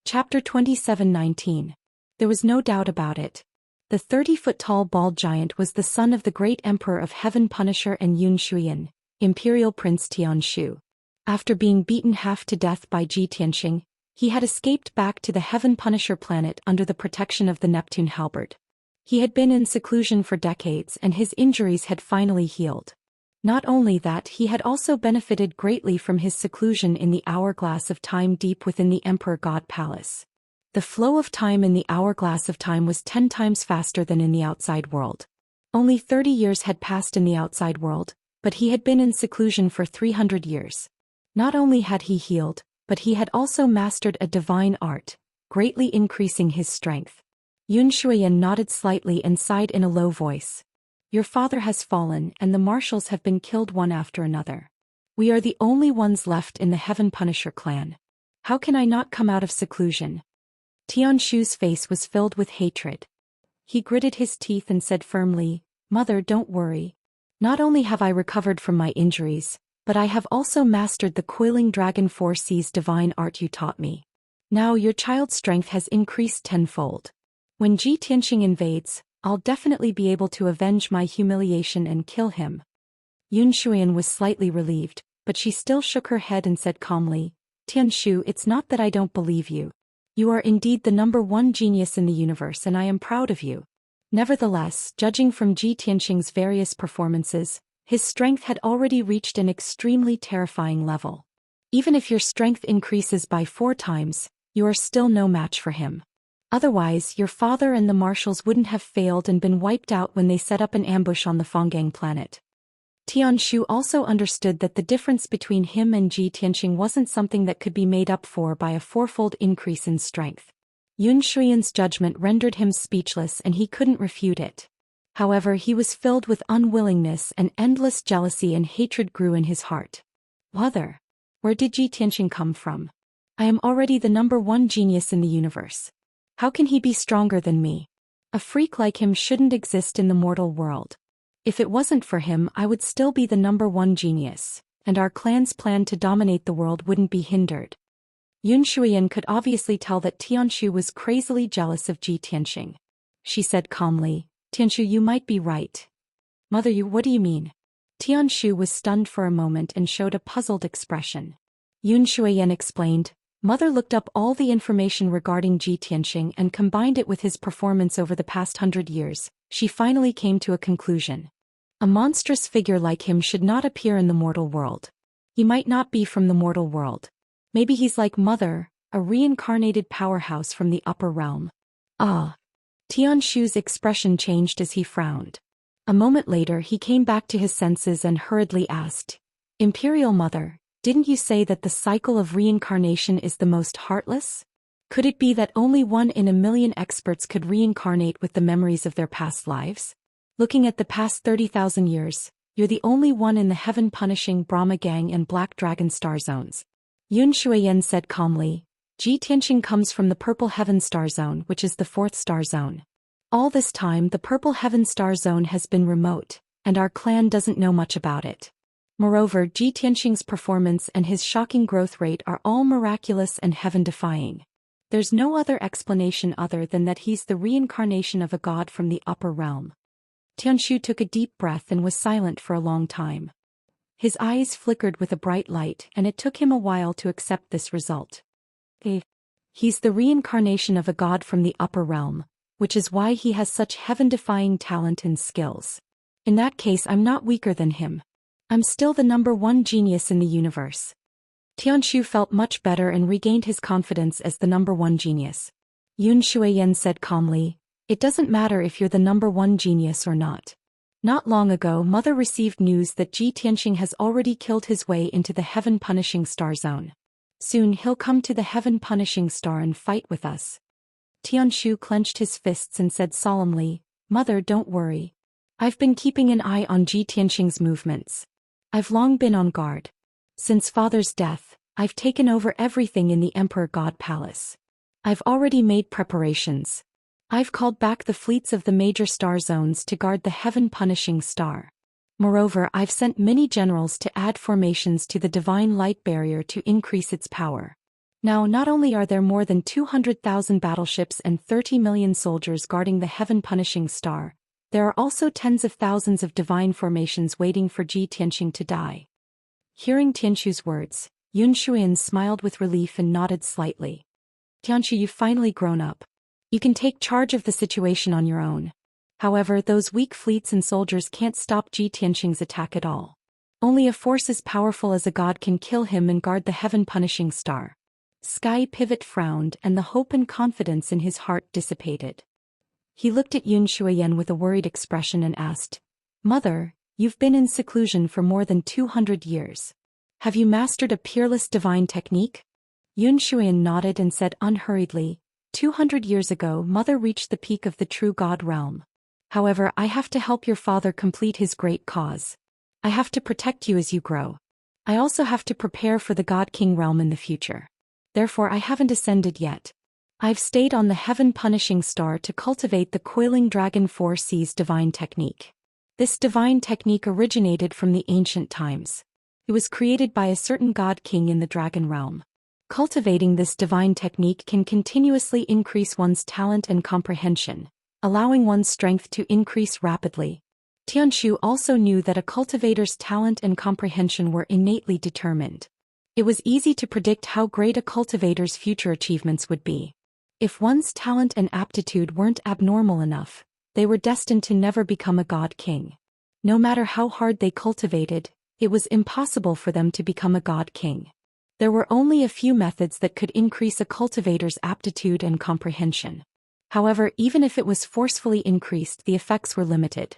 Chapter 27:19. There was no doubt about it. The 30-foot-tall bald giant was the son of the great emperor of Heaven Punisher and Zhou Xian, Imperial Prince Tianshu. After being beaten half to death by Tianxing, he had escaped back to the Heaven Punisher planet under the protection of the Neptune halberd. He had been in seclusion for decades and his injuries had finally healed. Not only that, he had also benefited greatly from his seclusion in the hourglass of time deep within the Emperor God Palace. The flow of time in the hourglass of time was 10 times faster than in the outside world. Only 30 years had passed in the outside world, but he had been in seclusion for 300 years. Not only had he healed, but he had also mastered a divine art, greatly increasing his strength. Zhou Xian nodded slightly and sighed in a low voice. Your father has fallen and the marshals have been killed one after another. We are the only ones left in the Heaven Punisher clan. How can I not come out of seclusion? Tianshu's face was filled with hatred. He gritted his teeth and said firmly, Mother, don't worry. Not only have I recovered from my injuries, but I have also mastered the coiling dragon 4C's divine art you taught me. Now your child's strength has increased tenfold. When Tianxing invades, I'll definitely be able to avenge my humiliation and kill him. Zhou Xian was slightly relieved, but she still shook her head and said calmly, Tianshu, it's not that I don't believe you. You are indeed the #1 genius in the universe and I am proud of you. Nevertheless, judging from Tianxing's various performances, his strength had already reached an extremely terrifying level. Even if your strength increases by 4 times, you are still no match for him. Otherwise, your father and the marshals wouldn't have failed and been wiped out when they set up an ambush on the Fonggang planet. Tianshu also understood that the difference between him and Tianxing wasn't something that could be made up for by a 4-fold increase in strength. Zhou Xian's judgment rendered him speechless and he couldn't refute it. However, he was filled with unwillingness and endless jealousy and hatred grew in his heart. Mother, where did Tianxing come from? I am already the #1 genius in the universe. How can he be stronger than me? A freak like him shouldn't exist in the mortal world. If it wasn't for him, I would still be the #1 genius, and our clan's plan to dominate the world wouldn't be hindered. Zhou Xian could obviously tell that Tianshu was crazily jealous of Tianxing. She said calmly, Tianshu, you might be right. Mother, what do you mean? Tianshu was stunned for a moment and showed a puzzled expression. Zhou Xian explained, Mother looked up all the information regarding Tianxing and combined it with his performance over the past 100 years. She finally came to a conclusion. A monstrous figure like him should not appear in the mortal world. He might not be from the mortal world. Maybe he's like Mother, a reincarnated powerhouse from the upper realm. Ah. Tianshu's expression changed as he frowned. A moment later he came back to his senses and hurriedly asked, Imperial Mother, didn't you say that the cycle of reincarnation is the most heartless? Could it be that only 1 in a million experts could reincarnate with the memories of their past lives? Looking at the past 30,000 years, you're the only one in the heaven-punishing Brahma Gang and Black Dragon Star Zones. Zhou Xian said calmly, Tianxing comes from the Purple Heaven Star Zone, which is the 4th star zone. All this time the Purple Heaven Star Zone has been remote, and our clan doesn't know much about it. Moreover, Tianxing's performance and his shocking growth rate are all miraculous and heaven-defying. There's no other explanation other than that he's the reincarnation of a god from the upper realm. Tianshu took a deep breath and was silent for a long time. His eyes flickered with a bright light and it took him a while to accept this result. He's the reincarnation of a god from the upper realm, which is why he has such heaven-defying talent and skills. In that case, I'm not weaker than him. I'm still the #1 genius in the universe. Tianshu felt much better and regained his confidence as the #1 genius. Zhou Xian said calmly, It doesn't matter if you're the #1 genius or not. Not long ago, Mother received news that Tianxing has already killed his way into the heaven-punishing star zone. Soon he'll come to the heaven-punishing star and fight with us. Tianshu clenched his fists and said solemnly, Mother, don't worry. I've been keeping an eye on Tianxing's movements. I've long been on guard. Since Father's death, I've taken over everything in the Emperor God Palace. I've already made preparations. I've called back the fleets of the major star zones to guard the heaven-punishing star. Moreover, I've sent many generals to add formations to the divine light barrier to increase its power. Now not only are there more than 200,000 battleships and 30 million soldiers guarding the heaven-punishing star, there are also tens of thousands of divine formations waiting for Ji Tianxing to die. Hearing Tianxu's words, Yun Shuyan smiled with relief and nodded slightly. Tianxu, you've finally grown up. You can take charge of the situation on your own. However, those weak fleets and soldiers can't stop Ji Tianxing's attack at all. Only a force as powerful as a god can kill him and guard the heaven-punishing star. Sky Pivot frowned and the hope and confidence in his heart dissipated. He looked at Yun Shuyan with a worried expression and asked, "Mother, you've been in seclusion for more than 200 years. Have you mastered a peerless divine technique?" Yun Shuyan nodded and said unhurriedly, 200 years ago Mother reached the peak of the true God realm. However, I have to help your father complete his great cause. I have to protect you as you grow. I also have to prepare for the God King realm in the future. Therefore I haven't ascended yet. I've stayed on the heaven-punishing star to cultivate the coiling dragon 4 C's divine technique. This divine technique originated from the ancient times. It was created by a certain God King in the dragon realm. Cultivating this divine technique can continuously increase one's talent and comprehension, allowing one's strength to increase rapidly. Tianxu also knew that a cultivator's talent and comprehension were innately determined. It was easy to predict how great a cultivator's future achievements would be. If one's talent and aptitude weren't abnormal enough, they were destined to never become a god king. No matter how hard they cultivated, it was impossible for them to become a god king. There were only a few methods that could increase a cultivator's aptitude and comprehension. However, even if it was forcefully increased, the effects were limited.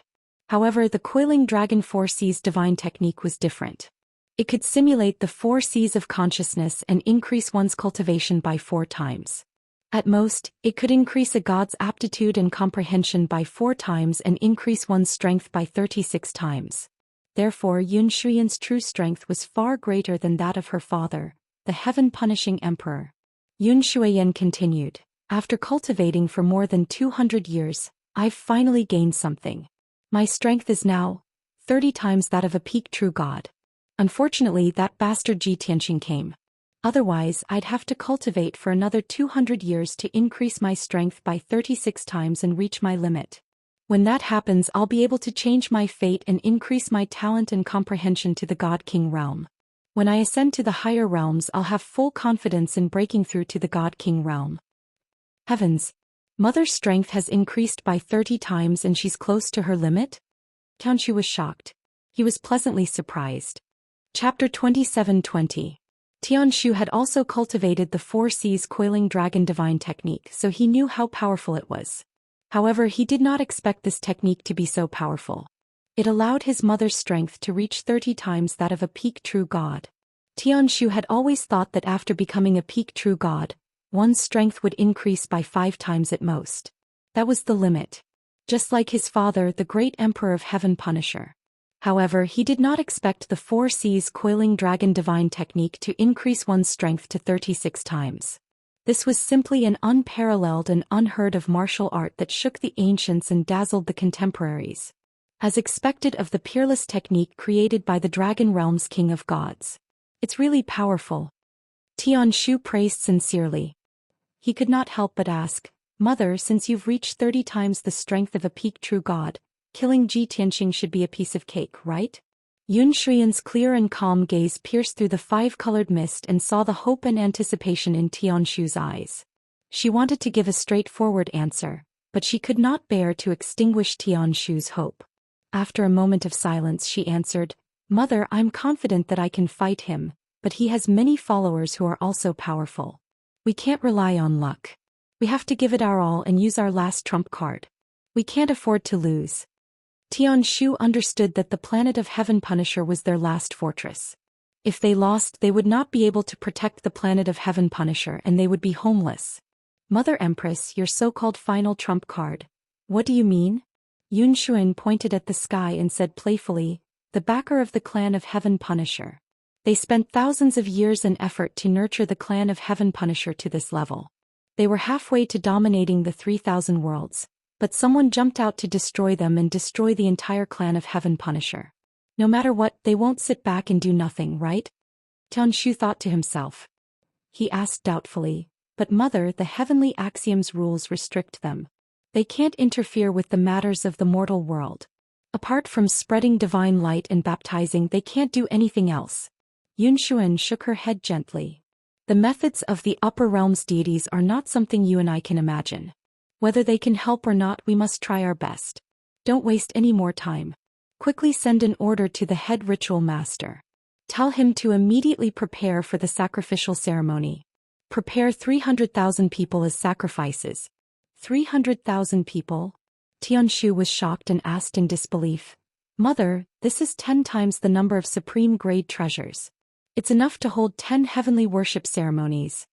However, the coiling dragon 4 C's divine technique was different. It could simulate the 4 C's of consciousness and increase one's cultivation by 4 times. At most, it could increase a god's aptitude and comprehension by 4 times and increase one's strength by 36 times. Therefore, Yun Shuyan's true strength was far greater than that of her father, the heaven-punishing emperor. Yun Shuyan continued, "After cultivating for more than 200 years, I've finally gained something. My strength is now 30 times that of a peak true god. Unfortunately, that bastard Ji Tianxing came. Otherwise, I'd have to cultivate for another 200 years to increase my strength by 36 times and reach my limit. When that happens, I'll be able to change my fate and increase my talent and comprehension to the God King realm. When I ascend to the higher realms, I'll have full confidence in breaking through to the God King realm." Heavens! Mother's strength has increased by 30 times and she's close to her limit? Tianxu was shocked. He was pleasantly surprised. Chapter 27:20. Tianxu had also cultivated the 4 C's coiling dragon divine technique, so he knew how powerful it was. However, he did not expect this technique to be so powerful. It allowed his mother's strength to reach 30 times that of a peak true god. Tianxu had always thought that after becoming a peak true god, one's strength would increase by 5 times at most. That was the limit. Just like his father, the great emperor of heaven Punisher. However, he did not expect the 4 C's coiling dragon divine technique to increase one's strength to 36 times. This was simply an unparalleled and unheard of martial art that shook the ancients and dazzled the contemporaries. As expected of the peerless technique created by the Dragon Realm's King of Gods. It's really powerful. Tianxu praised sincerely. He could not help but ask, "Mother, since you've reached 30 times the strength of a peak true god, killing Ji Tianxing should be a piece of cake, right?" Yun Shuyan's clear and calm gaze pierced through the 5-colored mist and saw the hope and anticipation in Tianxu's eyes. She wanted to give a straightforward answer, but she could not bear to extinguish Tianxu's hope. After a moment of silence, she answered, "Mother, I'm confident that I can fight him, but he has many followers who are also powerful. We can't rely on luck. We have to give it our all and use our last trump card. We can't afford to lose." Tianxu understood that the planet of Heaven Punisher was their last fortress. If they lost, they would not be able to protect the planet of Heaven Punisher and they would be homeless. "Mother Empress, your so-called final trump card. What do you mean?" Yun Shuyan pointed at the sky and said playfully, "The backer of the clan of Heaven Punisher. They spent thousands of years and effort to nurture the clan of Heaven Punisher to this level. They were halfway to dominating the 3,000 worlds. But someone jumped out to destroy them and destroy the entire clan of Heaven Punisher. No matter what, they won't sit back and do nothing, right?" Tianxu thought to himself. he asked doubtfully. But mother, the heavenly axioms rules restrict them. They can't interfere with the matters of the mortal world. Apart from spreading divine light and baptizing, they can't do anything else. Yunshuan shook her head gently. The methods of the upper realms deities are not something you and I can imagine. Whether they can help or not, we must try our best. Don't waste any more time. Quickly send an order to the head ritual master. Tell him to immediately prepare for the sacrificial ceremony. Prepare 300,000 people as sacrifices. 300,000 people? Tianshu was shocked and asked in disbelief. Mother, this is 10 times the number of supreme-grade treasures. It's enough to hold 10 heavenly worship ceremonies.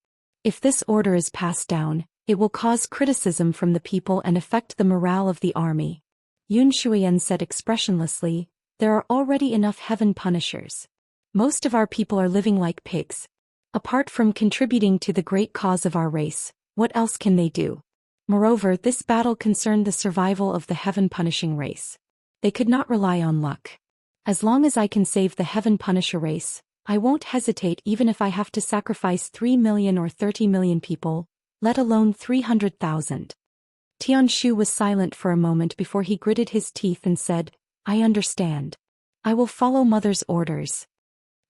If this order is passed down, it will cause criticism from the people and affect the morale of the army. Yun Shuiyan said expressionlessly, there are already enough heaven punishers. Most of our people are living like pigs. Apart from contributing to the great cause of our race, what else can they do? Moreover, this battle concerned the survival of the heaven-punishing race. They could not rely on luck. As long as I can save the heaven-punisher race, I won't hesitate even if I have to sacrifice 3 million or 30 million people, let alone 300,000. Tianshu was silent for a moment before he gritted his teeth and said, I understand. I will follow mother's orders.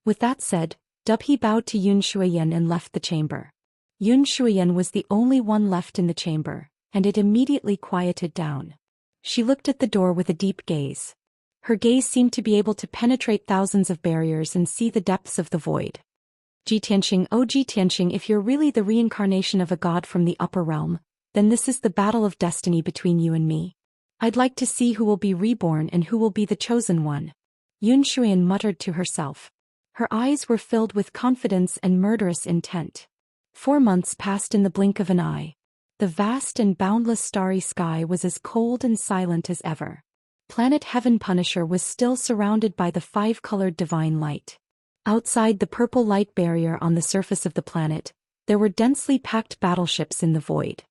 With that said, Dubhe bowed to Yun Shuiyan and left the chamber. Yun Shuiyan was the only one left in the chamber, and it immediately quieted down. She looked at the door with a deep gaze. Her gaze seemed to be able to penetrate thousands of barriers and see the depths of the void. Jitianxing, oh Jitianxing, if you're really the reincarnation of a god from the upper realm, then this is the battle of destiny between you and me. I'd like to see who will be reborn and who will be the chosen one. Yun Shuiyan muttered to herself. Her eyes were filled with confidence and murderous intent. 4 months passed in the blink of an eye. The vast and boundless starry sky was as cold and silent as ever. Planet Heaven Punisher was still surrounded by the 5-colored divine light. Outside the purple light barrier on the surface of the planet, there were densely packed battleships in the void.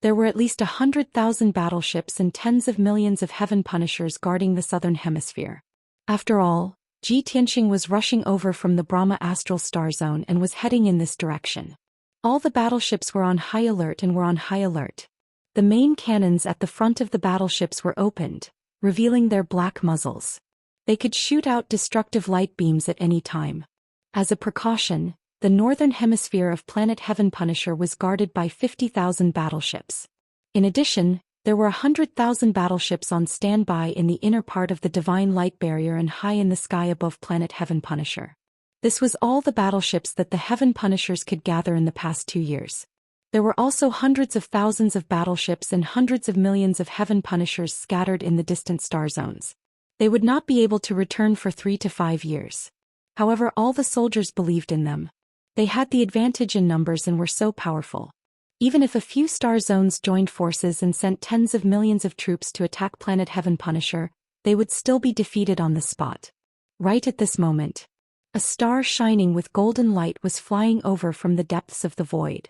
There were at least 100,000 battleships and tens of millions of Heaven Punishers guarding the southern hemisphere. After all, Ji Tianxing was rushing over from the Brahma astral star zone and was heading in this direction. All the battleships were on high alert and were on high alert. The main cannons at the front of the battleships were opened, revealing their black muzzles. They could shoot out destructive light beams at any time. As a precaution, the northern hemisphere of Planet Heaven Punisher was guarded by 50,000 battleships. In addition, there were 100,000 battleships on standby in the inner part of the divine light barrier and high in the sky above Planet Heaven Punisher. This was all the battleships that the Heaven Punishers could gather in the past 2 years. There were also hundreds of thousands of battleships and hundreds of millions of Heaven Punishers scattered in the distant star zones. They would not be able to return for 3 to 5 years. However, all the soldiers believed in them. They had the advantage in numbers and were so powerful. Even if a few star zones joined forces and sent tens of millions of troops to attack Planet Heaven Punisher, they would still be defeated on the spot. Right at this moment, a star shining with golden light was flying over from the depths of the void.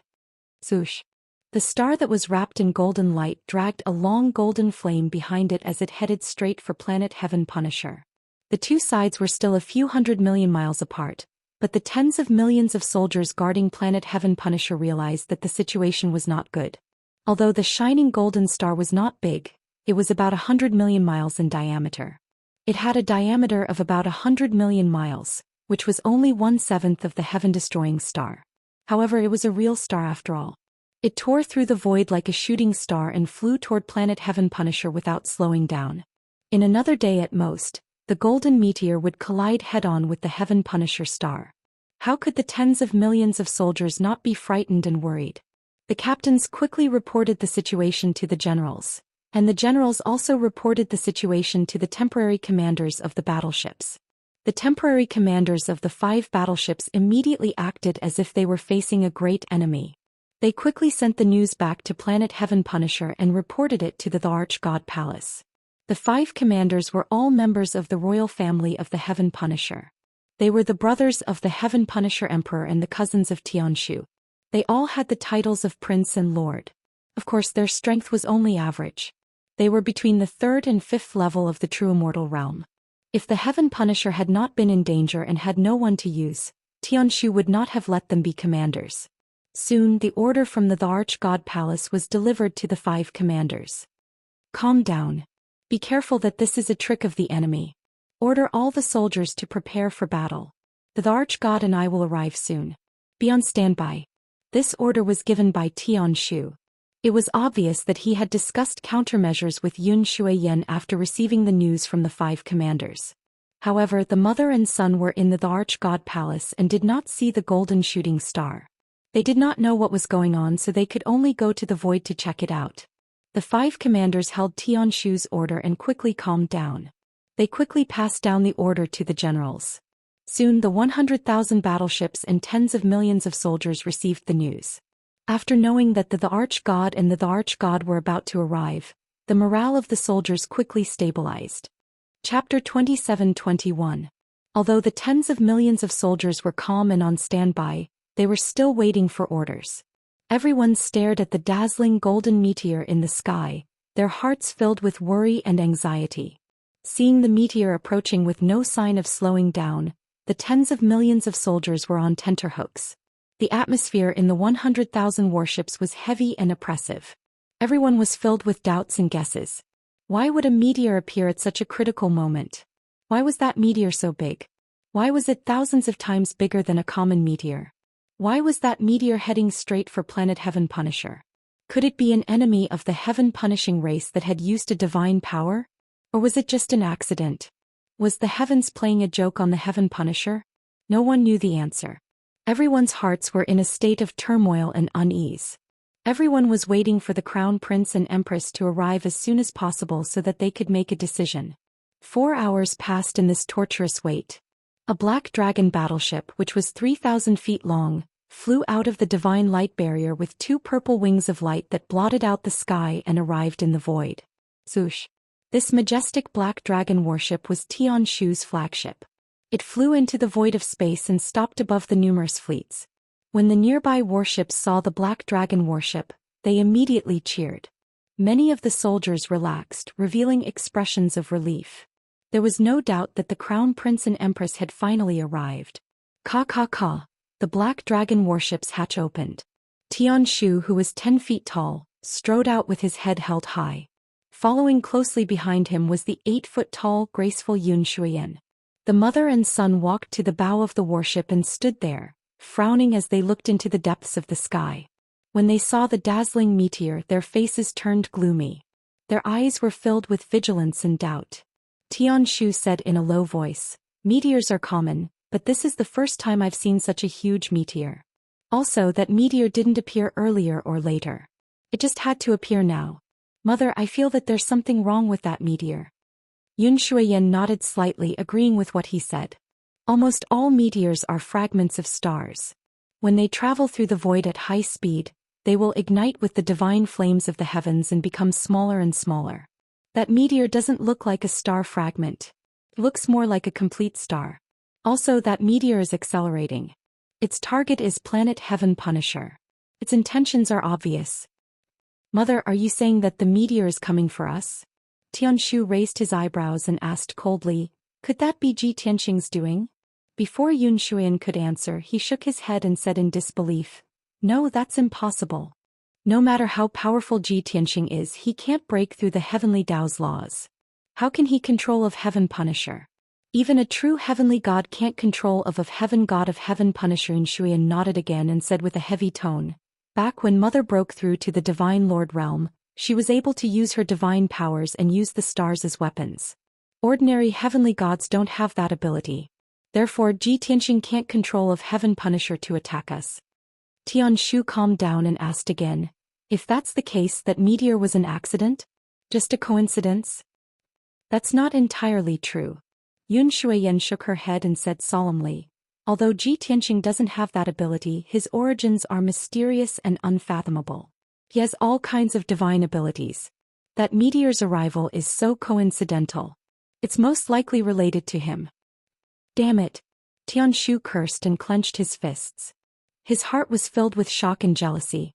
Zhoosh. The star that was wrapped in golden light dragged a long golden flame behind it as it headed straight for Planet Heaven Punisher. The two sides were still a few 100 million miles apart, but the tens of millions of soldiers guarding Planet Heaven Punisher realized that the situation was not good. Although the shining golden star was not big, it was about 100 million miles in diameter. It had a diameter of about 100 million miles, which was only 1/7 of the heaven-destroying star. However, it was a real star after all. It tore through the void like a shooting star and flew toward Planet Heaven Punisher without slowing down. In another day at most, the golden meteor would collide head-on with the Heaven Punisher star. How could the tens of millions of soldiers not be frightened and worried? The captains quickly reported the situation to the generals, and the generals also reported the situation to the temporary commanders of the battleships. The temporary commanders of the 5 battleships immediately acted as if they were facing a great enemy. They quickly sent the news back to Planet Heaven Punisher and reported it to the Arch-God Palace. The 5 commanders were all members of the royal family of the Heaven Punisher. They were the brothers of the Heaven Punisher Emperor and the cousins of Tianshu. They all had the titles of Prince and Lord. Of course, their strength was only average. They were between the 3rd and 5th level of the true immortal realm. If the Heaven Punisher had not been in danger and had no one to use, Tianshu would not have let them be commanders. Soon the order from the Arch-God Palace was delivered to the 5 commanders. Calm down. Be careful that this is a trick of the enemy. Order all the soldiers to prepare for battle. The Arch-God and I will arrive soon. Be on standby. This order was given by Tianshu. It was obvious that he had discussed countermeasures with Yun Shuiyan after receiving the news from the 5 commanders. However, the mother and son were in the Arch-God Palace and did not see the golden shooting star. They did not know what was going on, so they could only go to the void to check it out. The 5 commanders held Tianshu's order and quickly calmed down. They quickly passed down the order to the generals. Soon the 100,000 battleships and tens of millions of soldiers received the news. After knowing that the Arch-God and the Arch-God were about to arrive, the morale of the soldiers quickly stabilized. Chapter 27-21. Although the tens of millions of soldiers were calm and on standby, they were still waiting for orders. Everyone stared at the dazzling golden meteor in the sky, their hearts filled with worry and anxiety. Seeing the meteor approaching with no sign of slowing down, the tens of millions of soldiers were on tenterhooks. The atmosphere in the 100,000 warships was heavy and oppressive. Everyone was filled with doubts and guesses. Why would a meteor appear at such a critical moment? Why was that meteor so big? Why was it thousands of times bigger than a common meteor? Why was that meteor heading straight for planet Heaven Punisher? Could it be an enemy of the Heaven Punishing race that had used a divine power? Or was it just an accident? Was the heavens playing a joke on the Heaven Punisher? No one knew the answer. Everyone's hearts were in a state of turmoil and unease. Everyone was waiting for the Crown Prince and Empress to arrive as soon as possible so that they could make a decision. 4 hours passed in this torturous wait. A black dragon battleship, which was 3,000 feet long, flew out of the divine light barrier with 2 purple wings of light that blotted out the sky and arrived in the void. Zhou. This majestic black dragon warship was Tianshu's flagship. It flew into the void of space and stopped above the numerous fleets. When the nearby warships saw the black dragon warship, they immediately cheered. Many of the soldiers relaxed, revealing expressions of relief. There was no doubt that the Crown Prince and Empress had finally arrived. Ka. The black dragon warship's hatch opened. Tianshu, who was 10 feet tall, strode out with his head held high. Following closely behind him was the 8-foot-tall, graceful Yun Shuiyan. The mother and son walked to the bow of the warship and stood there, frowning as they looked into the depths of the sky. When they saw the dazzling meteor, their faces turned gloomy. Their eyes were filled with vigilance and doubt. Tianshu said in a low voice, "Meteors are common, but this is the first time I've seen such a huge meteor. Also, that meteor didn't appear earlier or later. It just had to appear now. Mother, I feel that there's something wrong with that meteor." Yun Shuiyan nodded slightly, agreeing with what he said. Almost all meteors are fragments of stars. When they travel through the void at high speed, they will ignite with the divine flames of the heavens and become smaller and smaller. That meteor doesn't look like a star fragment. It looks more like a complete star. Also, that meteor is accelerating. Its target is planet Heaven Punisher. Its intentions are obvious. Mother, are you saying that the meteor is coming for us? Tianshu raised his eyebrows and asked coldly, "Could that be Ji Tianxing's doing?" Before Yun Shuiyan could answer, he shook his head and said in disbelief, "No, that's impossible. No matter how powerful Ji Tianxing is, he can't break through the heavenly Tao's laws. How can he control of Heaven Punisher? Even a true heavenly god can't control of heaven god of Heaven Punisher." Yun Shuiyan nodded again and said with a heavy tone, "Back when Mother broke through to the Divine Lord realm, she was able to use her divine powers and use the stars as weapons. Ordinary heavenly gods don't have that ability. Therefore, Ji Tianxing can't control of Heaven Punisher to attack us." Tianshu calmed down and asked again, "If that's the case, that meteor was an accident? Just a coincidence?" "That's not entirely true." Yun Shuiyan shook her head and said solemnly, "Although Ji Tianxing doesn't have that ability, his origins are mysterious and unfathomable. He has all kinds of divine abilities. That meteor's arrival is so coincidental. It's most likely related to him." "Damn it!" Tianshu cursed and clenched his fists. His heart was filled with shock and jealousy.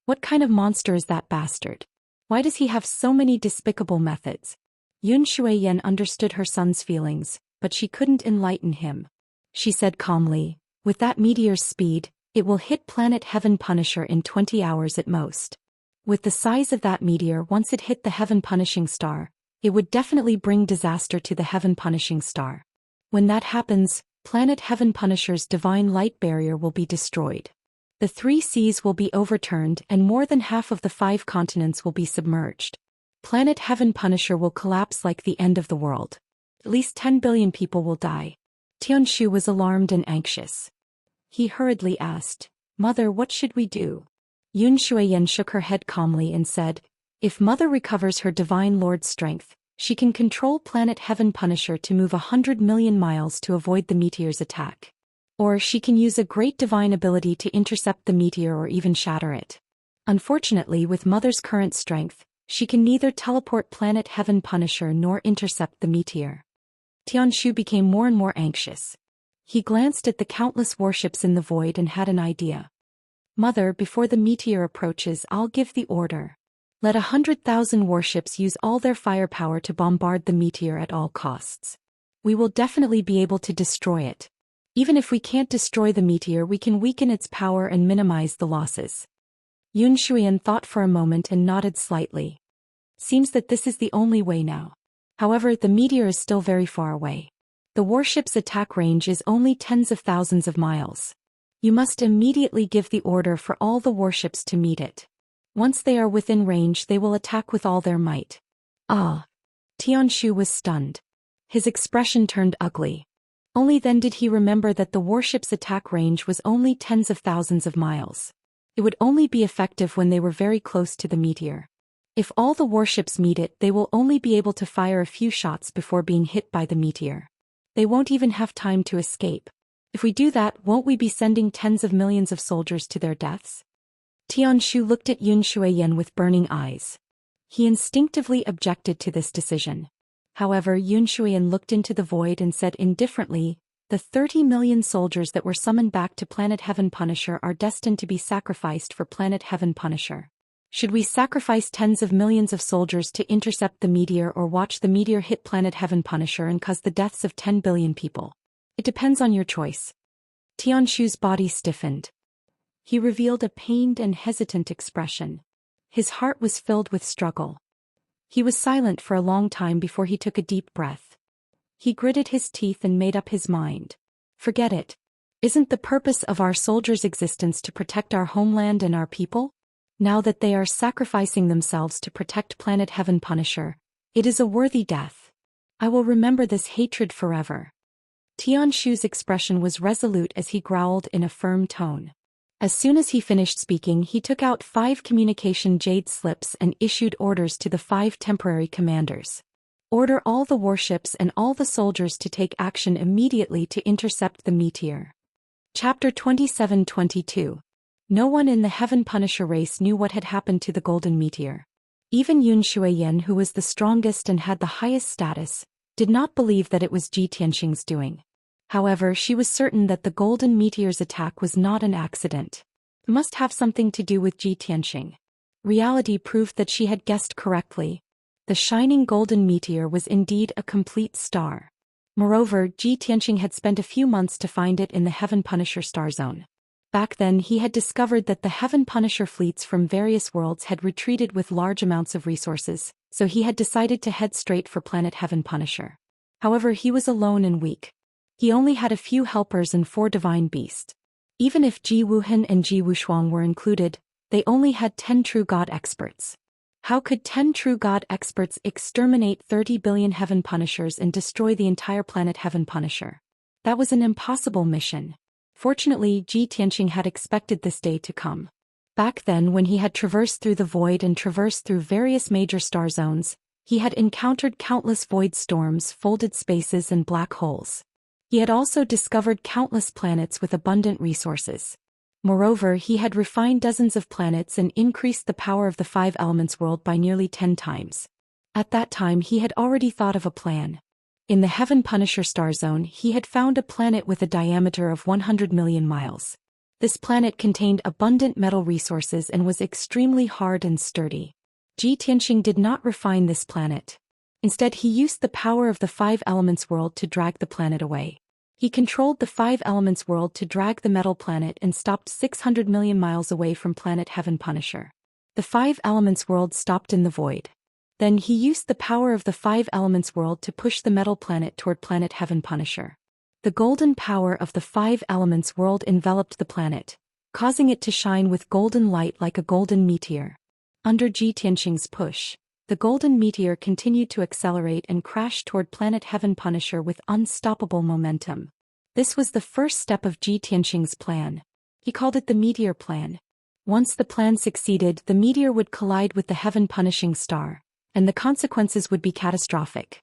What kind of monster is that bastard? Why does he have so many despicable methods? Yun Shuiyan understood her son's feelings, but she couldn't enlighten him. She said calmly, "With that meteor's speed, It will hit planet Heaven Punisher in 20 hours at most. With the size of that meteor, once it hit the Heaven Punishing Star, it would definitely bring disaster to the Heaven Punishing Star. When that happens, planet Heaven Punisher's divine light barrier will be destroyed. The 3 seas will be overturned and more than half of the 5 continents will be submerged. Planet Heaven Punisher will collapse like the end of the world. At least 10 billion people will die. Tianshu was alarmed and anxious. He hurriedly asked, "Mother, what should we do?" Yun Shuiyan shook her head calmly and said, "If Mother recovers her Divine Lord's strength, she can control planet Heaven Punisher to move 100 million miles to avoid the meteor's attack. Or she can use a great divine ability to intercept the meteor or even shatter it. Unfortunately, with Mother's current strength, she can neither teleport planet Heaven Punisher nor intercept the meteor." Tianshu became more and more anxious. He glanced at the countless warships in the void and had an idea. "Mother, before the meteor approaches, I'll give the order. Let 100,000 warships use all their firepower to bombard the meteor at all costs. We will definitely be able to destroy it. Even if we can't destroy the meteor, we can weaken its power and minimize the losses." Yun Shuiyan thought for a moment and nodded slightly. "Seems that this is the only way now. However, the meteor is still very far away. The warship's attack range is only tens of thousands of miles. You must immediately give the order for all the warships to meet it. Once they are within range, they will attack with all their might." Ah! Tianshu was stunned. His expression turned ugly. Only then did he remember that the warship's attack range was only tens of thousands of miles. It would only be effective when they were very close to the meteor. If all the warships meet it, they will only be able to fire a few shots before being hit by the meteor. They won't even have time to escape. If we do that, won't we be sending tens of millions of soldiers to their deaths? Tianshu looked at Yun Shuiyan with burning eyes. He instinctively objected to this decision. However, Yun Shuiyan looked into the void and said indifferently, "The 30 million soldiers that were summoned back to planet Heaven Punisher are destined to be sacrificed for planet Heaven Punisher. Should we sacrifice tens of millions of soldiers to intercept the meteor or watch the meteor hit planet Heaven Punisher and cause the deaths of 10 billion people? It depends on your choice." Tianshu's body stiffened. He revealed a pained and hesitant expression. His heart was filled with struggle. He was silent for a long time before he took a deep breath. He gritted his teeth and made up his mind. "Forget it. Isn't the purpose of our soldiers' existence to protect our homeland and our people? Now that they are sacrificing themselves to protect planet Heaven Punisher, it is a worthy death. I will remember this hatred forever." Tianshu's expression was resolute as he growled in a firm tone. As soon as he finished speaking, he took out 5 communication jade slips and issued orders to the 5 temporary commanders. "Order all the warships and all the soldiers to take action immediately to intercept the meteor." Chapter 27-22. No one in the Heaven Punisher race knew what had happened to the golden meteor. Even Yun Shuiyan, who was the strongest and had the highest status, did not believe that it was Ji Tianxing's doing. However, she was certain that the golden meteor's attack was not an accident. It must have something to do with Ji Tianxing. Reality proved that she had guessed correctly. The shining golden meteor was indeed a complete star. Moreover, Ji Tianxing had spent a few months to find it in the Heaven Punisher star zone. Back then he had discovered that the Heaven Punisher fleets from various worlds had retreated with large amounts of resources, so he had decided to head straight for planet Heaven Punisher. However, he was alone and weak. He only had a few helpers and 4 divine beasts. Even if Ji Wuhan and Ji Wushuang were included, they only had 10 true god experts. How could 10 true god experts exterminate 30 billion Heaven Punishers and destroy the entire planet Heaven Punisher? That was an impossible mission. Fortunately, Ji Tianxing had expected this day to come. Back then, when he had traversed through the void and traversed through various major star zones, he had encountered countless void storms, folded spaces and black holes. He had also discovered countless planets with abundant resources. Moreover, he had refined dozens of planets and increased the power of the 5 elements world by nearly 10 times. At that time he had already thought of a plan. In the Heaven Punisher star zone, he had found a planet with a diameter of 100 million miles. This planet contained abundant metal resources and was extremely hard and sturdy. Ji Tianxing did not refine this planet. Instead, he used the power of the 5 elements world to drag the planet away. He controlled the Five Elements world to drag the metal planet and stopped 600 million miles away from planet Heaven Punisher. The Five Elements world stopped in the void. Then he used the power of the Five Elements world to push the metal planet toward planet Heaven Punisher. The golden power of the Five Elements world enveloped the planet, causing it to shine with golden light like a golden meteor. Under Ji Tianqing's push, the golden meteor continued to accelerate and crash toward planet Heaven Punisher with unstoppable momentum. This was the first step of Ji Tianqing's plan. He called it the Meteor Plan. Once the plan succeeded, the meteor would collide with the Heaven Punishing Star, and the consequences would be catastrophic.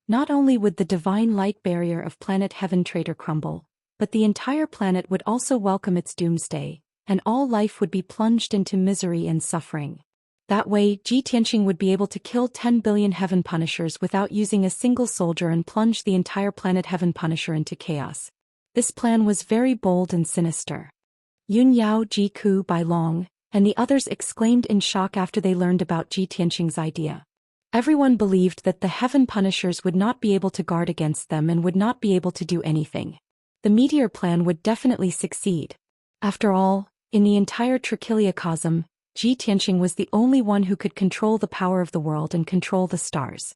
Not only would the divine light barrier of planet Heaven Traitor crumble, but the entire planet would also welcome its doomsday, and all life would be plunged into misery and suffering. That way, Ji Tianqing would be able to kill 10 billion Heaven Punishers without using a single soldier and plunge the entire planet Heaven Punisher into chaos. This plan was very bold and sinister. Yun Yao, Ji Ku, Bai Long, and the others exclaimed in shock after they learned about Ji Tianqing's idea. Everyone believed that the Heaven Punishers would not be able to guard against them and would not be able to do anything. The meteor plan would definitely succeed. After all, in the entire Trichiliocosm, Ji Tianqing was the only one who could control the power of the world and control the stars.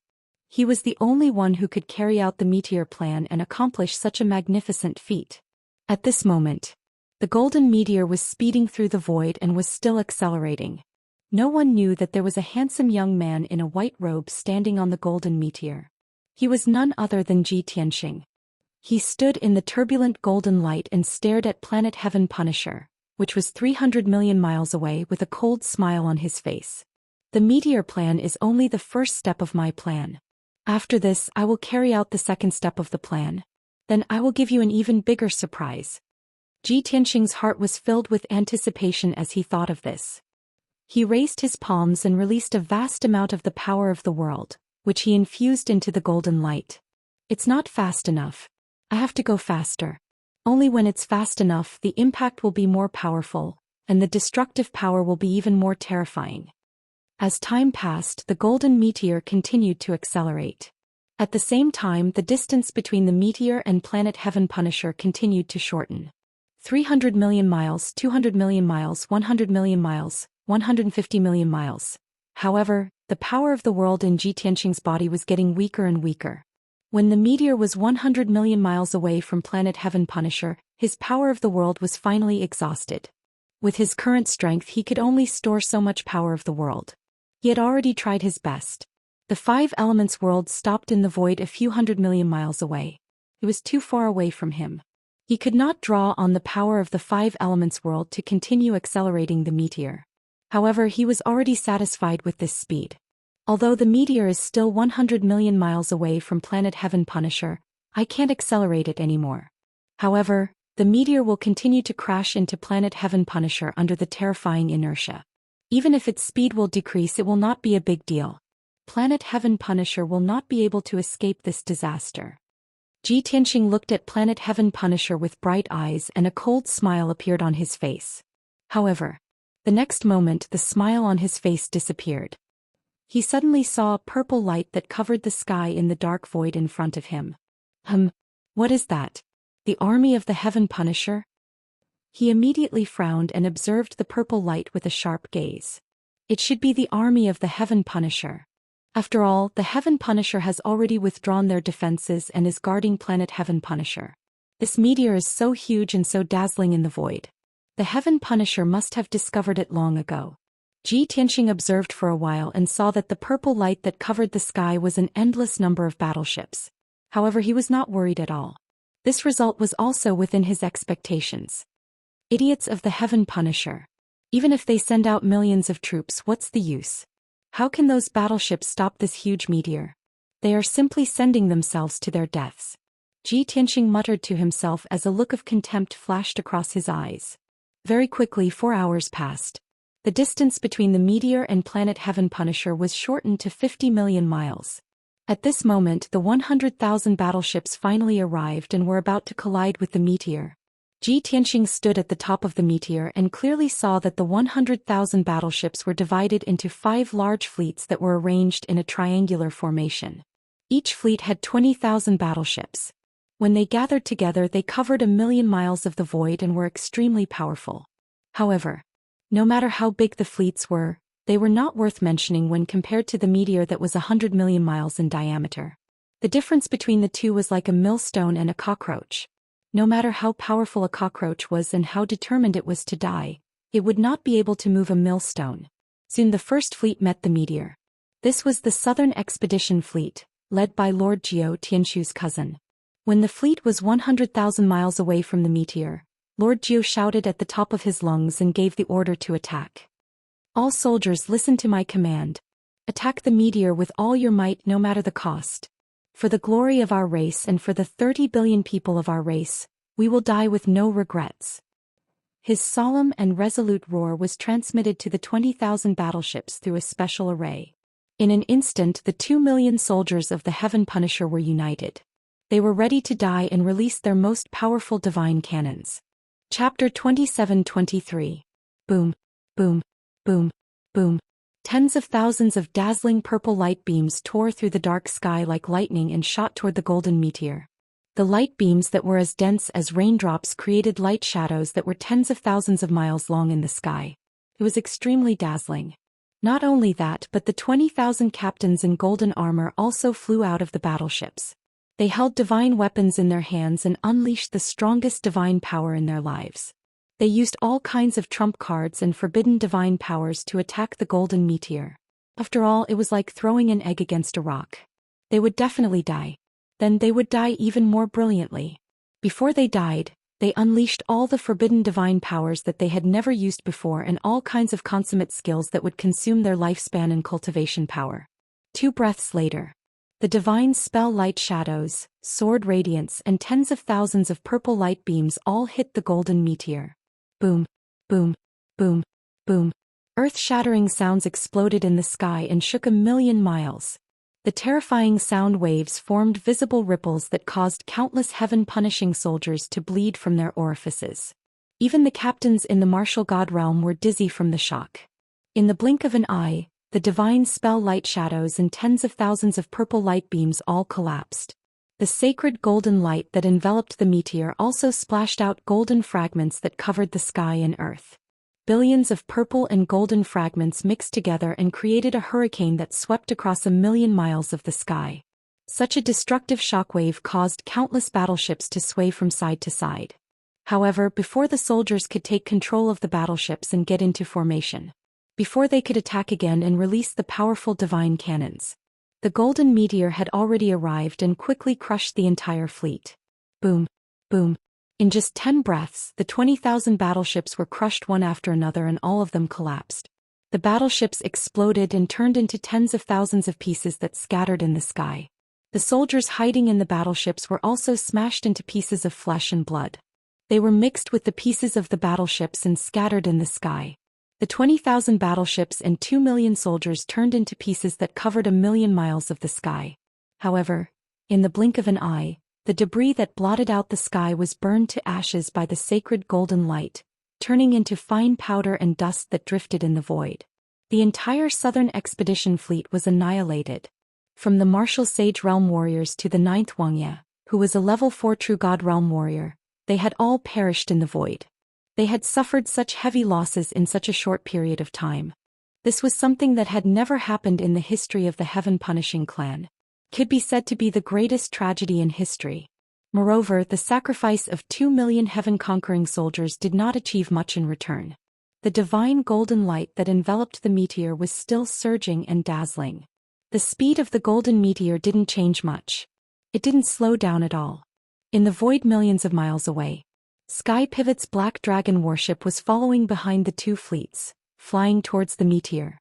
He was the only one who could carry out the meteor plan and accomplish such a magnificent feat. At this moment, the golden meteor was speeding through the void and was still accelerating. No one knew that there was a handsome young man in a white robe standing on the golden meteor. He was none other than Ji Tianqing. He stood in the turbulent golden light and stared at planet Heaven Punisher, which was 300 million miles away, with a cold smile on his face. The meteor plan is only the first step of my plan. After this, I will carry out the second step of the plan. Then I will give you an even bigger surprise. Ji Tianqing's heart was filled with anticipation as he thought of this. He raised his palms and released a vast amount of the power of the world, which he infused into the golden light. It's not fast enough. I have to go faster. Only when it's fast enough, the impact will be more powerful, and the destructive power will be even more terrifying. As time passed, the golden meteor continued to accelerate. At the same time, the distance between the meteor and planet Heaven Punisher continued to shorten. 300 million miles, 200 million miles, 100 million miles, 150 million miles. However, the power of the world in Ji Tianqing's body was getting weaker and weaker. When the meteor was 100 million miles away from planet Heaven Punisher, his power of the world was finally exhausted. With his current strength, he could only store so much power of the world. He had already tried his best. The Five Elements world stopped in the void a few hundred million miles away. It was too far away from him. He could not draw on the power of the Five Elements world to continue accelerating the meteor. However, he was already satisfied with this speed. Although the meteor is still 100 million miles away from planet Heaven Punisher, I can't accelerate it anymore. However, the meteor will continue to crash into planet Heaven Punisher under the terrifying inertia. Even if its speed will decrease, it will not be a big deal. Planet Heaven Punisher will not be able to escape this disaster. Ji Tianqing looked at planet Heaven Punisher with bright eyes, and a cold smile appeared on his face. However, the next moment the smile on his face disappeared. He suddenly saw a purple light that covered the sky in the dark void in front of him. What is that? The army of the Heaven Punisher? He immediately frowned and observed the purple light with a sharp gaze. It should be the army of the Heaven Punisher. After all, the Heaven Punisher has already withdrawn their defenses and is guarding planet Heaven Punisher. This meteor is so huge and so dazzling in the void. The Heaven Punisher must have discovered it long ago. Ji Tianqing observed for a while and saw that the purple light that covered the sky was an endless number of battleships. However, he was not worried at all. This result was also within his expectations. Idiots of the Heaven Punisher. Even if they send out millions of troops, what's the use? How can those battleships stop this huge meteor? They are simply sending themselves to their deaths. Ji Tianqing muttered to himself as a look of contempt flashed across his eyes. Very quickly 4 hours passed. The distance between the meteor and planet Heaven Punisher was shortened to 50 million miles. At this moment, the 100,000 battleships finally arrived and were about to collide with the meteor. Ji Tianqing stood at the top of the meteor and clearly saw that the 100,000 battleships were divided into 5 large fleets that were arranged in a triangular formation. Each fleet had 20,000 battleships. When they gathered together, they covered 1,000,000 miles of the void and were extremely powerful. However, no matter how big the fleets were, they were not worth mentioning when compared to the meteor that was 100 million miles in diameter. The difference between the two was like a millstone and a cockroach. No matter how powerful a cockroach was and how determined it was to die, it would not be able to move a millstone. Soon the first fleet met the meteor. This was the Southern Expedition Fleet, led by Lord Zhou Xian's cousin. When the fleet was 100,000 miles away from the meteor, Lord Zhou shouted at the top of his lungs and gave the order to attack. "All soldiers, listen to my command. Attack the meteor with all your might, no matter the cost. For the glory of our race and for the 30 billion people of our race, we will die with no regrets." His solemn and resolute roar was transmitted to the 20,000 battleships through a special array. In an instant, the 2 million soldiers of the Heaven Punisher were united. They were ready to die and release their most powerful divine cannons. Chapter 27-23. Boom, boom, boom, boom. Tens of thousands of dazzling purple light beams tore through the dark sky like lightning and shot toward the golden meteor. The light beams that were as dense as raindrops created light shadows that were tens of thousands of miles long in the sky. It was extremely dazzling. Not only that, but the 20,000 captains in golden armor also flew out of the battleships. They held divine weapons in their hands and unleashed the strongest divine power in their lives. They used all kinds of trump cards and forbidden divine powers to attack the golden meteor. After all, it was like throwing an egg against a rock. They would definitely die. Then they would die even more brilliantly. Before they died, they unleashed all the forbidden divine powers that they had never used before and all kinds of consummate skills that would consume their lifespan and cultivation power. 2 breaths later, the divine spell light shadows, sword radiance and tens of thousands of purple light beams all hit the golden meteor. Boom, boom, boom, boom. Earth-shattering sounds exploded in the sky and shook 1,000,000 miles. The terrifying sound waves formed visible ripples that caused countless heaven-punishing soldiers to bleed from their orifices. Even the captains in the martial god realm were dizzy from the shock. In the blink of an eye, the divine spell light shadows and tens of thousands of purple light beams all collapsed. The sacred golden light that enveloped the meteor also splashed out golden fragments that covered the sky and earth. Billions of purple and golden fragments mixed together and created a hurricane that swept across 1,000,000 miles of the sky. Such a destructive shockwave caused countless battleships to sway from side to side. However, before the soldiers could take control of the battleships and get into formation, before they could attack again and release the powerful divine cannons, the golden meteor had already arrived and quickly crushed the entire fleet. Boom, boom. In just 10 breaths, the 20,000 battleships were crushed one after another and all of them collapsed. The battleships exploded and turned into tens of thousands of pieces that scattered in the sky. The soldiers hiding in the battleships were also smashed into pieces of flesh and blood. They were mixed with the pieces of the battleships and scattered in the sky. The 20,000 battleships and 2 million soldiers turned into pieces that covered 1,000,000 miles of the sky. However, in the blink of an eye, the debris that blotted out the sky was burned to ashes by the sacred golden light, turning into fine powder and dust that drifted in the void. The entire Southern Expedition Fleet was annihilated. From the martial sage realm warriors to the 9th Wuxia, who was a level 4 true god realm warrior, they had all perished in the void. They had suffered such heavy losses in such a short period of time. This was something that had never happened in the history of the Heaven Punishing clan. Could be said to be the greatest tragedy in history. Moreover, the sacrifice of 2 million heaven-conquering soldiers did not achieve much in return. The divine golden light that enveloped the meteor was still surging and dazzling. The speed of the golden meteor didn't change much. It didn't slow down at all. In the void millions of miles away, Sky Pivot's Black Dragon warship was following behind the 2 fleets, flying towards the meteor.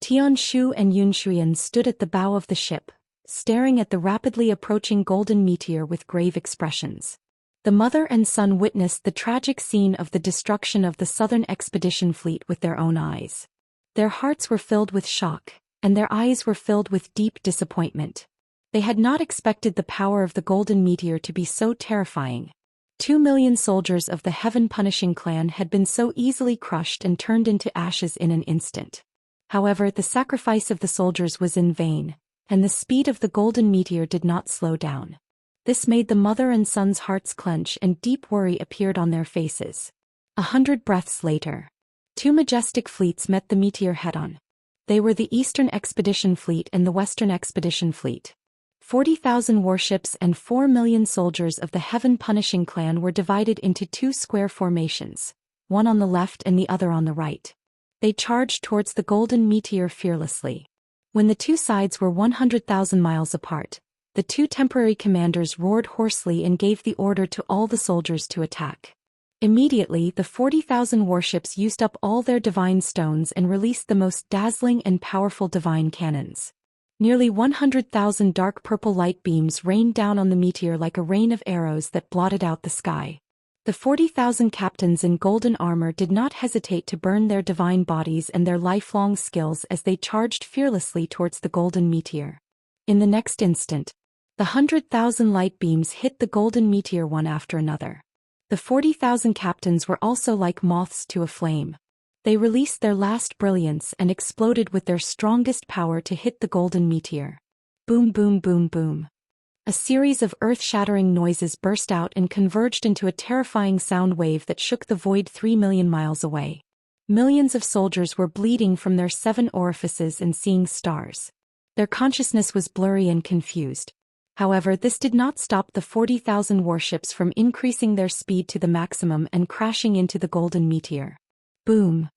Tianshu and Yunshuyan stood at the bow of the ship, staring at the rapidly approaching golden meteor with grave expressions. The mother and son witnessed the tragic scene of the destruction of the Southern Expedition Fleet with their own eyes. Their hearts were filled with shock, and their eyes were filled with deep disappointment. They had not expected the power of the golden meteor to be so terrifying. 2 million soldiers of the Heaven Punishing clan had been so easily crushed and turned into ashes in an instant. However, the sacrifice of the soldiers was in vain, and the speed of the golden meteor did not slow down. This made the mother and son's hearts clench and deep worry appeared on their faces. 100 breaths later, two majestic fleets met the meteor head-on. They were the Eastern Expedition Fleet and the Western Expedition Fleet. 40,000 warships and 4 million soldiers of the Heaven-Punishing clan were divided into two square formations, one on the left and the other on the right. They charged towards the golden meteor fearlessly. When the two sides were 100,000 miles apart, the two temporary commanders roared hoarsely and gave the order to all the soldiers to attack. Immediately, the 40,000 warships used up all their divine stones and released the most dazzling and powerful divine cannons. Nearly 100,000 dark purple light beams rained down on the meteor like a rain of arrows that blotted out the sky. The 40,000 captains in golden armor did not hesitate to burn their divine bodies and their lifelong skills as they charged fearlessly towards the golden meteor. In the next instant, the 100,000 light beams hit the golden meteor one after another. The 40,000 captains were also like moths to a flame. They released their last brilliance and exploded with their strongest power to hit the golden meteor. Boom, boom, boom, boom. A series of earth-shattering noises burst out and converged into a terrifying sound wave that shook the void 3 million miles away. Millions of soldiers were bleeding from their 7 orifices and seeing stars. Their consciousness was blurry and confused. However, this did not stop the 40,000 warships from increasing their speed to the maximum and crashing into the golden meteor. Boom!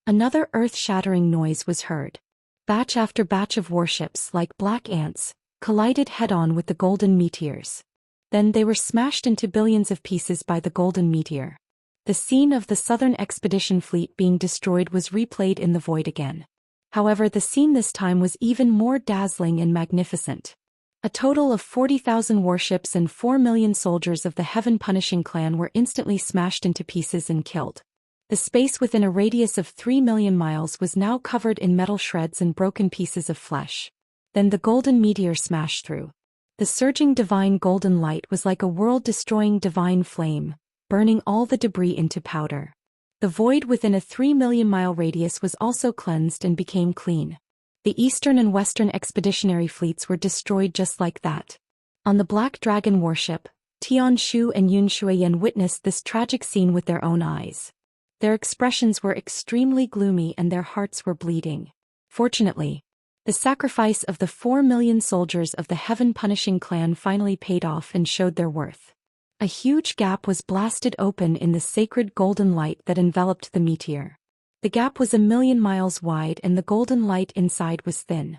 Another earth-shattering noise was heard. Batch after batch of warships, like black ants, collided head-on with the golden meteors. Then they were smashed into billions of pieces by the golden meteor. The scene of the Southern Expedition Fleet being destroyed was replayed in the void again. However, the scene this time was even more dazzling and magnificent. A total of 40,000 warships and 4 million soldiers of the Heaven-Punishing clan were instantly smashed into pieces and killed. The space within a radius of 3 million miles was now covered in metal shreds and broken pieces of flesh. Then the golden meteor smashed through. The surging divine golden light was like a world-destroying divine flame, burning all the debris into powder. The void within a 3 million mile radius was also cleansed and became clean. The Eastern and Western expeditionary fleets were destroyed just like that. On the Black Dragon warship, Tianshu and Yunshuiyan witnessed this tragic scene with their own eyes. Their expressions were extremely gloomy and their hearts were bleeding. Fortunately, the sacrifice of the 4 million soldiers of the Heaven-Punishing clan finally paid off and showed their worth. A huge gap was blasted open in the sacred golden light that enveloped the meteor. The gap was 1 million miles wide and the golden light inside was thin.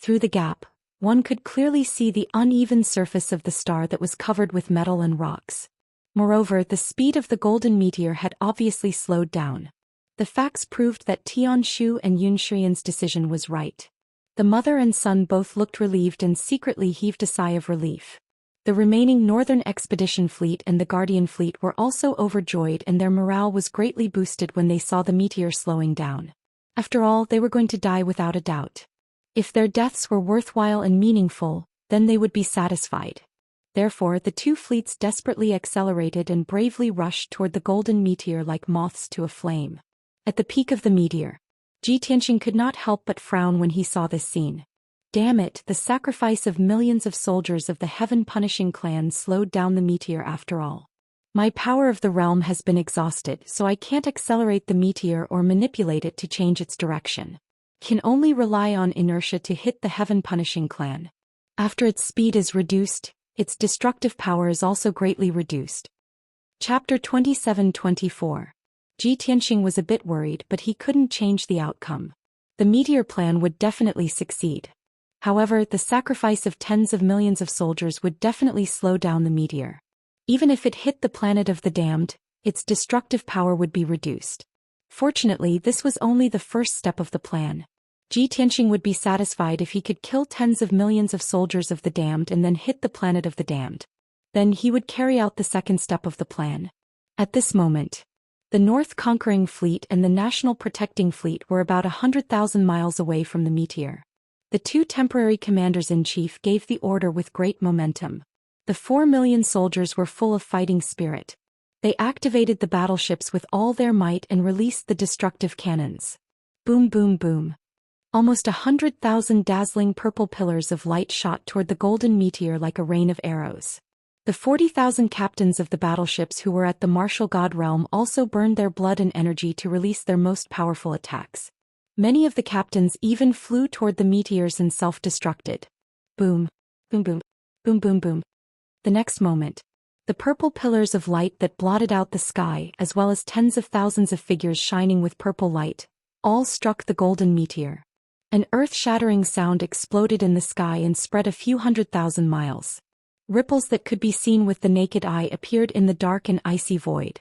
Through the gap, one could clearly see the uneven surface of the star that was covered with metal and rocks. Moreover, the speed of the golden meteor had obviously slowed down. The facts proved that Tianshu and Yunshuiyan's decision was right. The mother and son both looked relieved and secretly heaved a sigh of relief. The remaining Northern Expedition Fleet and the Guardian Fleet were also overjoyed and their morale was greatly boosted when they saw the meteor slowing down. After all, they were going to die without a doubt. If their deaths were worthwhile and meaningful, then they would be satisfied. Therefore, the two fleets desperately accelerated and bravely rushed toward the golden meteor like moths to a flame. At the peak of the meteor, Tianxing could not help but frown when he saw this scene. Damn it, the sacrifice of millions of soldiers of the Heaven-Punishing clan slowed down the meteor after all. My power of the realm has been exhausted, so I can't accelerate the meteor or manipulate it to change its direction. Can only rely on inertia to hit the Heaven-Punishing clan. After its speed is reduced, its destructive power is also greatly reduced. Chapter 27-24. Tianxing was a bit worried, but he couldn't change the outcome. The meteor plan would definitely succeed. However, the sacrifice of tens of millions of soldiers would definitely slow down the meteor. Even if it hit the planet of the damned, its destructive power would be reduced. Fortunately, this was only the first step of the plan. Tianxing would be satisfied if he could kill tens of millions of soldiers of the damned and then hit the planet of the damned. Then he would carry out the second step of the plan. At this moment, the North Conquering Fleet and the National Protecting Fleet were about 100,000 miles away from the meteor. The two temporary commanders-in-chief gave the order with great momentum. The 4 million soldiers were full of fighting spirit. They activated the battleships with all their might and released the destructive cannons. Boom, boom, boom. Almost 100,000 dazzling purple pillars of light shot toward the golden meteor like a rain of arrows. The 40,000 captains of the battleships who were at the martial god realm also burned their blood and energy to release their most powerful attacks. Many of the captains even flew toward the meteors and self-destructed. Boom. Boom boom. Boom boom boom. The next moment, the purple pillars of light that blotted out the sky, as well as tens of thousands of figures shining with purple light, all struck the golden meteor. An earth-shattering sound exploded in the sky and spread a few 100,000 miles. Ripples that could be seen with the naked eye appeared in the dark and icy void.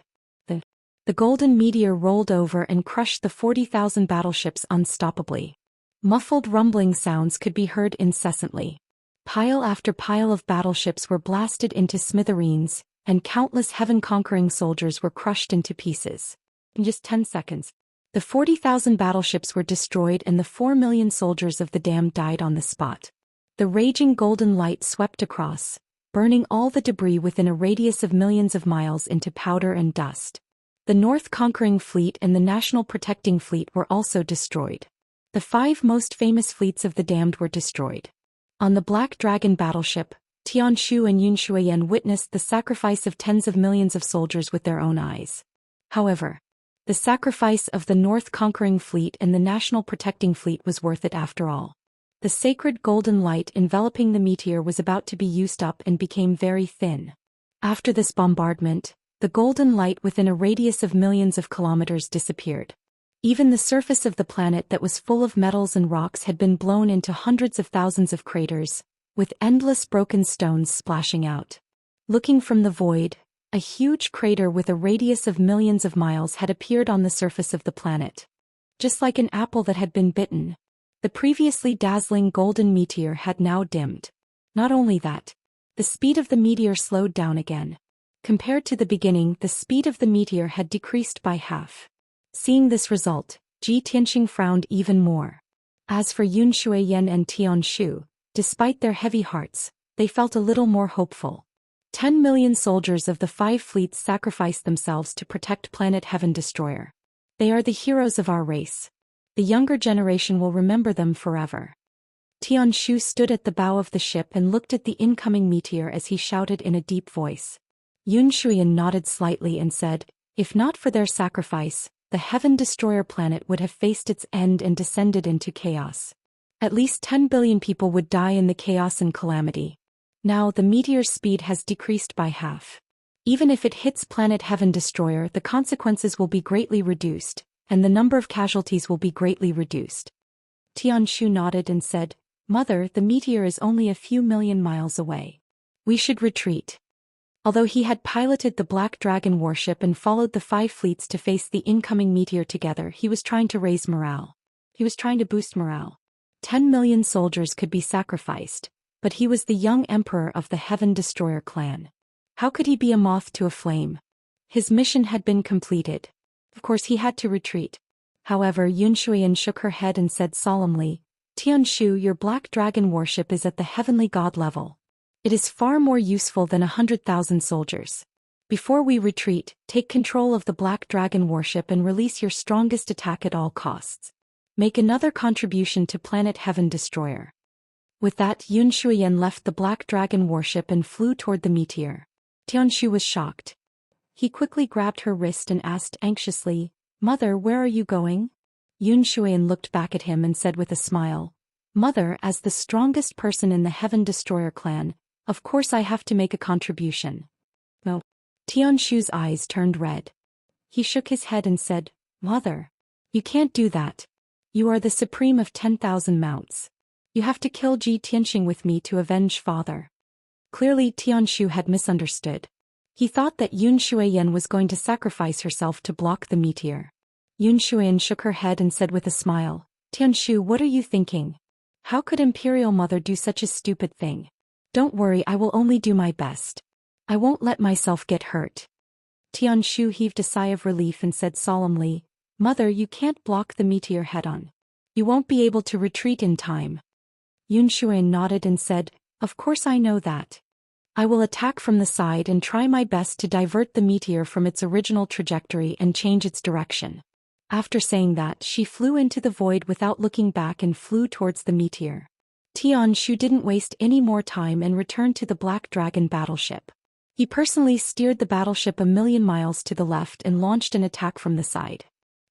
The golden meteor rolled over and crushed the 40,000 battleships unstoppably. Muffled rumbling sounds could be heard incessantly. Pile after pile of battleships were blasted into smithereens, and countless heaven-conquering soldiers were crushed into pieces. In just 10 seconds, the 40,000 battleships were destroyed and the 4 million soldiers of the Dam died on the spot. The raging golden light swept across, burning all the debris within a radius of millions of miles into powder and dust. The North Conquering Fleet and the National Protecting Fleet were also destroyed. The 5 most famous fleets of the damned were destroyed. On the Black Dragon battleship, Tianshu and Yunshuiyan witnessed the sacrifice of tens of millions of soldiers with their own eyes. However, the sacrifice of the North Conquering Fleet and the National Protecting Fleet was worth it after all. The sacred golden light enveloping the meteor was about to be used up and became very thin. After this bombardment, the golden light within a radius of millions of kilometers disappeared. Even the surface of the planet that was full of metals and rocks had been blown into hundreds of thousands of craters, with endless broken stones splashing out. Looking from the void, a huge crater with a radius of millions of miles had appeared on the surface of the planet. Just like an apple that had been bitten, the previously dazzling golden meteor had now dimmed. Not only that, the speed of the meteor slowed down again. Compared to the beginning, the speed of the meteor had decreased by half. Seeing this result, Ji Tianxing frowned even more. As for Yun Shuiyan and Tianshu, despite their heavy hearts, they felt a little more hopeful. 10 million soldiers of the 5 fleets sacrificed themselves to protect Planet Heaven Destroyer. They are the heroes of our race. The younger generation will remember them forever. Tianshu stood at the bow of the ship and looked at the incoming meteor as he shouted in a deep voice. Yun Shuiyan nodded slightly and said, "If not for their sacrifice, the Heaven Destroyer planet would have faced its end and descended into chaos. At least 10 billion people would die in the chaos and calamity. Now the meteor's speed has decreased by half. Even if it hits Planet Heaven Destroyer, the consequences will be greatly reduced, and the number of casualties will be greatly reduced." Tianshu nodded and said, "Mother, the meteor is only a few million miles away. We should retreat." Although he had piloted the Black Dragon warship and followed the 5 fleets to face the incoming meteor together, he was trying to raise morale. He was trying to boost morale. 10 million soldiers could be sacrificed, but he was the young emperor of the Heaven Destroyer clan. How could he be a moth to a flame? His mission had been completed. Of course he had to retreat. However, Yun Shuiyan shook her head and said solemnly, "Tianshu, your Black Dragon warship is at the heavenly god level. It is far more useful than 100,000 soldiers. Before we retreat, take control of the Black Dragon warship and release your strongest attack at all costs. Make another contribution to Planet Heaven Destroyer." With that, Yun Shuiyan left the Black Dragon warship and flew toward the meteor. Tianshu was shocked. He quickly grabbed her wrist and asked anxiously, "Mother, where are you going?" Yun Shuiyan looked back at him and said with a smile, "Mother, as the strongest person in the Heaven Destroyer clan, of course I have to make a contribution." No. Tianshu's eyes turned red. He shook his head and said, "Mother, you can't do that. You are the supreme of 10,000 mounts. You have to kill Ji Tianxing with me to avenge father." Clearly Tianshu had misunderstood. He thought that Yun Shuiyan was going to sacrifice herself to block the meteor. Yun Shuiyan shook her head and said with a smile, "Tianshu, what are you thinking? How could Imperial Mother do such a stupid thing? Don't worry, I will only do my best. I won't let myself get hurt." Tianshu heaved a sigh of relief and said solemnly, "Mother, you can't block the meteor head-on. You won't be able to retreat in time." Yun Shuiyan nodded and said, "Of course I know that. I will attack from the side and try my best to divert the meteor from its original trajectory and change its direction." After saying that, she flew into the void without looking back and flew towards the meteor. Tianshu didn't waste any more time and returned to the Black Dragon battleship. He personally steered the battleship 1,000,000 miles to the left and launched an attack from the side.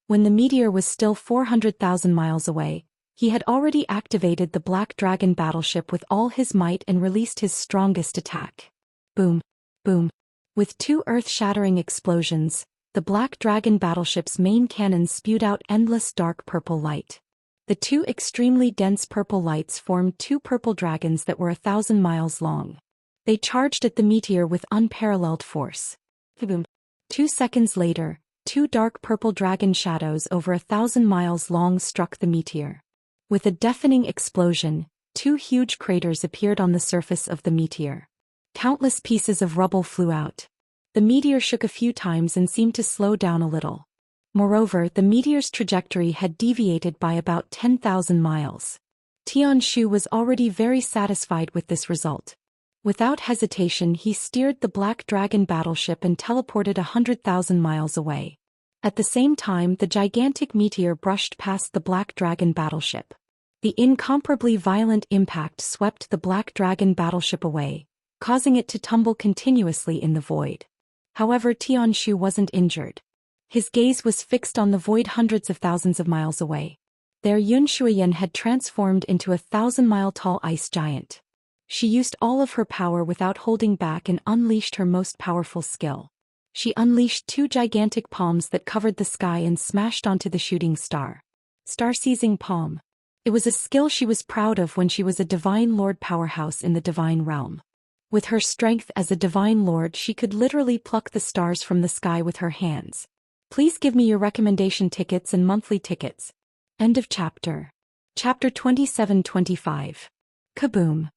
When the meteor was still 400,000 miles away, he had already activated the Black Dragon battleship with all his might and released his strongest attack. Boom, boom. With two earth-shattering explosions, the Black Dragon battleship's main cannons spewed out endless dark purple light. The two extremely dense purple lights formed two purple dragons that were 1,000 miles long. They charged at the meteor with unparalleled force. Boom. 2 seconds later, two dark purple dragon shadows over 1,000 miles long struck the meteor. With a deafening explosion, two huge craters appeared on the surface of the meteor. Countless pieces of rubble flew out. The meteor shook a few times and seemed to slow down a little. Moreover, the meteor's trajectory had deviated by about 10,000 miles. Xianxia was already very satisfied with this result. Without hesitation, he steered the Black Dragon battleship and teleported 100,000 miles away. At the same time, the gigantic meteor brushed past the Black Dragon battleship. The incomparably violent impact swept the Black Dragon battleship away, causing it to tumble continuously in the void. However, Xianxia wasn't injured. His gaze was fixed on the void hundreds of thousands of miles away. There Xianxia had transformed into a 1,000-mile-tall ice giant. She used all of her power without holding back and unleashed her most powerful skill. She unleashed two gigantic palms that covered the sky and smashed onto the shooting star. Star-seizing palm. It was a skill she was proud of when she was a Divine Lord powerhouse in the Divine Realm. With her strength as a Divine Lord, she could literally pluck the stars from the sky with her hands. Please give me your recommendation tickets and monthly tickets. End of chapter. Chapter 27-25. Kaboom.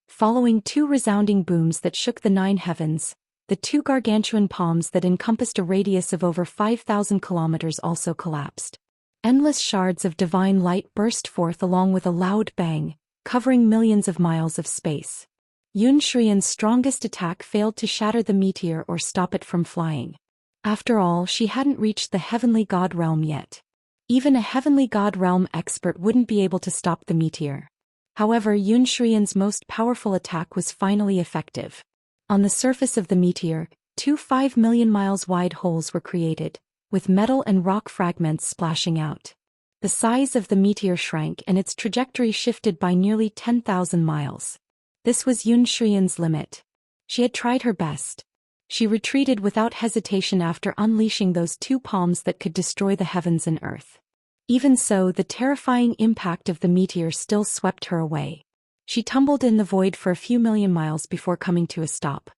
Following two resounding booms that shook the 9 heavens, the two gargantuan palms that encompassed a radius of over 5,000 kilometers also collapsed. Endless shards of divine light burst forth along with a loud bang, covering millions of miles of space. Xianxia's strongest attack failed to shatter the meteor or stop it from flying. After all, she hadn't reached the Heavenly God realm yet. Even a Heavenly God realm expert wouldn't be able to stop the meteor. However, Xianxia's most powerful attack was finally effective. On the surface of the meteor, two 5 million miles wide holes were created, with metal and rock fragments splashing out. The size of the meteor shrank and its trajectory shifted by nearly 10,000 miles. This was Xianxia's limit. She had tried her best. She retreated without hesitation after unleashing those two palms that could destroy the heavens and earth. Even so, the terrifying impact of the meteor still swept her away. She tumbled in the void for a few million miles before coming to a stop.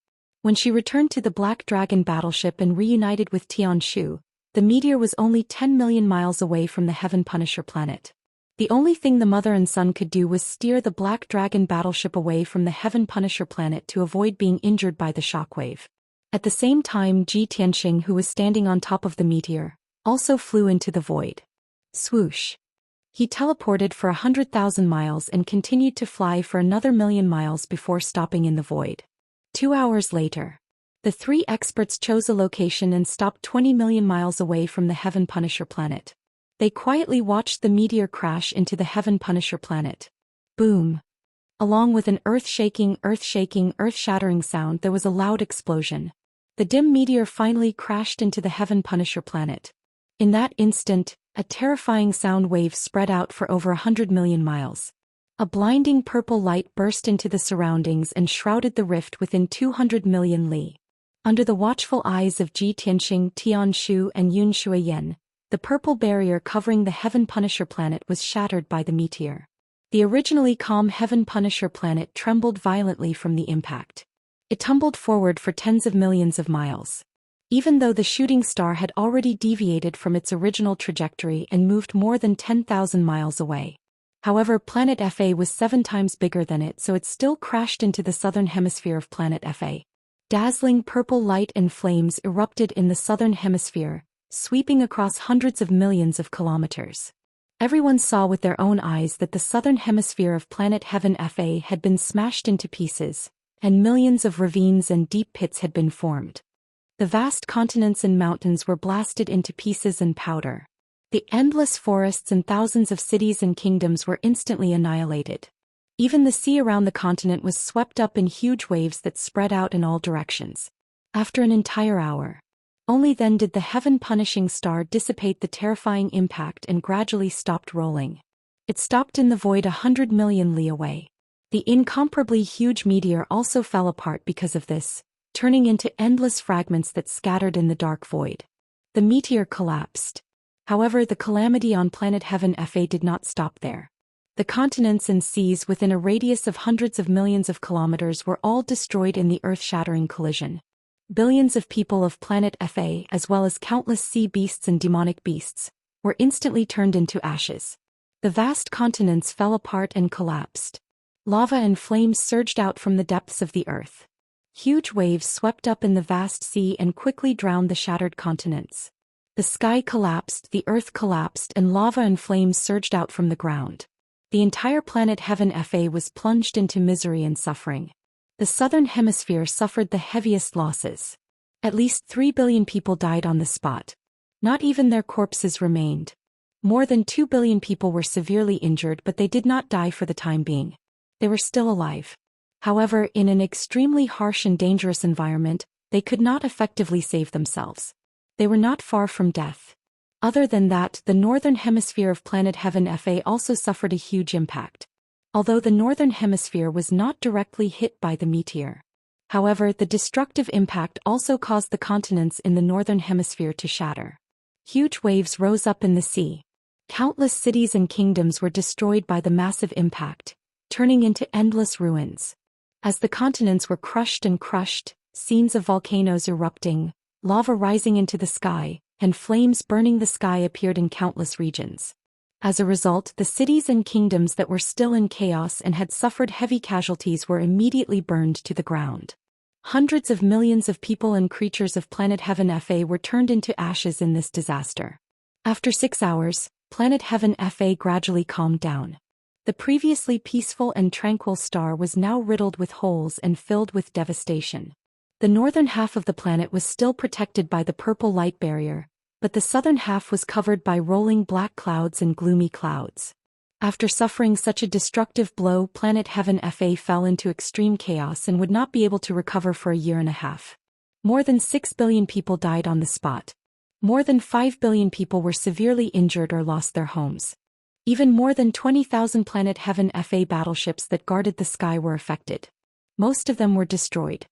When she returned to the Black Dragon battleship and reunited with Xianxia, the meteor was only 10 million miles away from the Heaven Punisher planet. The only thing the mother and son could do was steer the Black Dragon battleship away from the Heaven Punisher planet to avoid being injured by the shockwave. At the same time, Zhou Xian, who was standing on top of the meteor, also flew into the void. Swoosh. He teleported for 100,000 miles and continued to fly for another 1,000,000 miles before stopping in the void. 2 hours later, the three experts chose a location and stopped 20 million miles away from the Heaven Punisher planet. They quietly watched the meteor crash into the Heaven Punisher planet. Boom. Along with an earth-shaking, earth-shattering sound, there was a loud explosion. The dim meteor finally crashed into the Heaven Punisher planet. In that instant, a terrifying sound wave spread out for over 100 million miles. A blinding purple light burst into the surroundings and shrouded the rift within 200 million li. Under the watchful eyes of Zhou Xian, Xianxia, and Xianxia, the purple barrier covering the Heaven Punisher planet was shattered by the meteor. The originally calm Heaven Punisher planet trembled violently from the impact. It tumbled forward for tens of millions of miles. Even though the shooting star had already deviated from its original trajectory and moved more than 10,000 miles away. However, Planet Fa was 7 times bigger than it, so it still crashed into the southern hemisphere of Planet Fa. Dazzling purple light and flames erupted in the southern hemisphere, sweeping across hundreds of millions of kilometers. Everyone saw with their own eyes that the southern hemisphere of Planet Heaven Fa had been smashed into pieces, and millions of ravines and deep pits had been formed. The vast continents and mountains were blasted into pieces and powder. The endless forests and thousands of cities and kingdoms were instantly annihilated. Even the sea around the continent was swept up in huge waves that spread out in all directions. After an entire hour. Only then did the heaven-punishing star dissipate the terrifying impact and gradually stopped rolling. It stopped in the void 100 million li away. The incomparably huge meteor also fell apart because of this, turning into endless fragments that scattered in the dark void. The meteor collapsed. However, the calamity on planet Heaven Fa did not stop there. The continents and seas within a radius of hundreds of millions of kilometers were all destroyed in the earth-shattering collision. Billions of people of planet Fa, as well as countless sea beasts and demonic beasts, were instantly turned into ashes. The vast continents fell apart and collapsed. Lava and flames surged out from the depths of the earth. Huge waves swept up in the vast sea and quickly drowned the shattered continents. The sky collapsed, the earth collapsed, and lava and flames surged out from the ground. The entire planet Heaven Fa was plunged into misery and suffering. The southern hemisphere suffered the heaviest losses. At least 3 billion people died on the spot. Not even their corpses remained. More than 2 billion people were severely injured, but they did not die for the time being. They were still alive. However, in an extremely harsh and dangerous environment, they could not effectively save themselves. They were not far from death. Other than that, the northern hemisphere of planet Heaven Fa also suffered a huge impact. Although the northern hemisphere was not directly hit by the meteor. However, the destructive impact also caused the continents in the northern hemisphere to shatter. Huge waves rose up in the sea. Countless cities and kingdoms were destroyed by the massive impact, turning into endless ruins. As the continents were crushed and crushed, scenes of volcanoes erupting, lava rising into the sky, and flames burning the sky appeared in countless regions. As a result, the cities and kingdoms that were still in chaos and had suffered heavy casualties were immediately burned to the ground. Hundreds of millions of people and creatures of planet Heaven Fa were turned into ashes in this disaster. After 6 hours, planet Heaven Fa gradually calmed down. The previously peaceful and tranquil star was now riddled with holes and filled with devastation. The northern half of the planet was still protected by the purple light barrier, but the southern half was covered by rolling black clouds and gloomy clouds. After suffering such a destructive blow, planet Heaven Fa fell into extreme chaos and would not be able to recover for a year and a half. More than 6 billion people died on the spot. More than 5 billion people were severely injured or lost their homes. Even more than 20,000 planet Heaven Fa battleships that guarded the sky were affected. Most of them were destroyed.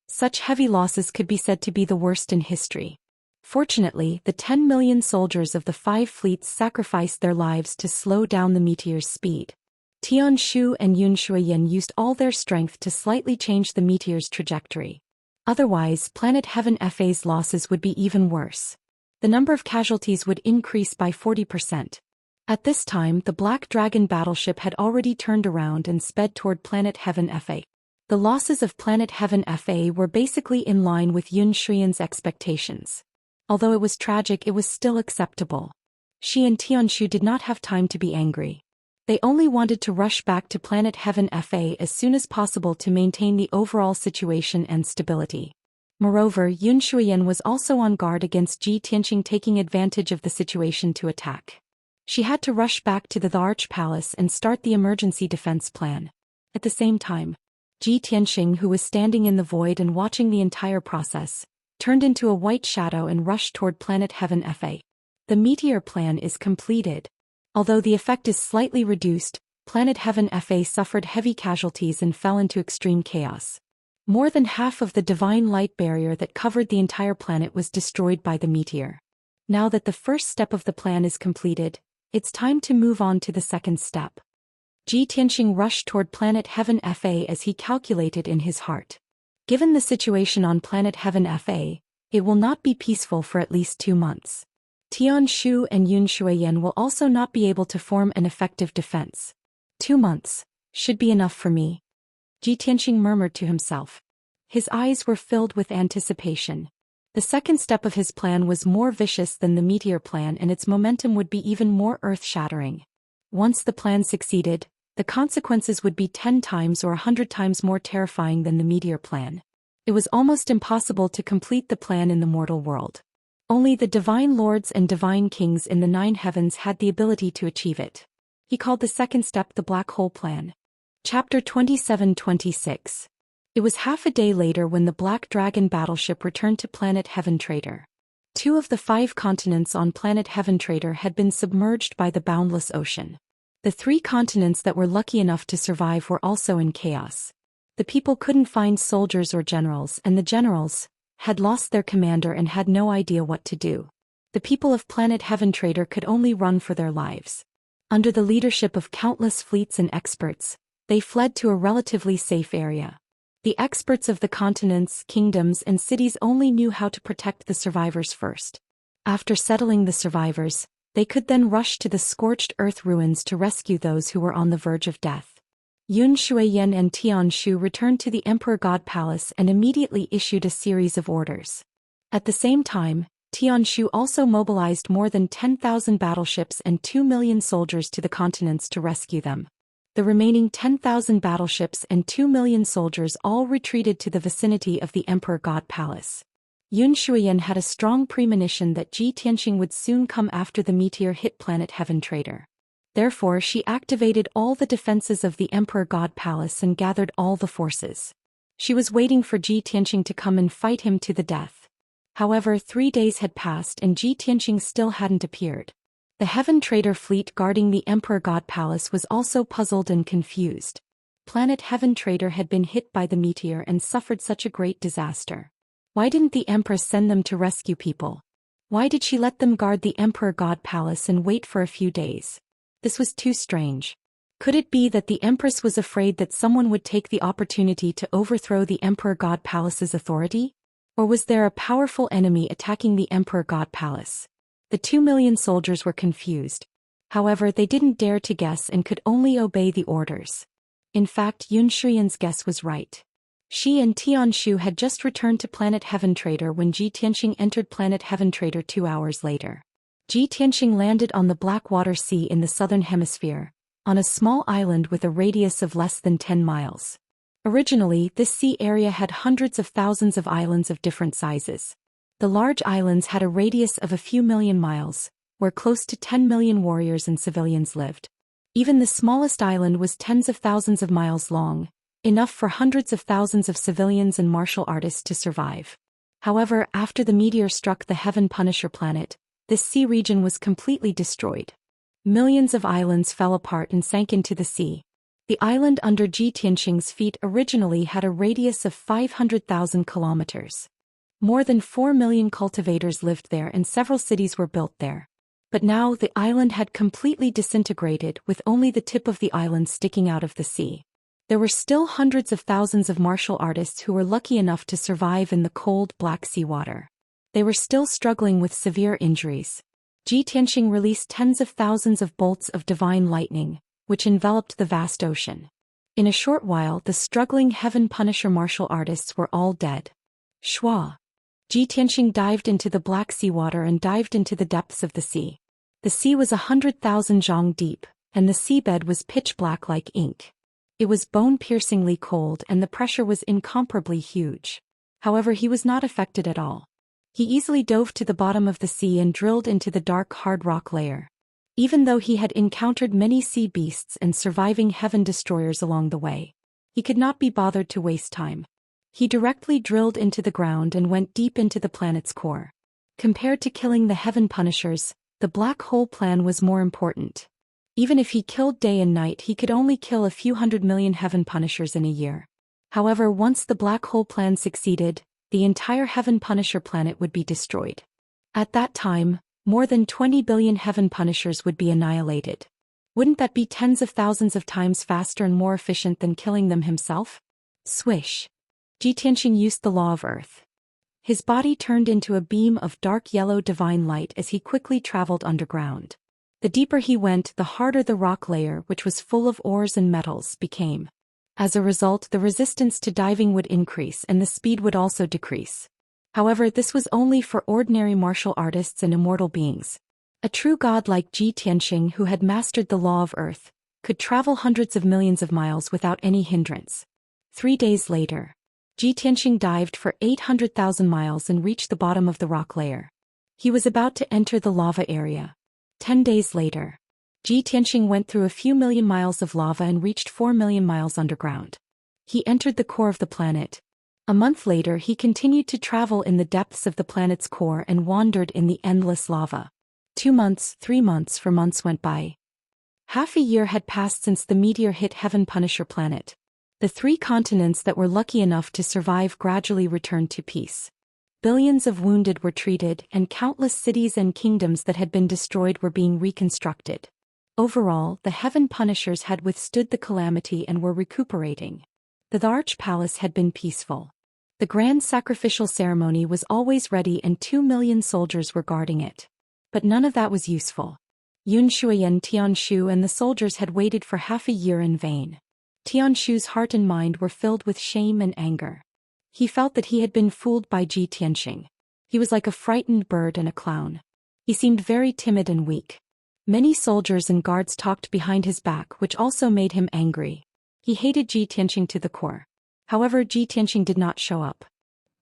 Such heavy losses could be said to be the worst in history. Fortunately, the 10 million soldiers of the 5 fleets sacrificed their lives to slow down the meteor's speed. Tianshu and Yunshuiyan used all their strength to slightly change the meteor's trajectory. Otherwise, planet Heaven Fa's losses would be even worse. The number of casualties would increase by 40%. At this time, the Black Dragon battleship had already turned around and sped toward planet Heaven Fa. The losses of planet Heaven Fa were basically in line with Yunshuiyan's expectations. Although it was tragic, it was still acceptable. She and Tianshu did not have time to be angry. They only wanted to rush back to planet Heaven Fa as soon as possible to maintain the overall situation and stability. Moreover, Yunshuiyan was also on guard against Ji Tianxing taking advantage of the situation to attack. She had to rush back to the Arch Palace and start the emergency defense plan. At the same time, Ji Tianxing, who was standing in the void and watching the entire process, turned into a white shadow and rushed toward planet Heaven Fa. The meteor plan is completed. Although the effect is slightly reduced, planet Heaven Fa suffered heavy casualties and fell into extreme chaos. More than half of the divine light barrier that covered the entire planet was destroyed by the meteor. Now that the first step of the plan is completed, it's time to move on to the second step. Ji Tianxing rushed toward planet Heaven Fa as he calculated in his heart. Given the situation on planet Heaven Fa, it will not be peaceful for at least 2 months. Tianshu and Yunshuiyan will also not be able to form an effective defense. 2 months should be enough for me. Ji Tianxing murmured to himself. His eyes were filled with anticipation. The second step of his plan was more vicious than the meteor plan, and its momentum would be even more earth-shattering. Once the plan succeeded, the consequences would be 10 times or 100 times more terrifying than the meteor plan. It was almost impossible to complete the plan in the mortal world. Only the divine lords and divine kings in the 9 heavens had the ability to achieve it. He called the second step the Black Hole Plan. Chapter 27-26. It was half a day later when the Black Dragon battleship returned to planet Heaven Trader. 2 of the 5 continents on planet Heaven Trader had been submerged by the boundless ocean. The 3 continents that were lucky enough to survive were also in chaos. The people couldn't find soldiers or generals, and the generals had lost their commander and had no idea what to do. The people of planet Heaven Trader could only run for their lives. Under the leadership of countless fleets and experts, they fled to a relatively safe area. The experts of the continents, kingdoms, and cities only knew how to protect the survivors first. After settling the survivors, they could then rush to the scorched earth ruins to rescue those who were on the verge of death. Yun Shuiyan and Tian Shu returned to the Emperor God Palace and immediately issued a series of orders. At the same time, Tian Shu also mobilized more than 10,000 battleships and 2 million soldiers to the continents to rescue them. The remaining 10,000 battleships and 2 million soldiers all retreated to the vicinity of the Emperor God Palace. Yun Shuiyan had a strong premonition that Ji Tianxing would soon come after the meteor hit planet Heaven Trader. Therefore she activated all the defenses of the Emperor God Palace and gathered all the forces. She was waiting for Ji Tianxing to come and fight him to the death. However, 3 days had passed and Ji Tianxing still hadn't appeared. The Heaven Trader fleet guarding the Emperor God Palace was also puzzled and confused. Planet Heaven Trader had been hit by the meteor and suffered such a great disaster. Why didn't the Empress send them to rescue people? Why did she let them guard the Emperor God Palace and wait for a few days? This was too strange. Could it be that the Empress was afraid that someone would take the opportunity to overthrow the Emperor God Palace's authority? Or was there a powerful enemy attacking the Emperor God Palace? The 2 million soldiers were confused. However, they didn't dare to guess and could only obey the orders. In fact, Yun Shuiyan's guess was right. She and Tian Shu had just returned to planet Heaven Trader when Ji Tianxing entered planet Heaven Trader 2 hours later. Ji Tianxing landed on the Blackwater Sea in the southern hemisphere, on a small island with a radius of less than 10 miles. Originally, this sea area had hundreds of thousands of islands of different sizes. The large islands had a radius of a few million miles, where close to 10 million warriors and civilians lived. Even the smallest island was tens of thousands of miles long, enough for hundreds of thousands of civilians and martial artists to survive. However, after the meteor struck the Heaven Punisher planet, this sea region was completely destroyed. Millions of islands fell apart and sank into the sea. The island under Ji Tianxing's feet originally had a radius of 500,000 kilometers. More than 4 million cultivators lived there and several cities were built there. But now the island had completely disintegrated with only the tip of the island sticking out of the sea. There were still hundreds of thousands of martial artists who were lucky enough to survive in the cold Black Sea water. They were still struggling with severe injuries. Ji Tianxing released tens of thousands of bolts of divine lightning, which enveloped the vast ocean. In a short while, the struggling Heaven Punisher martial artists were all dead. Shua. Ji Tianxing dived into the Black Sea water and dived into the depths of the sea. The sea was 100,000 zhang deep, and the seabed was pitch black like ink. It was bone-piercingly cold and the pressure was incomparably huge. However, he was not affected at all. He easily dove to the bottom of the sea and drilled into the dark hard rock layer. Even though he had encountered many sea beasts and surviving heaven destroyers along the way, he could not be bothered to waste time. He directly drilled into the ground and went deep into the planet's core. Compared to killing the Heaven Punishers, the black hole plan was more important. Even if he killed day and night, he could only kill a few 100 million Heaven Punishers in a year. However, once the black hole plan succeeded, the entire Heaven Punisher planet would be destroyed. At that time, more than 20 billion Heaven Punishers would be annihilated. Wouldn't that be tens of thousands of times faster and more efficient than killing them himself? Swish. Ji Tianxing used the law of earth. His body turned into a beam of dark yellow divine light as he quickly traveled underground. The deeper he went, the harder the rock layer, which was full of ores and metals, became. As a result, the resistance to diving would increase and the speed would also decrease. However, this was only for ordinary martial artists and immortal beings. A true god like Ji Tianxing, who had mastered the law of earth, could travel hundreds of millions of miles without any hindrance. 3 days later, Ji Tianxing dived for 800,000 miles and reached the bottom of the rock layer. He was about to enter the lava area. 10 days later, Ji Tianxing went through a few million miles of lava and reached 4 million miles underground. He entered the core of the planet. A month later he continued to travel in the depths of the planet's core and wandered in the endless lava. 2 months, 3 months, 4 months went by. Half a year had passed since the meteor hit Heaven Punisher planet. The 3 continents that were lucky enough to survive gradually returned to peace. Billions of wounded were treated, and countless cities and kingdoms that had been destroyed were being reconstructed. Overall, the Heaven Punishers had withstood the calamity and were recuperating. The Arch Palace had been peaceful. The grand sacrificial ceremony was always ready and 2 million soldiers were guarding it. But none of that was useful. Xianxia, Tianshu and the soldiers had waited for half a year in vain. Tianshu's heart and mind were filled with shame and anger. He felt that he had been fooled by Ji Tianxing. He was like a frightened bird and a clown. He seemed very timid and weak. Many soldiers and guards talked behind his back, which also made him angry. He hated Ji Tianxing to the core. However, Ji Tianxing did not show up.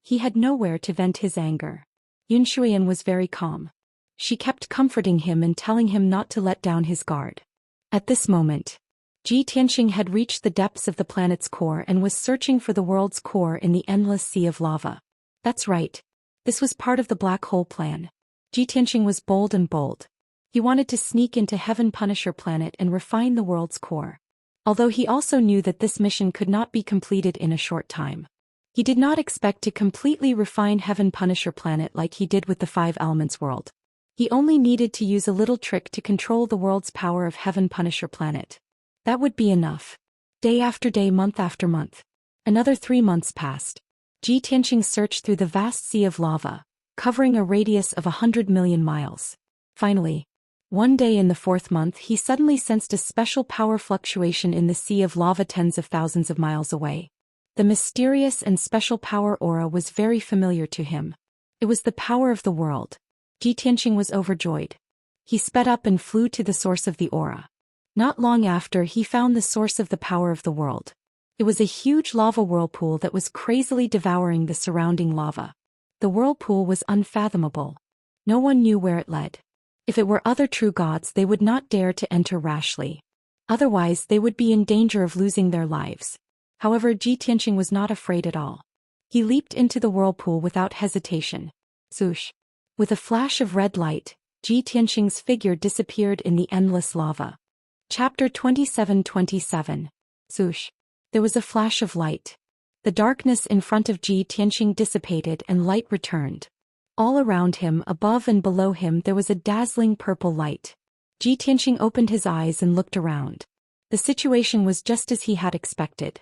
He had nowhere to vent his anger. Yunshuyan was very calm. She kept comforting him and telling him not to let down his guard. At this moment, Ji Tianxing had reached the depths of the planet's core and was searching for the world's core in the endless sea of lava. That's right. This was part of the black hole plan. Ji Tianxing was bold and bold. He wanted to sneak into Heaven Punisher planet and refine the world's core. Although he also knew that this mission could not be completed in a short time. He did not expect to completely refine Heaven Punisher planet like he did with the 5 Elements world. He only needed to use a little trick to control the world's power of Heaven Punisher planet. That would be enough. Day after day, month after month. Another 3 months passed. Ji Tianxing searched through the vast sea of lava, covering a radius of 100 million miles. Finally, one day in the 4th month he suddenly sensed a special power fluctuation in the sea of lava tens of thousands of miles away. The mysterious and special power aura was very familiar to him. It was the power of the world. Ji Tianxing was overjoyed. He sped up and flew to the source of the aura. Not long after he found the source of the power of the world. It was a huge lava whirlpool that was crazily devouring the surrounding lava. The whirlpool was unfathomable. No one knew where it led. If it were other true gods, they would not dare to enter rashly. Otherwise they would be in danger of losing their lives. However, Ji Tianxing was not afraid at all. He leaped into the whirlpool without hesitation. Swoosh! With a flash of red light, Ji Tianxing's figure disappeared in the endless lava. Chapter 27:27. Swoosh! There was a flash of light. The darkness in front of Ji Tianxing dissipated and light returned. All around him, above and below him, there was a dazzling purple light. Ji Tianxing opened his eyes and looked around. The situation was just as he had expected.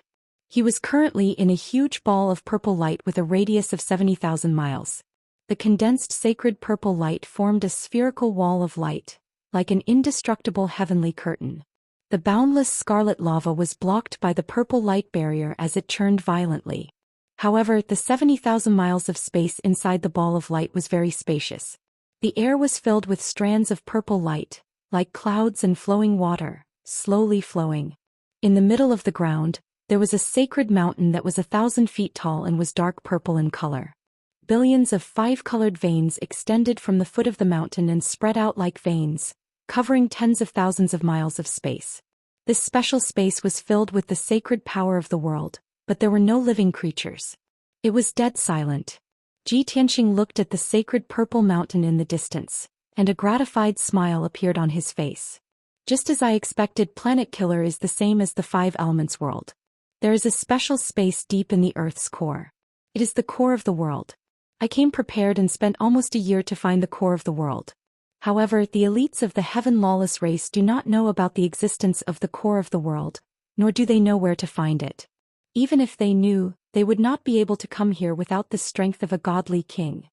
He was currently in a huge ball of purple light with a radius of 70,000 miles. The condensed sacred purple light formed a spherical wall of light, like an indestructible heavenly curtain. The boundless scarlet lava was blocked by the purple light barrier as it churned violently. However, the 70,000 miles of space inside the ball of light was very spacious. The air was filled with strands of purple light, like clouds and flowing water, slowly flowing. In the middle of the ground, there was a sacred mountain that was 1,000 feet tall and was dark purple in color. Billions of 5-colored veins extended from the foot of the mountain and spread out like veins, covering tens of thousands of miles of space. This special space was filled with the sacred power of the world, but there were no living creatures. It was dead silent. Ji Tianxing looked at the sacred purple mountain in the distance, and a gratified smile appeared on his face. Just as I expected, Planet Killer is the same as the 5 Elements world. There is a special space deep in the Earth's core. It is the core of the world. I came prepared and spent almost a year to find the core of the world. However, the elites of the Heaven Lawless race do not know about the existence of the core of the world, nor do they know where to find it. Even if they knew, they would not be able to come here without the strength of a godly king.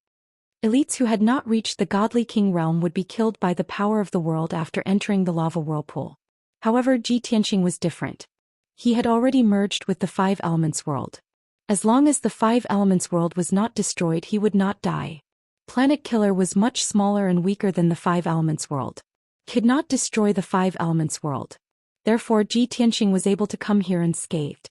Elites who had not reached the godly king realm would be killed by the power of the world after entering the lava whirlpool. However, Ji Tianxing was different. He had already merged with the 5 Elements world. As long as the 5 Elements world was not destroyed, he would not die. Planet Killer was much smaller and weaker than the 5 Elements world. Could not destroy the 5 Elements world. Therefore, Ji Tianxing was able to come here unscathed.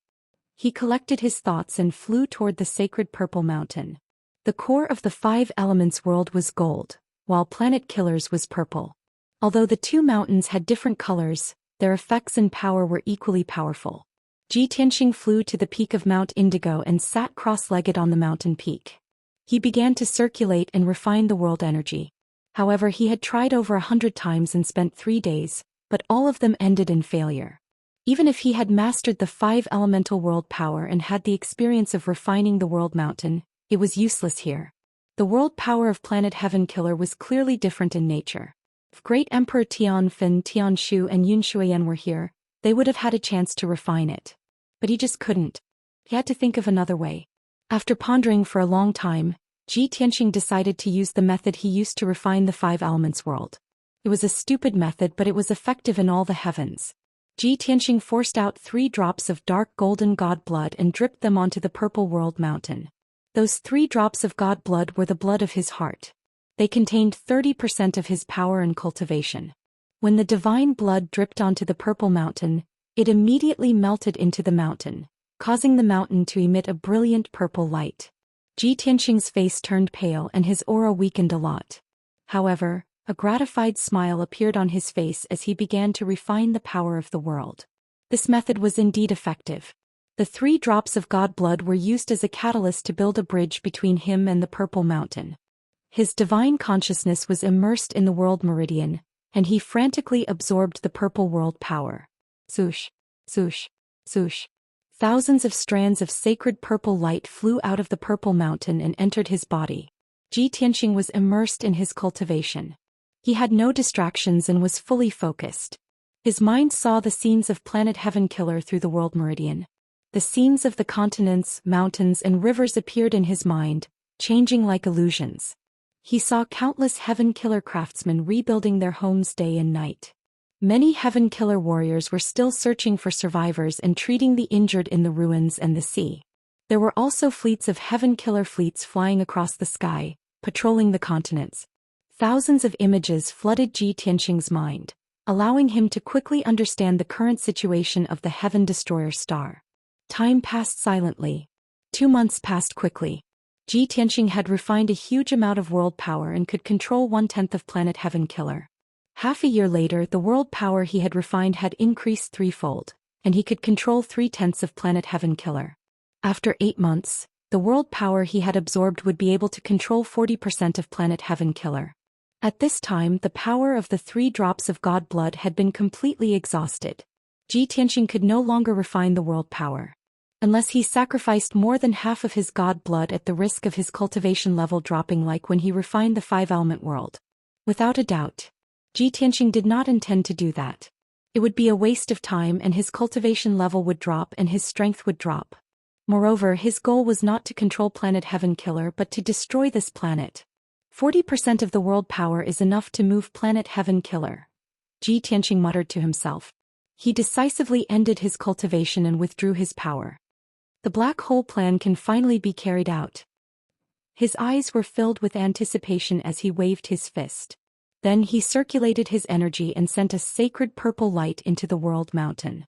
He collected his thoughts and flew toward the sacred purple mountain. The core of the 5 Elements world was gold, while Planet Killer's was purple. Although the 2 mountains had different colors, their effects and power were equally powerful. Ji Tianxing flew to the peak of Mount Indigo and sat cross-legged on the mountain peak. He began to circulate and refine the world energy. However, he had tried over 100 times and spent 3 days, but all of them ended in failure. Even if he had mastered the 5 elemental world power and had the experience of refining the world mountain, it was useless here. The world power of Planet Heaven Killer was clearly different in nature. If Great Emperor Tianfeng, Tianshu and Yun Shuiyan were here, they would have had a chance to refine it. But he just couldn't. He had to think of another way. After pondering for a long time, Ji Tianxing decided to use the method he used to refine the 5 elements world. It was a stupid method, but it was effective in all the heavens. Ji Tianxing forced out 3 drops of dark golden god blood and dripped them onto the purple world mountain. Those 3 drops of god blood were the blood of his heart. They contained 30% of his power and cultivation. When the divine blood dripped onto the purple mountain, it immediately melted into the mountain, causing the mountain to emit a brilliant purple light. Ji Tianxing's face turned pale and his aura weakened a lot. However, a gratified smile appeared on his face as he began to refine the power of the world. This method was indeed effective. The 3 drops of god blood were used as a catalyst to build a bridge between him and the purple mountain. His divine consciousness was immersed in the world meridian, and he frantically absorbed the purple world power. Swoosh, swoosh, swoosh. Thousands of strands of sacred purple light flew out of the purple mountain and entered his body. Ji Tianxing was immersed in his cultivation. He had no distractions and was fully focused. His mind saw the scenes of Planet Heaven Killer through the world meridian. The scenes of the continents, mountains and rivers appeared in his mind, changing like illusions. He saw countless Heaven Killer craftsmen rebuilding their homes day and night. Many Heaven Killer warriors were still searching for survivors and treating the injured in the ruins and the sea. There were also fleets of Heaven Killer fleets flying across the sky, patrolling the continents. Thousands of images flooded Ji Tianxing's mind, allowing him to quickly understand the current situation of the Heaven Destroyer star. Time passed silently. 2 months passed quickly. Ji Tianxing had refined a huge amount of world power and could control 1/10 of Planet Heaven Killer. Half a year later, the world power he had refined had increased 3-fold, and he could control 3/10 of Planet Heaven Killer. After 8 months, the world power he had absorbed would be able to control 40% of Planet Heaven Killer. At this time, the power of the 3 drops of god blood had been completely exhausted. Ji Tianxing could no longer refine the world power. Unless he sacrificed more than half of his god blood at the risk of his cultivation level dropping like when he refined the 5-element world. Without a doubt, Ji Tianxing did not intend to do that. It would be a waste of time and his cultivation level would drop and his strength would drop. Moreover, his goal was not to control Planet Heaven Killer but to destroy this planet. 40% of the world power is enough to move Planet Heaven Killer, Ji Tianxing muttered to himself. He decisively ended his cultivation and withdrew his power. The black hole plan can finally be carried out. His eyes were filled with anticipation as he waved his fist. Then he circulated his energy and sent a sacred purple light into the world mountain.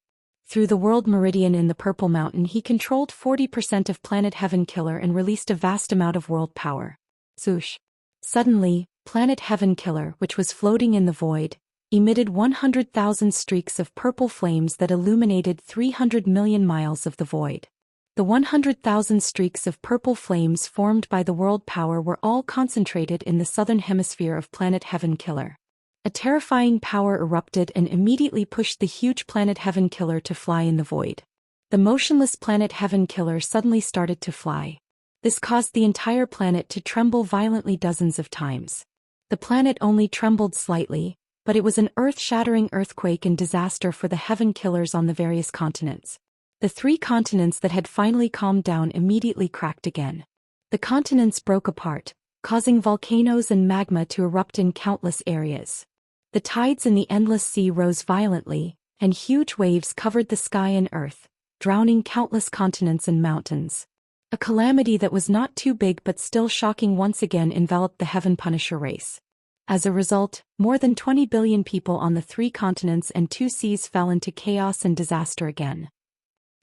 Through the world meridian in the purple mountain he controlled 40% of Planet Heaven Killer and released a vast amount of world power. Swoosh. Suddenly, Planet Heaven Killer, which was floating in the void, emitted 100,000 streaks of purple flames that illuminated 300 million miles of the void. The 100,000 streaks of purple flames formed by the world power were all concentrated in the southern hemisphere of Planet Heaven Killer. A terrifying power erupted and immediately pushed the huge Planet Heaven Killer to fly in the void. The motionless Planet Heaven Killer suddenly started to fly. This caused the entire planet to tremble violently dozens of times. The planet only trembled slightly, but it was an earth-shattering earthquake and disaster for the Heaven Killers on the various continents. The 3 continents that had finally calmed down immediately cracked again. The continents broke apart, causing volcanoes and magma to erupt in countless areas. The tides in the endless sea rose violently, and huge waves covered the sky and earth, drowning countless continents and mountains. A calamity that was not too big but still shocking once again enveloped the Heaven Punisher race. As a result, more than 20 billion people on the 3 continents and 2 seas fell into chaos and disaster again.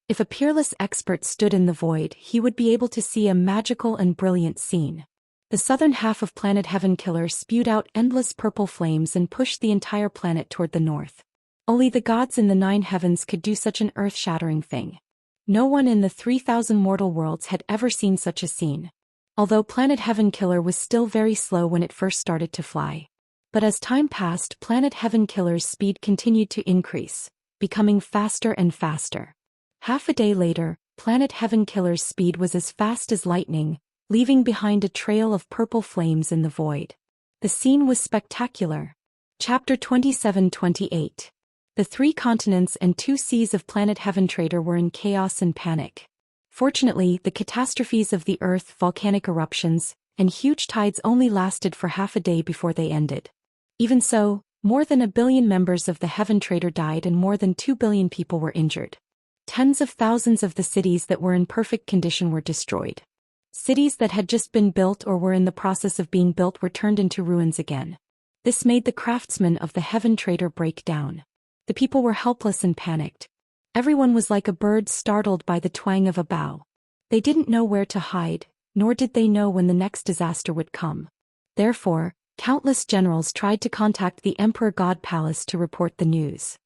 If a peerless expert stood in the void, he would be able to see a magical and brilliant scene. The southern half of Planet Heaven Killer spewed out endless purple flames and pushed the entire planet toward the north. Only the gods in the 9 heavens could do such an earth-shattering thing. No one in the 3,000 mortal worlds had ever seen such a scene. Although Planet Heaven Killer was still very slow when it first started to fly. But as time passed, Planet Heaven Killer's speed continued to increase, becoming faster and faster. Half a day later, Planet Heaven Killer's speed was as fast as lightning, leaving behind a trail of purple flames in the void. The scene was spectacular. Chapter 27-28. The 3 continents and 2 seas of Planet Heaven Trader were in chaos and panic. Fortunately, the catastrophes of the Earth, volcanic eruptions, and huge tides only lasted for half a day before they ended. Even so, more than 1 billion members of the Heaven Trader died and more than 2 billion people were injured. Tens of thousands of the cities that were in perfect condition were destroyed. Cities that had just been built or were in the process of being built were turned into ruins again. This made the craftsmen of the Heaven Trader break down. The people were helpless and panicked. Everyone was like a bird startled by the twang of a bow. They didn't know where to hide, nor did they know when the next disaster would come. Therefore, countless generals tried to contact the Emperor God Palace to report the news.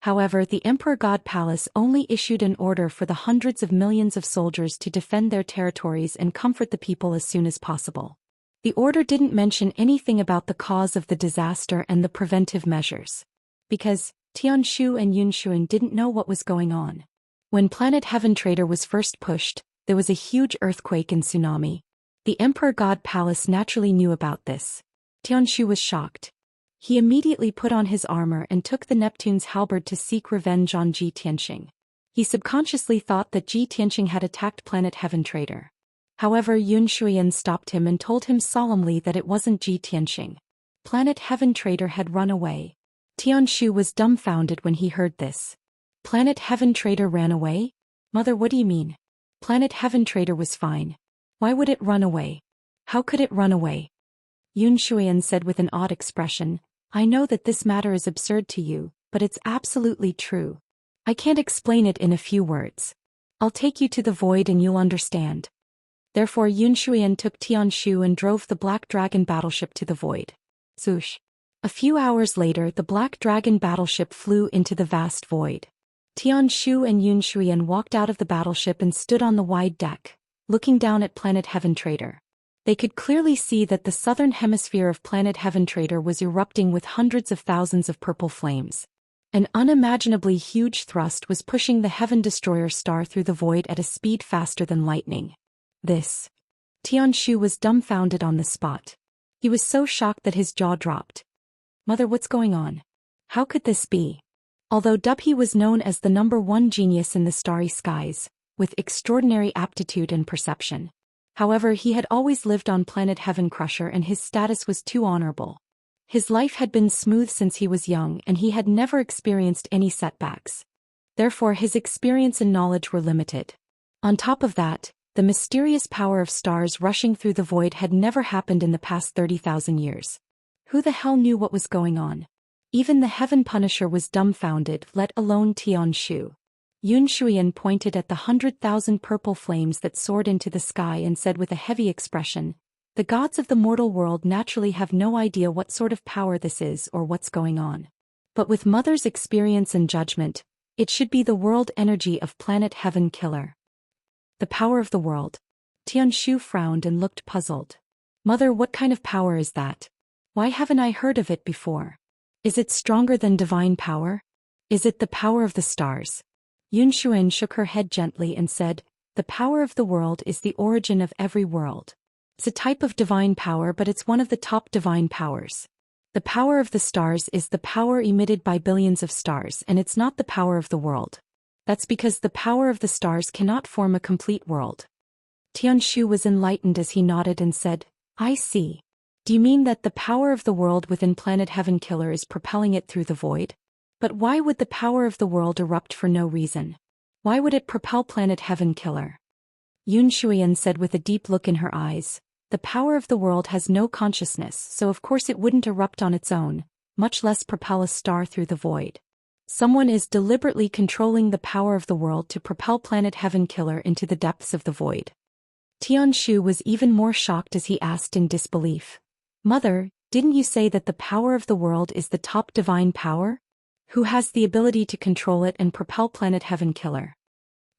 However, the Emperor God Palace only issued an order for the hundreds of millions of soldiers to defend their territories and comfort the people as soon as possible. The order didn't mention anything about the cause of the disaster and the preventive measures. Because Xianxia and Yunshuan didn't know what was going on. When Planet Heaven Trader was first pushed, there was a huge earthquake and tsunami. The Emperor God Palace naturally knew about this. Xianxia was shocked. He immediately put on his armor and took the Neptune's halberd to seek revenge on Ji Tianxing. He subconsciously thought that Ji Tianxing had attacked Planet Heaven Trader. However, Yunshuan stopped him and told him solemnly that it wasn't Ji Tianxing. Planet Heaven Trader had run away. Xianxia was dumbfounded when he heard this. Planet Heaven Trader ran away? Mother, what do you mean? Planet Heaven Trader was fine. Why would it run away? How could it run away? Yunshuan said with an odd expression, I know that this matter is absurd to you, but it's absolutely true. I can't explain it in a few words. I'll take you to the void and you'll understand. Therefore Yunshuan took Tianshu and drove the Black Dragon battleship to the void. Swoosh. A few hours later the Black Dragon battleship flew into the vast void. Tianshu and Yunshuan walked out of the battleship and stood on the wide deck, looking down at Planet Heaven Trader. They could clearly see that the southern hemisphere of Planet Heaven Trader was erupting with hundreds of thousands of purple flames. An unimaginably huge thrust was pushing the Heaven Destroyer star through the void at a speed faster than lightning. Tianshu was dumbfounded on the spot. He was so shocked that his jaw dropped. Mother, what's going on? How could this be? Although Dubhe was known as the #1 genius in the starry skies, with extraordinary aptitude and perception. However, he had always lived on Planet Heaven Crusher and his status was too honorable. His life had been smooth since he was young and he had never experienced any setbacks. Therefore his experience and knowledge were limited. On top of that, the mysterious power of stars rushing through the void had never happened in the past 30,000 years. Who the hell knew what was going on? Even the Heaven Punisher was dumbfounded, let alone Tianshu. Yunshuan pointed at the 100,000 purple flames that soared into the sky and said with a heavy expression, the gods of the mortal world naturally have no idea what sort of power this is or what's going on. But with Mother's experience and judgment, it should be the world energy of Planet Heaven Killer. The power of the world. Tianshu frowned and looked puzzled. Mother, what kind of power is that? Why haven't I heard of it before? Is it stronger than divine power? Is it the power of the stars? Yunshuan shook her head gently and said, the power of the world is the origin of every world. It's a type of divine power, but it's one of the top divine powers. The power of the stars is the power emitted by billions of stars, and it's not the power of the world. That's because the power of the stars cannot form a complete world. Tianshu was enlightened as he nodded and said, I see. Do you mean that the power of the world within Planet Heaven Killer is propelling it through the void? But why would the power of the world erupt for no reason? Why would it propel Planet Heaven Killer? Yunshuan said with a deep look in her eyes, the power of the world has no consciousness, so of course it wouldn't erupt on its own, much less propel a star through the void. Someone is deliberately controlling the power of the world to propel Planet Heaven Killer into the depths of the void. Tianshu was even more shocked as he asked in disbelief, Mother, didn't you say that the power of the world is the top divine power? Who has the ability to control it and propel Planet Heaven Killer?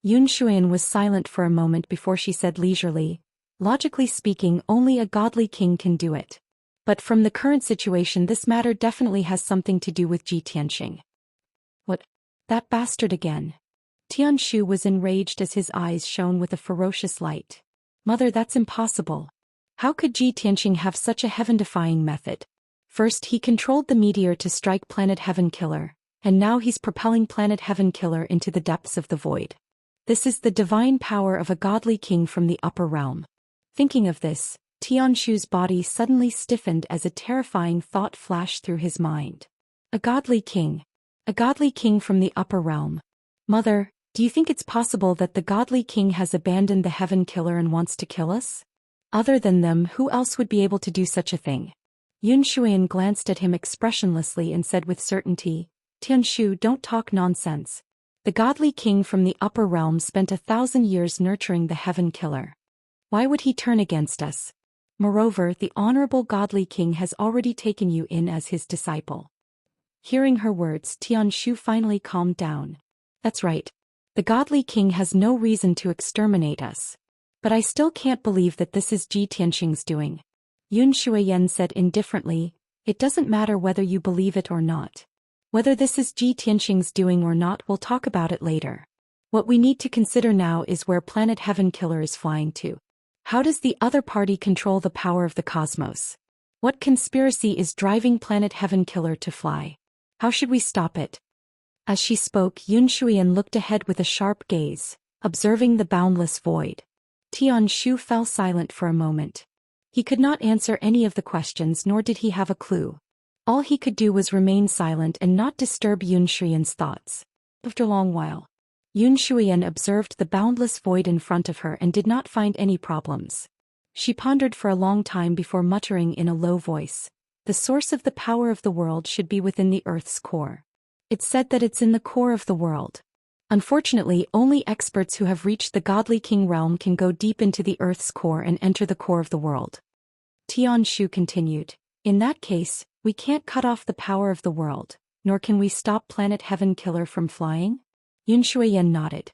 Yun Shuyan was silent for a moment before she said leisurely, logically speaking, only a godly king can do it. But from the current situation, this matter definitely has something to do with Ji Tianxing. What? That bastard again. Tianshu was enraged as his eyes shone with a ferocious light. Mother, that's impossible. How could Ji Tianxing have such a heaven-defying method? First he controlled the meteor to strike Planet Heaven Killer, and now he's propelling Planet Heaven Killer into the depths of the void. This is the divine power of a godly king from the upper realm. Thinking of this, Tianshu's body suddenly stiffened as a terrifying thought flashed through his mind. A godly king. A godly king from the upper realm. Mother, do you think it's possible that the godly king has abandoned the Heaven Killer and wants to kill us? Other than them, who else would be able to do such a thing? Yun Shuyan glanced at him expressionlessly and said with certainty, Tianshu, don't talk nonsense. The godly king from the upper realm spent 1,000 years nurturing the Heaven Killer. Why would he turn against us? Moreover, the honorable godly king has already taken you in as his disciple. Hearing her words, Tianshu finally calmed down. That's right. The godly king has no reason to exterminate us. But I still can't believe that this is Ji Tianxing's doing. Yun Shuyan said indifferently, it doesn't matter whether you believe it or not. Whether this is Ji Tianxing's doing or not, we'll talk about it later. What we need to consider now is where Planet Heaven Killer is flying to. How does the other party control the power of the cosmos? What conspiracy is driving Planet Heaven Killer to fly? How should we stop it? As she spoke, Yun Shuyan looked ahead with a sharp gaze, observing the boundless void. Tianshu fell silent for a moment. He could not answer any of the questions, nor did he have a clue. All he could do was remain silent and not disturb Yun Shuyan's thoughts. After a long while, Yun Shuyan observed the boundless void in front of her and did not find any problems. She pondered for a long time before muttering in a low voice, the source of the power of the world should be within the Earth's core. It's said that it's in the core of the world. Unfortunately, only experts who have reached the godly king realm can go deep into the Earth's core and enter the core of the world. Tianshu continued, in that case, we can't cut off the power of the world, nor can we stop Planet Heaven Killer from flying? Yun Shuyan nodded.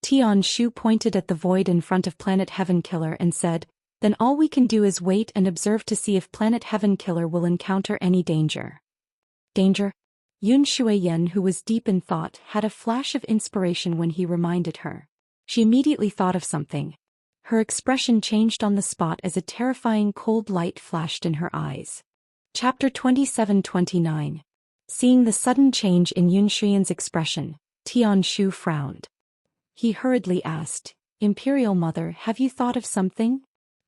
Tianshu pointed at the void in front of Planet Heaven Killer and said, then all we can do is wait and observe to see if Planet Heaven Killer will encounter any danger. Danger? Yun Shuyan, who was deep in thought, had a flash of inspiration when he reminded her. She immediately thought of something. Her expression changed on the spot as a terrifying cold light flashed in her eyes. Chapter 27-29. Seeing the sudden change in Yun Shuyan's expression, Tianshu frowned. He hurriedly asked, Imperial Mother, have you thought of something?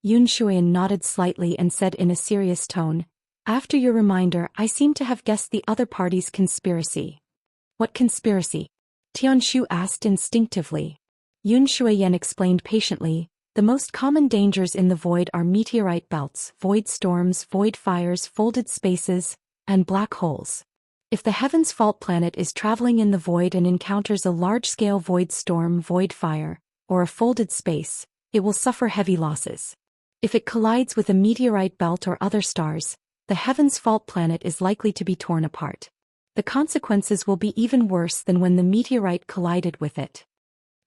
Yun Shuyan nodded slightly and said in a serious tone, after your reminder, I seem to have guessed the other party's conspiracy. What conspiracy? Tianshu asked instinctively. Yun Shuyan explained patiently, the most common dangers in the void are meteorite belts, void storms, void fires, folded spaces, and black holes. If the Heaven's Fault planet is traveling in the void and encounters a large-scale void storm, void fire, or a folded space, it will suffer heavy losses. If it collides with a meteorite belt or other stars, the Heaven's Fault planet is likely to be torn apart. The consequences will be even worse than when the meteorite collided with it.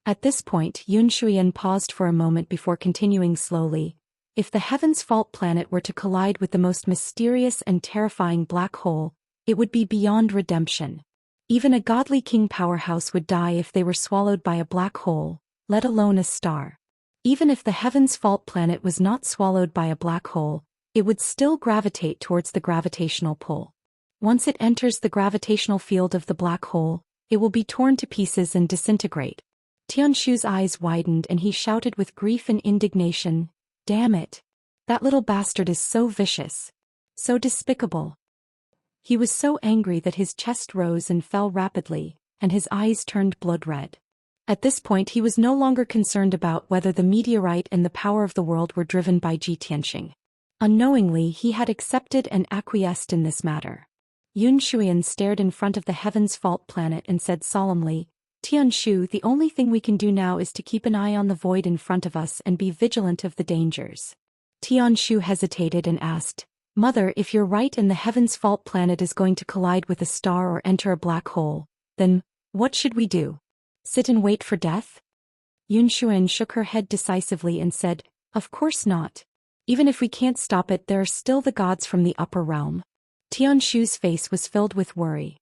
At this point, Yun Shuyan paused for a moment before continuing slowly. If the Heaven's Fault planet were to collide with the most mysterious and terrifying black hole, it would be beyond redemption. Even a godly king powerhouse would die if they were swallowed by a black hole, let alone a star. Even if the Heaven's Fault planet was not swallowed by a black hole, it would still gravitate towards the gravitational pull. Once it enters the gravitational field of the black hole, it will be torn to pieces and disintegrate. Tianshu's eyes widened and he shouted with grief and indignation, damn it! That little bastard is so vicious. So despicable. He was so angry that his chest rose and fell rapidly, and his eyes turned blood red. At this point he was no longer concerned about whether the meteorite and the power of the world were driven by Ji Tianxing. Unknowingly he had accepted and acquiesced in this matter. Yun Shuyan stared in front of the Heaven's Fault planet and said solemnly, Tianshu, the only thing we can do now is to keep an eye on the void in front of us and be vigilant of the dangers. Tianshu hesitated and asked, Mother, if you're right and the Heaven's Fault planet is going to collide with a star or enter a black hole, then, what should we do? Sit and wait for death? Xuan shook her head decisively and said, "Of course not. Even if we can't stop it, there are still the gods from the upper realm." Tianshu's face was filled with worry.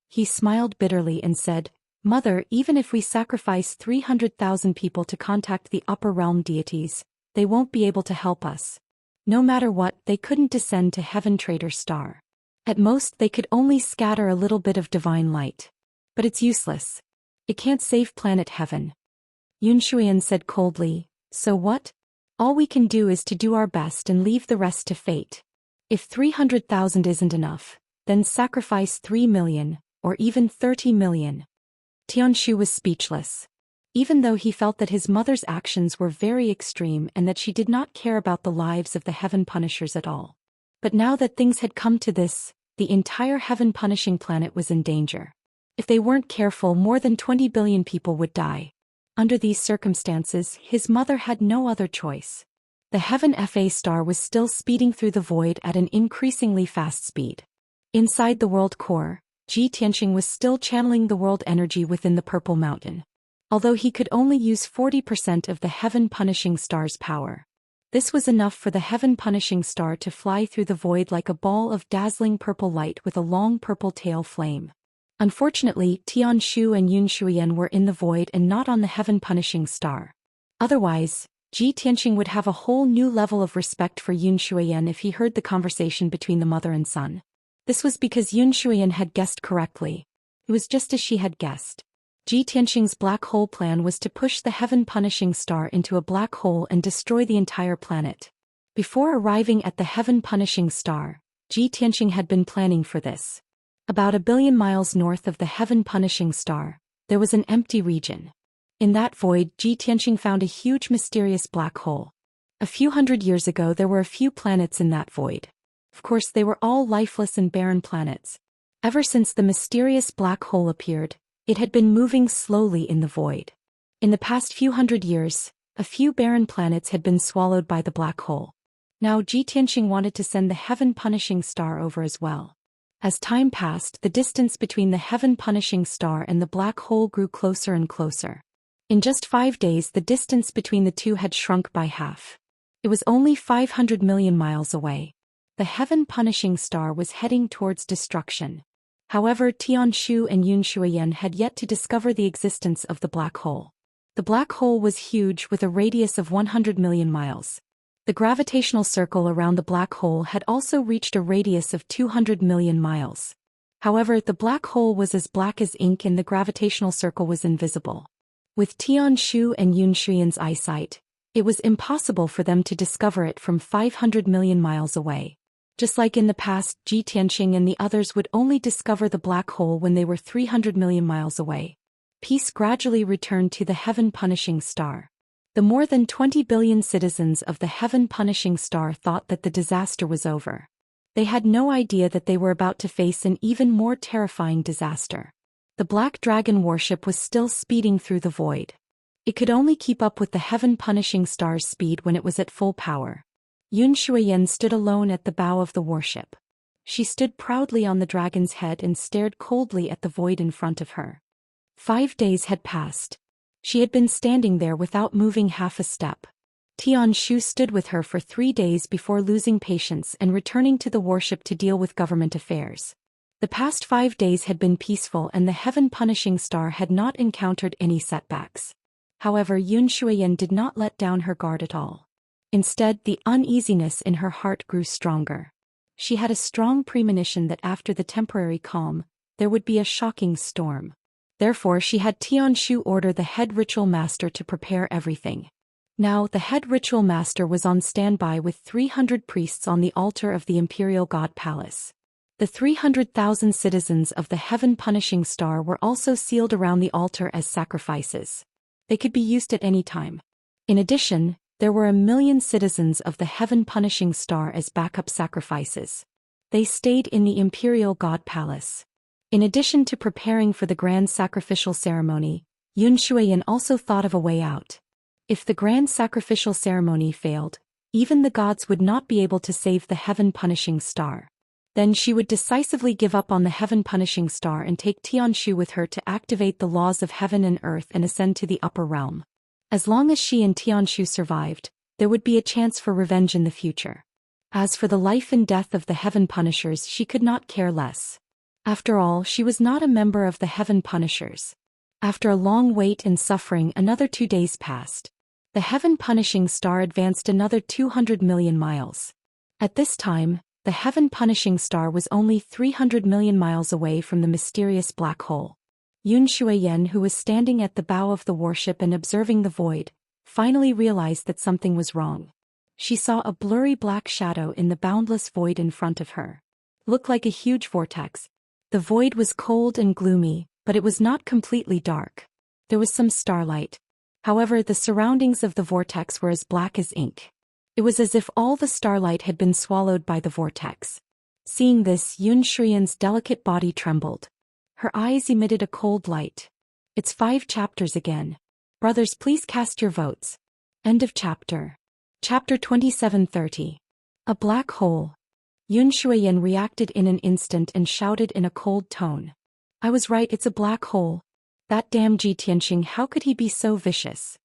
He smiled bitterly and said, "Mother, even if we sacrifice 300,000 people to contact the upper realm deities, they won't be able to help us. No matter what, they couldn't descend to Heaven Traitor Star. At most, they could only scatter a little bit of divine light. But it's useless. It can't save planet Heaven." Xuan said coldly, "So what? All we can do is to do our best and leave the rest to fate. If 300,000 isn't enough, then sacrifice 3 million, or even 30 million. Tianshu was speechless. Even though he felt that his mother's actions were very extreme and that she did not care about the lives of the Heaven Punishers at all. But now that things had come to this, the entire Heaven Punishing planet was in danger. If they weren't careful, more than 20 billion people would die. Under these circumstances, his mother had no other choice. The Heaven FA star was still speeding through the void at an increasingly fast speed. Inside the world core, Ji Tianxing was still channeling the world energy within the Purple Mountain. Although he could only use 40% of the Heaven Punishing star's power. This was enough for the Heaven Punishing star to fly through the void like a ball of dazzling purple light with a long purple tail flame. Unfortunately, Tianshu and Xuan were in the void and not on the Heaven Punishing star. Otherwise, Ji Tianxing would have a whole new level of respect for Xuan if he heard the conversation between the mother and son. This was because Xuan had guessed correctly. It was just as she had guessed. Ji Tianxing's black hole plan was to push the Heaven Punishing star into a black hole and destroy the entire planet. Before arriving at the Heaven Punishing star, Ji Tianxing had been planning for this. About 1 billion miles north of the Heaven Punishing star, there was an empty region. In that void, Ji Tianxing found a huge mysterious black hole. A few hundred years ago, there were a few planets in that void. Of course, they were all lifeless and barren planets. Ever since the mysterious black hole appeared, it had been moving slowly in the void. In the past few hundred years, a few barren planets had been swallowed by the black hole. Now Ji Tianxing wanted to send the Heaven Punishing star over as well. As time passed, the distance between the Heaven Punishing star and the black hole grew closer and closer. In just 5 days, the distance between the two had shrunk by half. It was only 500 million miles away. The Heaven Punishing star was heading towards destruction. However, Tianshu and Xuan had yet to discover the existence of the black hole. The black hole was huge with a radius of 100 million miles. The gravitational circle around the black hole had also reached a radius of 200 million miles. However, the black hole was as black as ink and the gravitational circle was invisible. With Tianshu and Xuan's eyesight, it was impossible for them to discover it from 500 million miles away. Just like in the past, Ji Tianxing and the others would only discover the black hole when they were 300 million miles away. Peace gradually returned to the Heaven Punishing star. The more than 20 billion citizens of the Heaven Punishing star thought that the disaster was over. They had no idea that they were about to face an even more terrifying disaster. The Black Dragon warship was still speeding through the void. It could only keep up with the Heaven Punishing star's speed when it was at full power. Xuan stood alone at the bow of the warship. She stood proudly on the dragon's head and stared coldly at the void in front of her. 5 days had passed. She had been standing there without moving half a step. Tianshu stood with her for 3 days before losing patience and returning to the warship to deal with government affairs. The past 5 days had been peaceful and the Heaven Punishing star had not encountered any setbacks. However, Xuan did not let down her guard at all. Instead, the uneasiness in her heart grew stronger. She had a strong premonition that after the temporary calm, there would be a shocking storm. Therefore, she had Tianshu order the head ritual master to prepare everything. Now, the head ritual master was on standby with 300 priests on the altar of the Imperial God Palace. The 300,000 citizens of the Heaven Punishing star were also sealed around the altar as sacrifices. They could be used at any time. In addition, there were 1 million citizens of the Heaven Punishing star as backup sacrifices. They stayed in the Imperial God Palace. In addition to preparing for the grand sacrificial ceremony, Xuan also thought of a way out. If the grand sacrificial ceremony failed, even the gods would not be able to save the Heaven Punishing star. Then she would decisively give up on the Heaven Punishing star and take Tianshu with her to activate the laws of heaven and earth and ascend to the upper realm. As long as she and Tianshu survived, there would be a chance for revenge in the future. As for the life and death of the Heaven Punishers, she could not care less. After all, she was not a member of the Heaven Punishers. After a long wait and suffering, another 2 days passed. The Heaven Punishing Star advanced another 200 million miles. At this time, the Heaven Punishing Star was only 300 million miles away from the mysterious black hole. Xian, who was standing at the bow of the warship and observing the void, finally realized that something was wrong. She saw a blurry black shadow in the boundless void in front of her. Looked like a huge vortex. The void was cold and gloomy, but it was not completely dark. There was some starlight. However, the surroundings of the vortex were as black as ink. It was as if all the starlight had been swallowed by the vortex. Seeing this, Xian's delicate body trembled. Her eyes emitted a cold light. It's 5 chapters again. Brothers, please cast your votes. End of chapter. Chapter 27:30. A black hole. Xian reacted in an instant and shouted in a cold tone. I was right, it's a black hole. That damn Ji Tianxing, how could he be so vicious?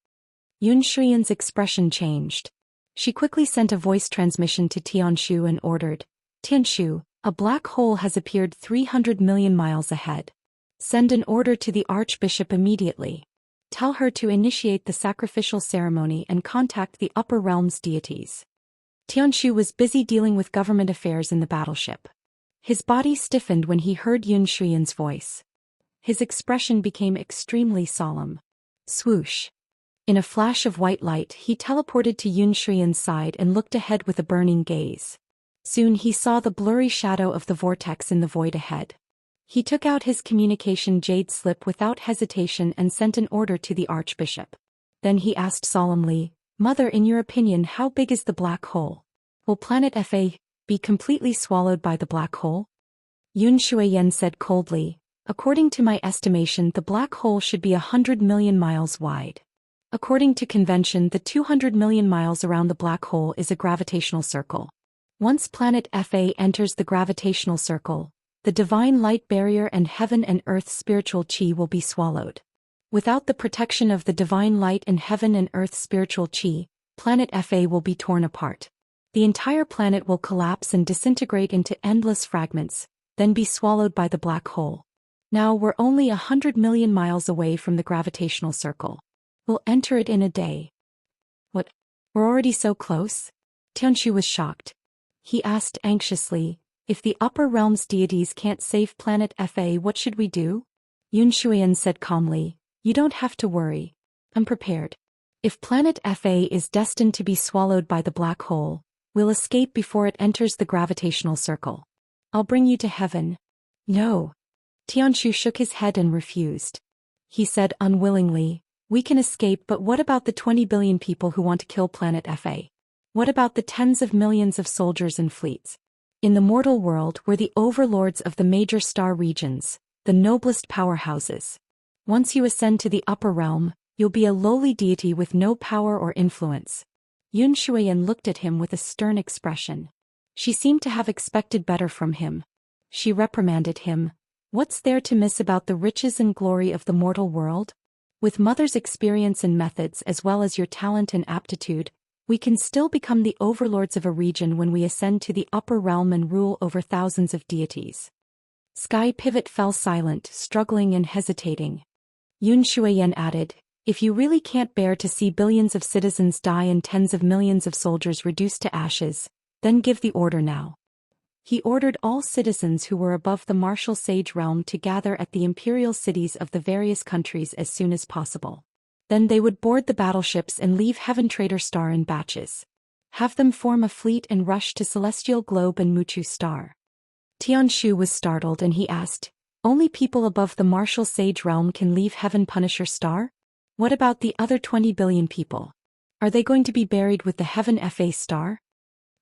Xian's expression changed. She quickly sent a voice transmission to Tianshu and ordered, Tianshu, a black hole has appeared 300 million miles ahead. Send an order to the Archbishop immediately. Tell her to initiate the sacrificial ceremony and contact the upper realms deities. Tianshu was busy dealing with government affairs in the battleship. His body stiffened when he heard Xian's voice. His expression became extremely solemn. Swoosh. In a flash of white light, he teleported to Xian's side and looked ahead with a burning gaze. Soon he saw the blurry shadow of the vortex in the void ahead. He took out his communication jade slip without hesitation and sent an order to the Archbishop. Then he asked solemnly, Mother, in your opinion, how big is the black hole? Will planet Fa be completely swallowed by the black hole? Xian said coldly, according to my estimation, the black hole should be 100 million miles wide. According to convention, the 200 million miles around the black hole is a gravitational circle. Once planet Fa enters the gravitational circle, the divine light barrier and heaven and earth's spiritual chi will be swallowed. Without the protection of the divine light and heaven and earth's spiritual chi, planet Fa will be torn apart. The entire planet will collapse and disintegrate into endless fragments, then be swallowed by the black hole. Now we're only 100 million miles away from the gravitational circle. We'll enter it in a day. What? We're already so close? Tianshu was shocked. He asked anxiously, if the upper realms deities can't save planet Fa, what should we do? Xian said calmly, you don't have to worry. I'm prepared. If planet Fa is destined to be swallowed by the black hole, we'll escape before it enters the gravitational circle. I'll bring you to heaven. No. Tianshu shook his head and refused. He said unwillingly, we can escape, but what about the 20 billion people who want to kill planet Fa? What about the tens of millions of soldiers and fleets? In the mortal world we're the overlords of the major star regions, the noblest powerhouses. Once you ascend to the upper realm, you'll be a lowly deity with no power or influence. Xian looked at him with a stern expression. She seemed to have expected better from him. She reprimanded him. What's there to miss about the riches and glory of the mortal world? With Mother's experience and methods as well as your talent and aptitude, we can still become the overlords of a region when we ascend to the upper realm and rule over thousands of deities. Sky Pivot fell silent, struggling and hesitating. Xian added, if you really can't bear to see billions of citizens die and tens of millions of soldiers reduced to ashes, then give the order now. He ordered all citizens who were above the martial sage realm to gather at the imperial cities of the various countries as soon as possible. Then they would board the battleships and leave Heaven Trader Star in batches. Have them form a fleet and rush to Celestial Globe and Muchu Star. Tianshu was startled and he asked, only people above the martial sage realm can leave Heaven Punisher Star? What about the other 20 billion people? Are they going to be buried with the Heaven Fa Star?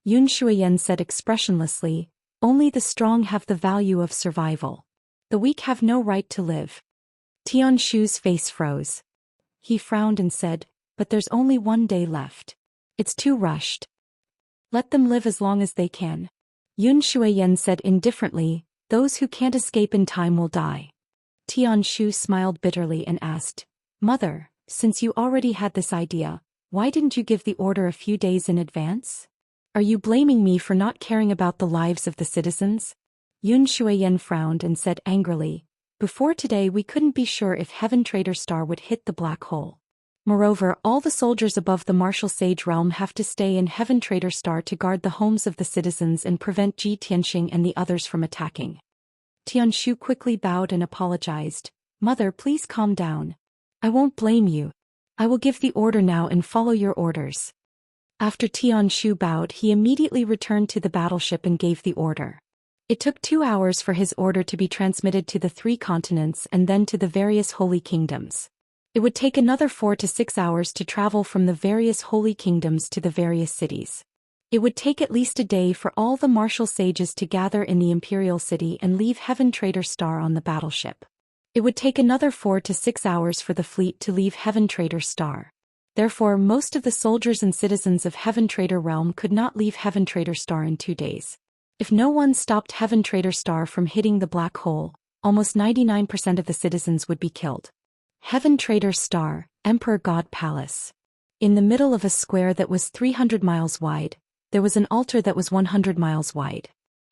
Xian said expressionlessly, only the strong have the value of survival. The weak have no right to live. Tianshu's face froze. He frowned and said, but there's only 1 day left. It's too rushed. Let them live as long as they can. Xian said indifferently, those who can't escape in time will die. Tianshu smiled bitterly and asked, Mother, Since you already had this idea, why didn't you give the order a few days in advance? Are you blaming me for not caring about the lives of the citizens? Xianxia frowned and said angrily, before today we couldn't be sure if Heaven Trader Star would hit the black hole. Moreover, all the soldiers above the martial sage realm have to stay in Heaven Trader Star to guard the homes of the citizens and prevent Ji Tianxing and the others from attacking. Tianshu quickly bowed and apologized. Mother, please calm down. I won't blame you. I will give the order now and follow your orders. After Tianshu bowed, he immediately returned to the battleship and gave the order. It took 2 hours for his order to be transmitted to the 3 continents and then to the various holy kingdoms. It would take another 4 to 6 hours to travel from the various holy kingdoms to the various cities. It would take at least a day for all the martial sages to gather in the imperial city and leave Heaven Trader Star on the battleship. It would take another 4 to 6 hours for the fleet to leave Heaven Trader Star. Therefore, most of the soldiers and citizens of Heaven Trader Realm could not leave Heaven Trader Star in 2 days. If no one stopped Heaven Trader Star from hitting the black hole, almost 99% of the citizens would be killed. Heaven Trader Star, Emperor God Palace. In the middle of a square that was 300 miles wide, there was an altar that was 100 miles wide.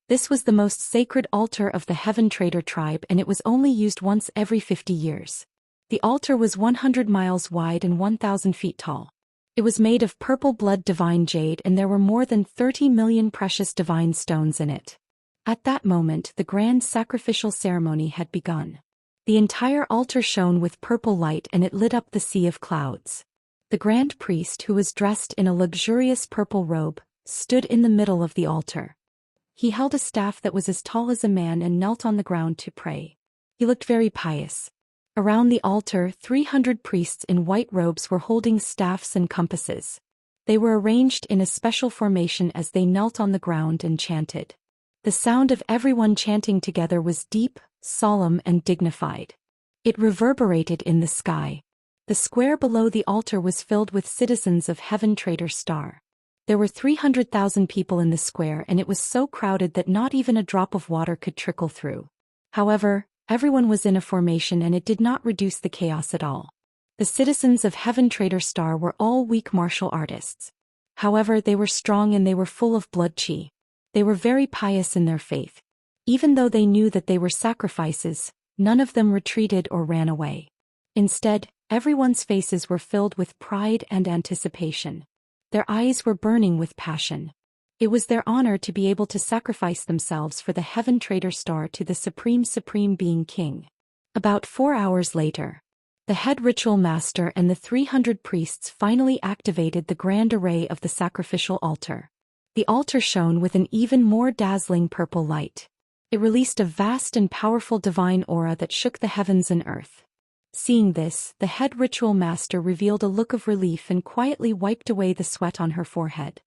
This was the most sacred altar of the Heaven Trader tribe, and it was only used once every 50 years. The altar was 100 miles wide and 1,000 feet tall. It was made of purple blood divine jade, and there were more than 30 million precious divine stones in it. At that moment, the grand sacrificial ceremony had begun. The entire altar shone with purple light and it lit up the sea of clouds. The grand priest, who was dressed in a luxurious purple robe, stood in the middle of the altar. He held a staff that was as tall as a man and knelt on the ground to pray. He looked very pious. Around the altar, 300 priests in white robes were holding staffs and compasses. They were arranged in a special formation as they knelt on the ground and chanted. The sound of everyone chanting together was deep, solemn, and dignified. It reverberated in the sky. The square below the altar was filled with citizens of Heaven Trader Star. There were 300,000 people in the square, and it was so crowded that not even a drop of water could trickle through. However, everyone was in a formation and it did not reduce the chaos at all. The citizens of Heaven Trader Star were all weak martial artists. However, they were strong and they were full of blood chi. They were very pious in their faith. Even though they knew that they were sacrifices, none of them retreated or ran away. Instead, everyone's faces were filled with pride and anticipation. Their eyes were burning with passion. It was their honor to be able to sacrifice themselves for the Heaven Trader Star to the Supreme Being King. About 4 hours later, the head ritual master and the 300 priests finally activated the grand array of the sacrificial altar. The altar shone with an even more dazzling purple light. It released a vast and powerful divine aura that shook the heavens and earth. Seeing this, the head ritual master revealed a look of relief and quietly wiped away the sweat on her forehead.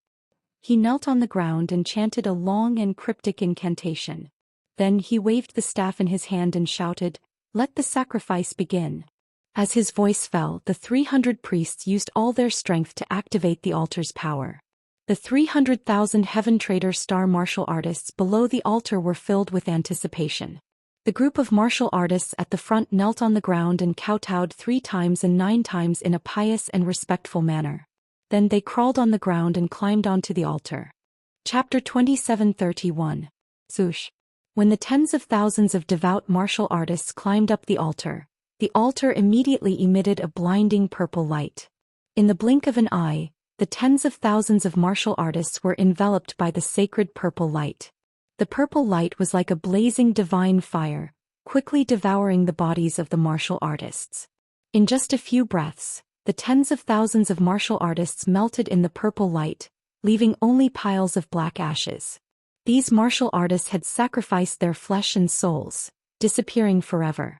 He knelt on the ground and chanted a long and cryptic incantation. Then he waved the staff in his hand and shouted, "Let the sacrifice begin." As his voice fell, the 300 priests used all their strength to activate the altar's power. The 300,000 Heaven Trader Star martial artists below the altar were filled with anticipation. The group of martial artists at the front knelt on the ground and kowtowed 3 times and 9 times in a pious and respectful manner. Then they crawled on the ground and climbed onto the altar. Chapter 27:31. Zush. When the tens of thousands of devout martial artists climbed up the altar immediately emitted a blinding purple light. In the blink of an eye, the tens of thousands of martial artists were enveloped by the sacred purple light. The purple light was like a blazing divine fire, quickly devouring the bodies of the martial artists. In just a few breaths, the tens of thousands of martial artists melted in the purple light, leaving only piles of black ashes. These martial artists had sacrificed their flesh and souls, disappearing forever.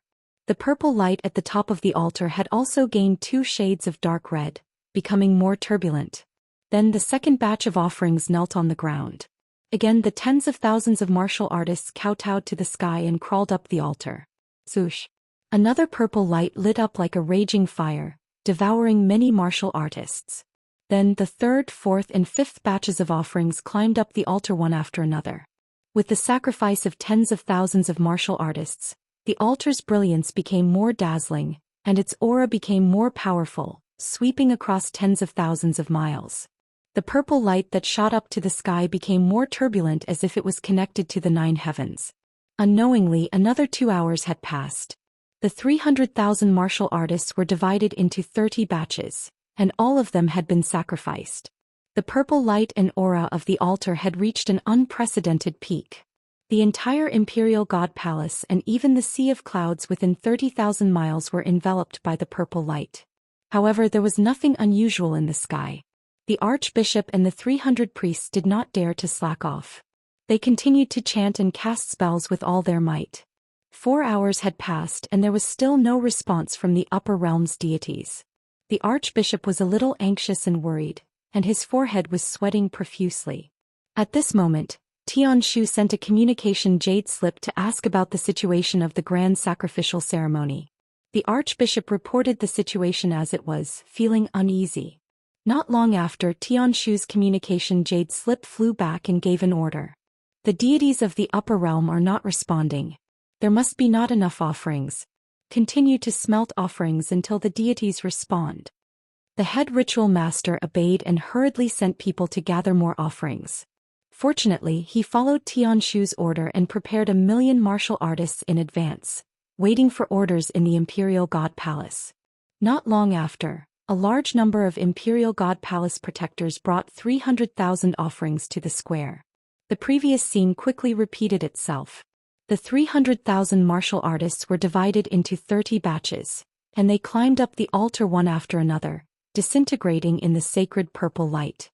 The purple light at the top of the altar had also gained 2 shades of dark red, becoming more turbulent. Then the second batch of offerings knelt on the ground. Again the tens of thousands of martial artists kowtowed to the sky and crawled up the altar. Swoosh! Another purple light lit up like a raging fire, devouring many martial artists. Then the 3rd, 4th, and 5th batches of offerings climbed up the altar one after another. With the sacrifice of tens of thousands of martial artists, the altar's brilliance became more dazzling, and its aura became more powerful, sweeping across tens of thousands of miles. The purple light that shot up to the sky became more turbulent as if it was connected to the 9 heavens. Unknowingly, another 2 hours had passed. The 300,000 martial artists were divided into 30 batches, and all of them had been sacrificed. The purple light and aura of the altar had reached an unprecedented peak. The entire Imperial God Palace and even the sea of clouds within 30,000 miles were enveloped by the purple light. However, there was nothing unusual in the sky. The Archbishop and the 300 priests did not dare to slack off. They continued to chant and cast spells with all their might. 4 hours had passed and there was still no response from the upper realms deities. The Archbishop was a little anxious and worried, and his forehead was sweating profusely. At this moment, Xianxia sent a communication jade slip to ask about the situation of the grand sacrificial ceremony. The Archbishop reported the situation as it was, feeling uneasy. Not long after, Xianxia's communication jade slip flew back and gave an order. The deities of the upper realm are not responding. There must be not enough offerings. Continue to smelt offerings until the deities respond. The head ritual master obeyed and hurriedly sent people to gather more offerings. Fortunately, he followed Xianxia's order and prepared 1,000,000 martial artists in advance, waiting for orders in the Imperial God Palace. Not long after, a large number of Imperial God Palace protectors brought 300,000 offerings to the square. The previous scene quickly repeated itself. The 300,000 martial artists were divided into 30 batches, and they climbed up the altar one after another, disintegrating in the sacred purple light.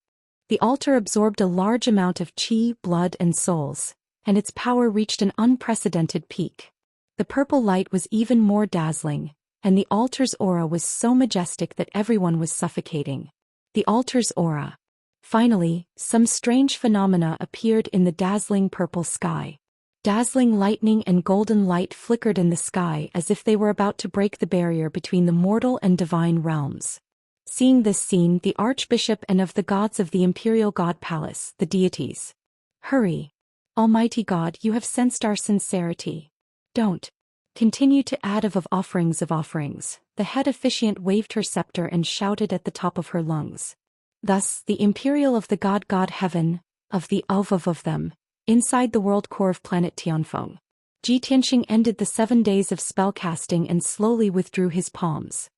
The altar absorbed a large amount of qi, blood and souls, and its power reached an unprecedented peak. The purple light was even more dazzling, and the altar's aura was so majestic that everyone was suffocating. The altar's aura. Finally, some strange phenomena appeared in the dazzling purple sky. Dazzling lightning and golden light flickered in the sky as if they were about to break the barrier between the mortal and divine realms. Seeing this scene, the Archbishop and of the gods of the Imperial God Palace, the deities. Hurry! Almighty God, you have sensed our sincerity. Don't. Continue to add of offerings of offerings. The head officiant waved her scepter and shouted at the top of her lungs. Thus, the Imperial of the God Heaven, of the of them, inside the world core of planet Tianfeng. Ji Tianxing ended the 7 days of spellcasting and slowly withdrew his palms.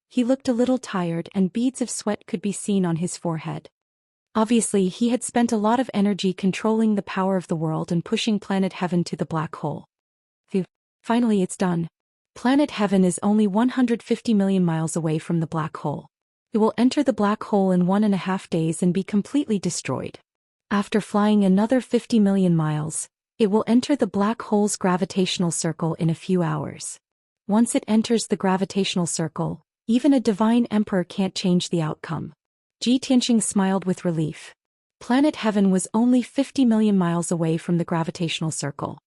He looked a little tired and beads of sweat could be seen on his forehead. Obviously, he had spent a lot of energy controlling the power of the world and pushing planet Heaven to the black hole. Phew. Finally it's done. Planet Heaven is only 150 million miles away from the black hole. It will enter the black hole in 1.5 days and be completely destroyed. After flying another 50 million miles, it will enter the black hole's gravitational circle in a few hours. Once it enters the gravitational circle, even a divine emperor can't change the outcome. Ji Tianxing smiled with relief. Planet Heaven was only 50 million miles away from the gravitational circle.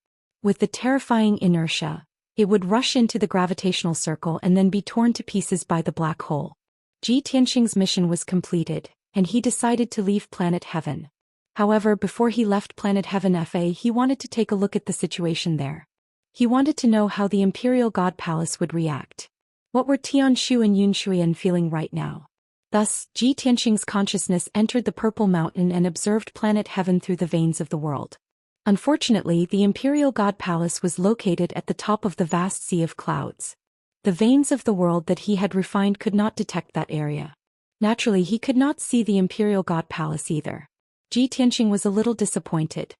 With the terrifying inertia, it would rush into the gravitational circle and then be torn to pieces by the black hole. Ji Tianxing's mission was completed, and he decided to leave Planet Heaven. However, before he left Planet Heaven he wanted to take a look at the situation there. He wanted to know how the Imperial God Palace would react. What were Tianxia and Yunshuyan feeling right now? Thus, Ji Tianxing's consciousness entered the Purple Mountain and observed Planet Heaven through the veins of the world. Unfortunately, the Imperial God Palace was located at the top of the vast sea of clouds. The veins of the world that he had refined could not detect that area. Naturally, he could not see the Imperial God Palace either. Ji Tianxing was a little disappointed.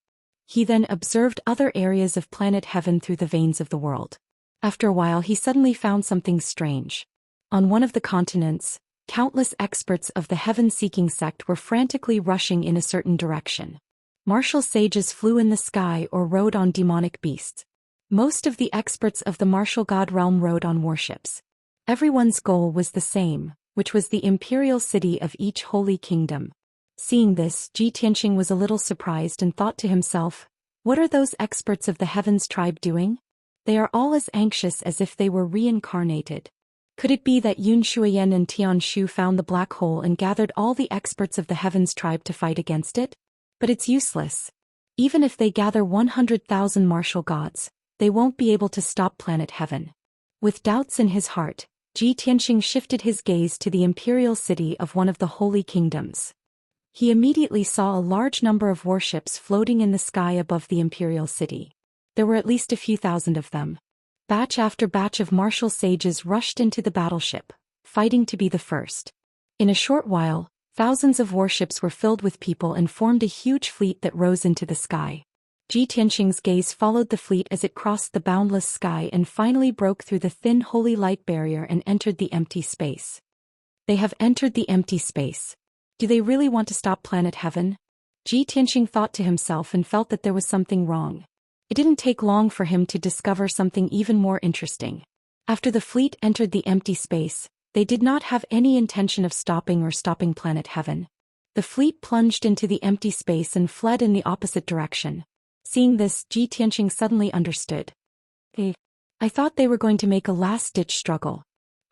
He then observed other areas of Planet Heaven through the veins of the world. After a while, he suddenly found something strange. On one of the continents, countless experts of the heaven-seeking sect were frantically rushing in a certain direction. Martial sages flew in the sky or rode on demonic beasts. Most of the experts of the martial god realm rode on warships. Everyone's goal was the same, which was the imperial city of each holy kingdom. Seeing this, Ji Tianxing was a little surprised and thought to himself, what are those experts of the heavens tribe doing? They are all as anxious as if they were reincarnated. Could it be that Yunshuyan and Tianxia found the black hole and gathered all the experts of the heavens tribe to fight against it? But it's useless. Even if they gather 100,000 martial gods, they won't be able to stop Planet Heaven. With doubts in his heart, Ji Tianxing shifted his gaze to the imperial city of one of the holy kingdoms. He immediately saw a large number of warships floating in the sky above the imperial city. There were at least a few thousand of them. Batch after batch of martial sages rushed into the battleship, fighting to be the first. In a short while, thousands of warships were filled with people and formed a huge fleet that rose into the sky. Ji Tianxing's gaze followed the fleet as it crossed the boundless sky and finally broke through the thin holy light barrier and entered the empty space. They have entered the empty space. Do they really want to stop planet Heaven? Ji Tianxing thought to himself and felt that there was something wrong. It didn't take long for him to discover something even more interesting. After the fleet entered the empty space, they did not have any intention of stopping planet Heaven. The fleet plunged into the empty space and fled in the opposite direction. Seeing this, Ji Tianxing suddenly understood. I thought they were going to make a last-ditch struggle.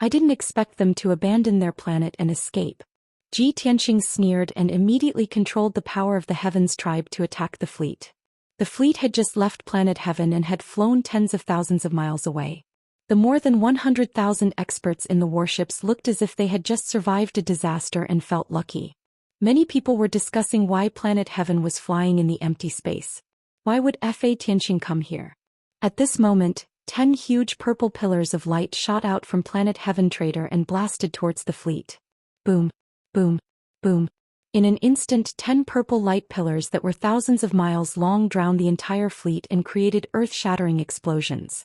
I didn't expect them to abandon their planet and escape. Ji Tianxing sneered and immediately controlled the power of the Heavens tribe to attack the fleet. The fleet had just left planet Heaven and had flown tens of thousands of miles away. The more than 100,000 experts in the warships looked as if they had just survived a disaster and felt lucky. Many people were discussing why planet Heaven was flying in the empty space. Why would Fa Tianxing come here? At this moment, 10 huge purple pillars of light shot out from planet Heaven Trader and blasted towards the fleet. Boom, boom, boom. In an instant, 10 purple light pillars that were thousands of miles long drowned the entire fleet and created earth-shattering explosions.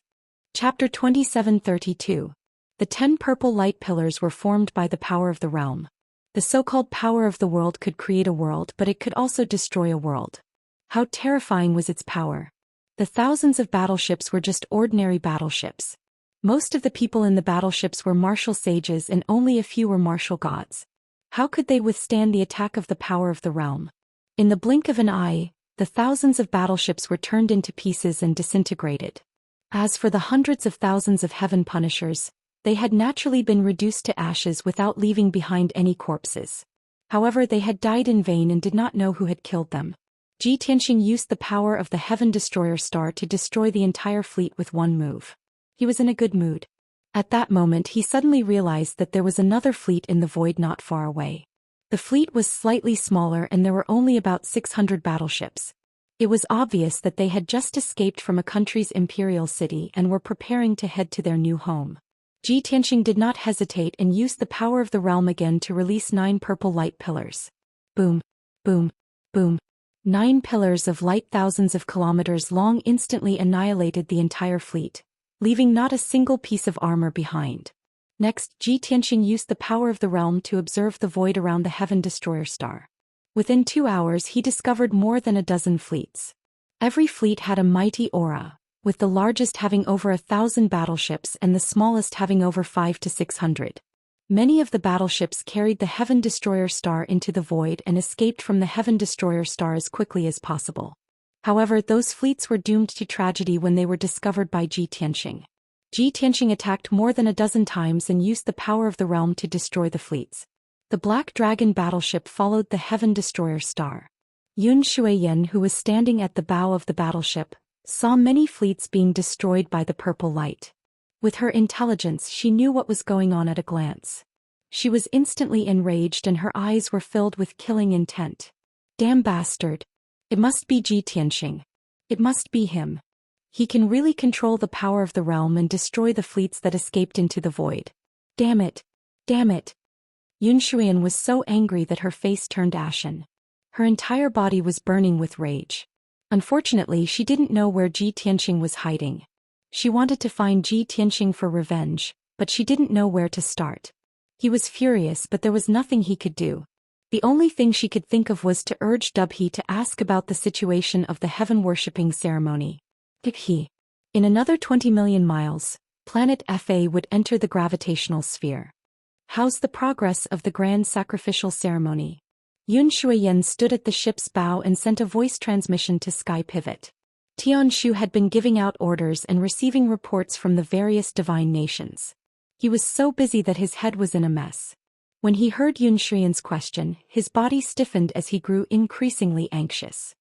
Chapter 2732. The 10 purple light pillars were formed by the power of the realm. The so-called power of the world could create a world, but it could also destroy a world. How terrifying was its power! The thousands of battleships were just ordinary battleships. Most of the people in the battleships were martial sages and only a few were martial gods. How could they withstand the attack of the power of the realm? In the blink of an eye, the thousands of battleships were turned into pieces and disintegrated. As for the hundreds of thousands of heaven punishers, they had naturally been reduced to ashes without leaving behind any corpses. However, they had died in vain and did not know who had killed them. Ji Tianxing used the power of the Heaven Destroyer Star to destroy the entire fleet with one move. He was in a good mood. At that moment he suddenly realized that there was another fleet in the void not far away. The fleet was slightly smaller and there were only about 600 battleships. It was obvious that they had just escaped from a country's imperial city and were preparing to head to their new home. Ji Tianxing did not hesitate and used the power of the realm again to release 9 purple light pillars. Boom, boom, boom. 9 pillars of light thousands of kilometers long instantly annihilated the entire fleet, leaving not a single piece of armor behind. Next, Ji Tianxing used the power of the realm to observe the void around the Heaven Destroyer Star. Within 2 hours he discovered more than a dozen fleets. Every fleet had a mighty aura, with the largest having over 1,000 battleships and the smallest having over 500 to 600. Many of the battleships carried the Heaven Destroyer Star into the void and escaped from the Heaven Destroyer Star as quickly as possible. However, those fleets were doomed to tragedy when they were discovered by Ji Tianxing. Ji Tianxing attacked more than a dozen times and used the power of the realm to destroy the fleets. The Black Dragon battleship followed the Heaven Destroyer Star. Xianxia, who was standing at the bow of the battleship, saw many fleets being destroyed by the purple light. With her intelligence she knew what was going on at a glance. She was instantly enraged and her eyes were filled with killing intent. Damn bastard! It must be Ji Tianxing. It must be him. He can really control the power of the realm and destroy the fleets that escaped into the void. Damn it! Damn it! Xianxia was so angry that her face turned ashen. Her entire body was burning with rage. Unfortunately, she didn't know where Ji Tianxing was hiding. She wanted to find Ji Tianxing for revenge, but she didn't know where to start. He was furious, but there was nothing he could do. The only thing she could think of was to urge Dubhe to ask about the situation of the heaven-worshipping ceremony. In another 20 million miles, planet Fa would enter the gravitational sphere. How's the progress of the grand sacrificial ceremony? Xianxia stood at the ship's bow and sent a voice transmission to Sky Pivot. Tianshu had been giving out orders and receiving reports from the various divine nations. He was so busy that his head was in a mess. When he heard Xianxia's question, his body stiffened as he grew increasingly anxious.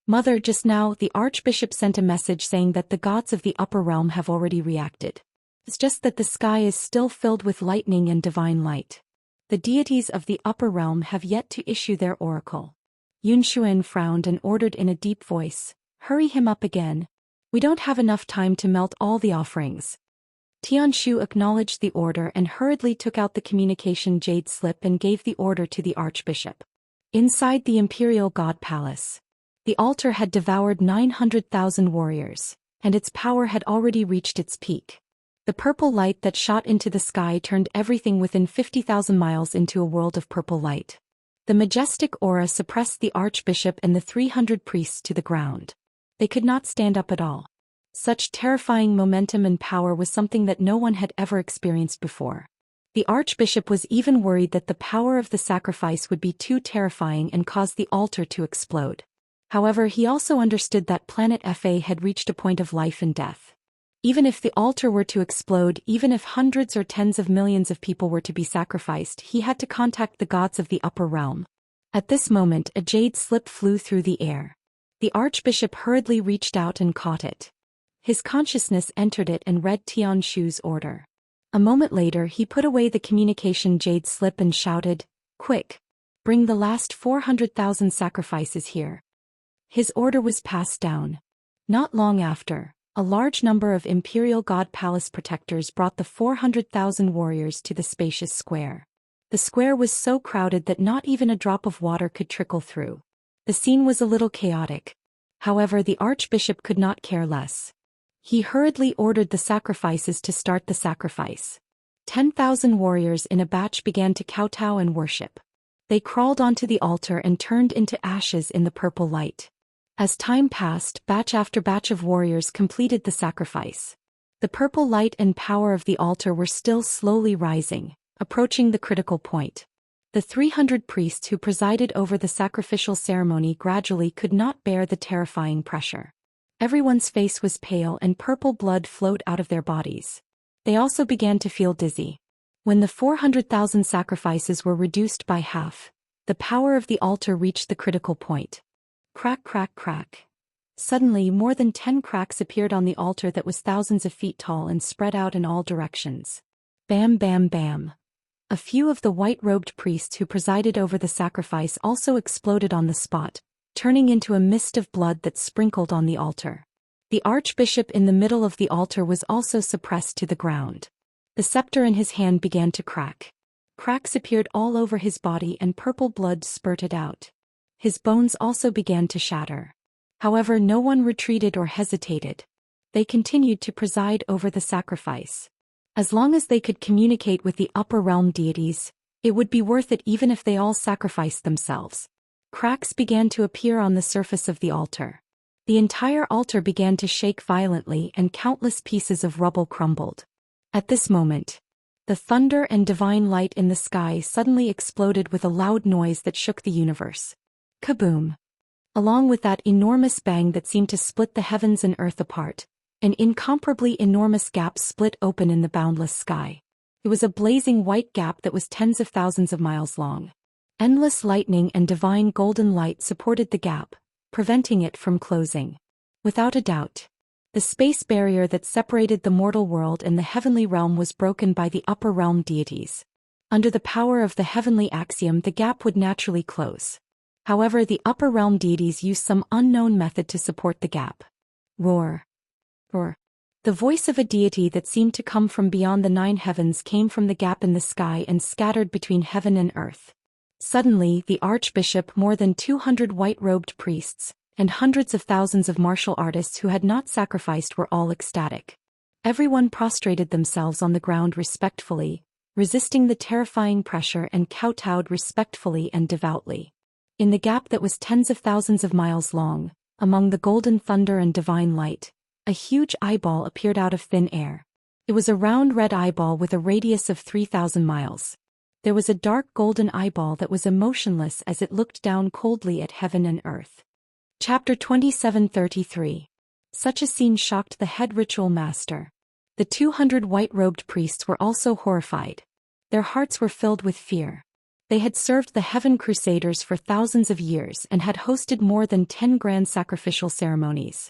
Mother, just now the Archbishop sent a message saying that the gods of the upper realm have already reacted. It's just that the sky is still filled with lightning and divine light. The deities of the upper realm have yet to issue their oracle. Yunshuan frowned and ordered in a deep voice, "Hurry him up again. We don't have enough time to melt all the offerings." Tianshu acknowledged the order and hurriedly took out the communication jade slip and gave the order to the archbishop. Inside the imperial god palace, the altar had devoured 900,000 warriors, and its power had already reached its peak. The purple light that shot into the sky turned everything within 50,000 miles into a world of purple light. The majestic aura suppressed the archbishop and the 300 priests to the ground. They could not stand up at all. Such terrifying momentum and power was something that no one had ever experienced before. The archbishop was even worried that the power of the sacrifice would be too terrifying and cause the altar to explode. However, he also understood that planet Fa had reached a point of life and death. Even if the altar were to explode, even if hundreds or tens of millions of people were to be sacrificed, he had to contact the gods of the upper realm. At this moment, a jade slip flew through the air. The archbishop hurriedly reached out and caught it. His consciousness entered it and read Tianshu's order. A moment later, he put away the communication jade slip and shouted, "Quick! Bring the last 400,000 sacrifices here." His order was passed down. Not long after, a large number of imperial god palace protectors brought the 400,000 warriors to the spacious square. The square was so crowded that not even a drop of water could trickle through. The scene was a little chaotic. However, the archbishop could not care less. He hurriedly ordered the sacrifices to start the sacrifice. 10,000 warriors in a batch began to kowtow and worship. They crawled onto the altar and turned into ashes in the purple light. As time passed, batch after batch of warriors completed the sacrifice. The purple light and power of the altar were still slowly rising, approaching the critical point. The 300 priests who presided over the sacrificial ceremony gradually could not bear the terrifying pressure. Everyone's face was pale and purple blood flowed out of their bodies. They also began to feel dizzy. When the 400,000 sacrifices were reduced by half, the power of the altar reached the critical point. Crack, crack, crack. Suddenly, more than 10 cracks appeared on the altar that was thousands of feet tall and spread out in all directions. Bam, bam, bam. A few of the white-robed priests who presided over the sacrifice also exploded on the spot, turning into a mist of blood that sprinkled on the altar. The archbishop in the middle of the altar was also suppressed to the ground. The scepter in his hand began to crack. Cracks appeared all over his body and purple blood spurted out. His bones also began to shatter. However, no one retreated or hesitated. They continued to preside over the sacrifice. As long as they could communicate with the upper realm deities, it would be worth it even if they all sacrificed themselves. Cracks began to appear on the surface of the altar. The entire altar began to shake violently and countless pieces of rubble crumbled. At this moment, the thunder and divine light in the sky suddenly exploded with a loud noise that shook the universe. Kaboom! Along with that enormous bang that seemed to split the heavens and earth apart, an incomparably enormous gap split open in the boundless sky. It was a blazing white gap that was tens of thousands of miles long. Endless lightning and divine golden light supported the gap, preventing it from closing. Without a doubt, the space barrier that separated the mortal world and the heavenly realm was broken by the upper realm deities. Under the power of the heavenly axiom, the gap would naturally close. However, the upper realm deities used some unknown method to support the gap. Roar. Roar. The voice of a deity that seemed to come from beyond the 9 heavens came from the gap in the sky and scattered between heaven and earth. Suddenly, the archbishop, more than 200 white-robed priests, and hundreds of thousands of martial artists who had not sacrificed were all ecstatic. Everyone prostrated themselves on the ground respectfully, resisting the terrifying pressure, and kowtowed respectfully and devoutly. In the gap that was tens of thousands of miles long, among the golden thunder and divine light, a huge eyeball appeared out of thin air. It was a round red eyeball with a radius of 3,000 miles. There was a dark golden eyeball that was emotionless as it looked down coldly at heaven and earth. Chapter 2733. Such a scene shocked the head ritual master. The 200 white-robed priests were also horrified. Their hearts were filled with fear. They had served the Heaven Crusaders for thousands of years and had hosted more than 10 grand sacrificial ceremonies.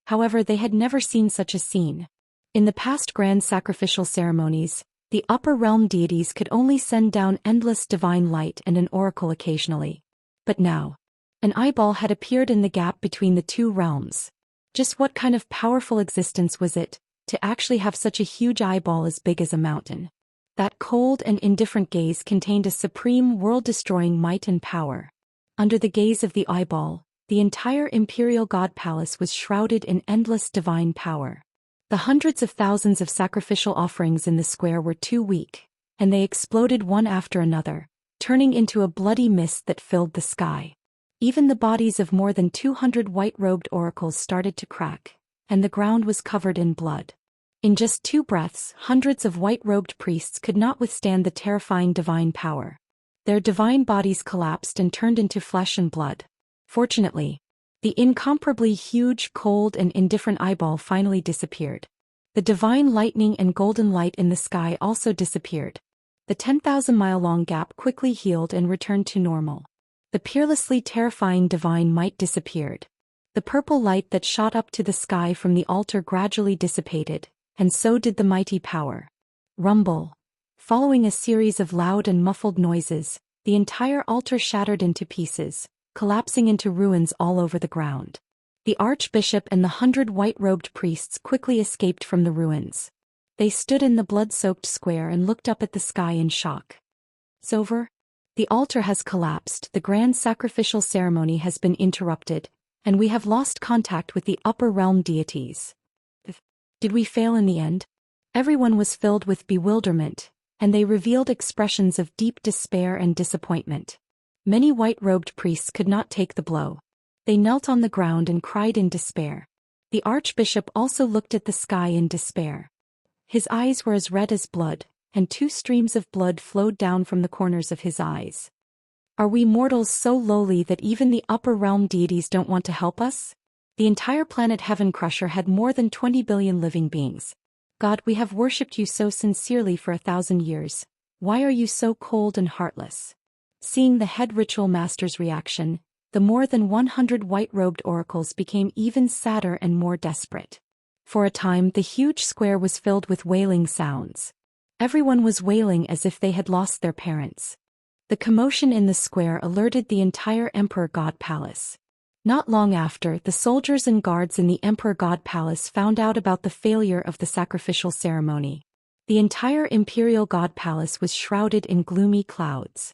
However, they had never seen such a scene. In the past grand sacrificial ceremonies, the upper realm deities could only send down endless divine light and an oracle occasionally. But now, an eyeball had appeared in the gap between the two realms. Just what kind of powerful existence was it, to actually have such a huge eyeball as big as a mountain? That cold and indifferent gaze contained a supreme world-destroying might and power. Under the gaze of the eyeball, the entire imperial god palace was shrouded in endless divine power. The hundreds of thousands of sacrificial offerings in the square were too weak, and they exploded one after another, turning into a bloody mist that filled the sky. Even the bodies of more than 200 white-robed oracles started to crack, and the ground was covered in blood. In just 2 breaths, hundreds of white-robed priests could not withstand the terrifying divine power. Their divine bodies collapsed and turned into flesh and blood. Fortunately, the incomparably huge, cold, and indifferent eyeball finally disappeared. The divine lightning and golden light in the sky also disappeared. The 10,000-mile-long gap quickly healed and returned to normal. The peerlessly terrifying divine might disappeared. The purple light that shot up to the sky from the altar gradually dissipated, and so did the mighty power. Rumble. Following a series of loud and muffled noises, the entire altar shattered into pieces, collapsing into ruins all over the ground. The archbishop and the 100 white-robed priests quickly escaped from the ruins. They stood in the blood-soaked square and looked up at the sky in shock. It's over. The altar has collapsed, the grand sacrificial ceremony has been interrupted, and we have lost contact with the upper realm deities. Did we fail in the end? Everyone was filled with bewilderment, and they revealed expressions of deep despair and disappointment. Many white-robed priests could not take the blow. They knelt on the ground and cried in despair. The archbishop also looked at the sky in despair. His eyes were as red as blood, and 2 streams of blood flowed down from the corners of his eyes. Are we mortals so lowly that even the upper realm deities don't want to help us? The entire planet Heaven Crusher had more than 20 billion living beings. God, we have worshipped you so sincerely for 1,000 years. Why are you so cold and heartless? Seeing the head ritual master's reaction, the more than 100 white-robed oracles became even sadder and more desperate. For a time, the huge square was filled with wailing sounds. Everyone was wailing as if they had lost their parents. The commotion in the square alerted the entire Emperor God Palace. Not long after, the soldiers and guards in the Emperor God Palace found out about the failure of the sacrificial ceremony. The entire Imperial God Palace was shrouded in gloomy clouds.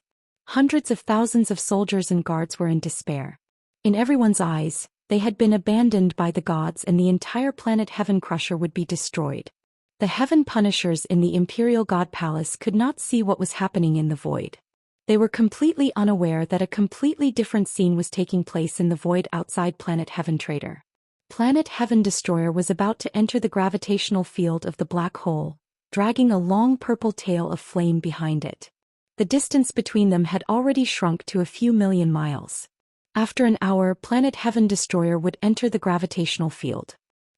Hundreds of thousands of soldiers and guards were in despair. In everyone's eyes, they had been abandoned by the gods and the entire planet Heaven Crusher would be destroyed. The Heaven Punishers in the Imperial God Palace could not see what was happening in the void. They were completely unaware that a completely different scene was taking place in the void outside Planet Heaven Trader. Planet Heaven Destroyer was about to enter the gravitational field of the black hole, dragging a long purple tail of flame behind it. The distance between them had already shrunk to a few million miles. After an hour, Planet Heaven Destroyer would enter the gravitational field.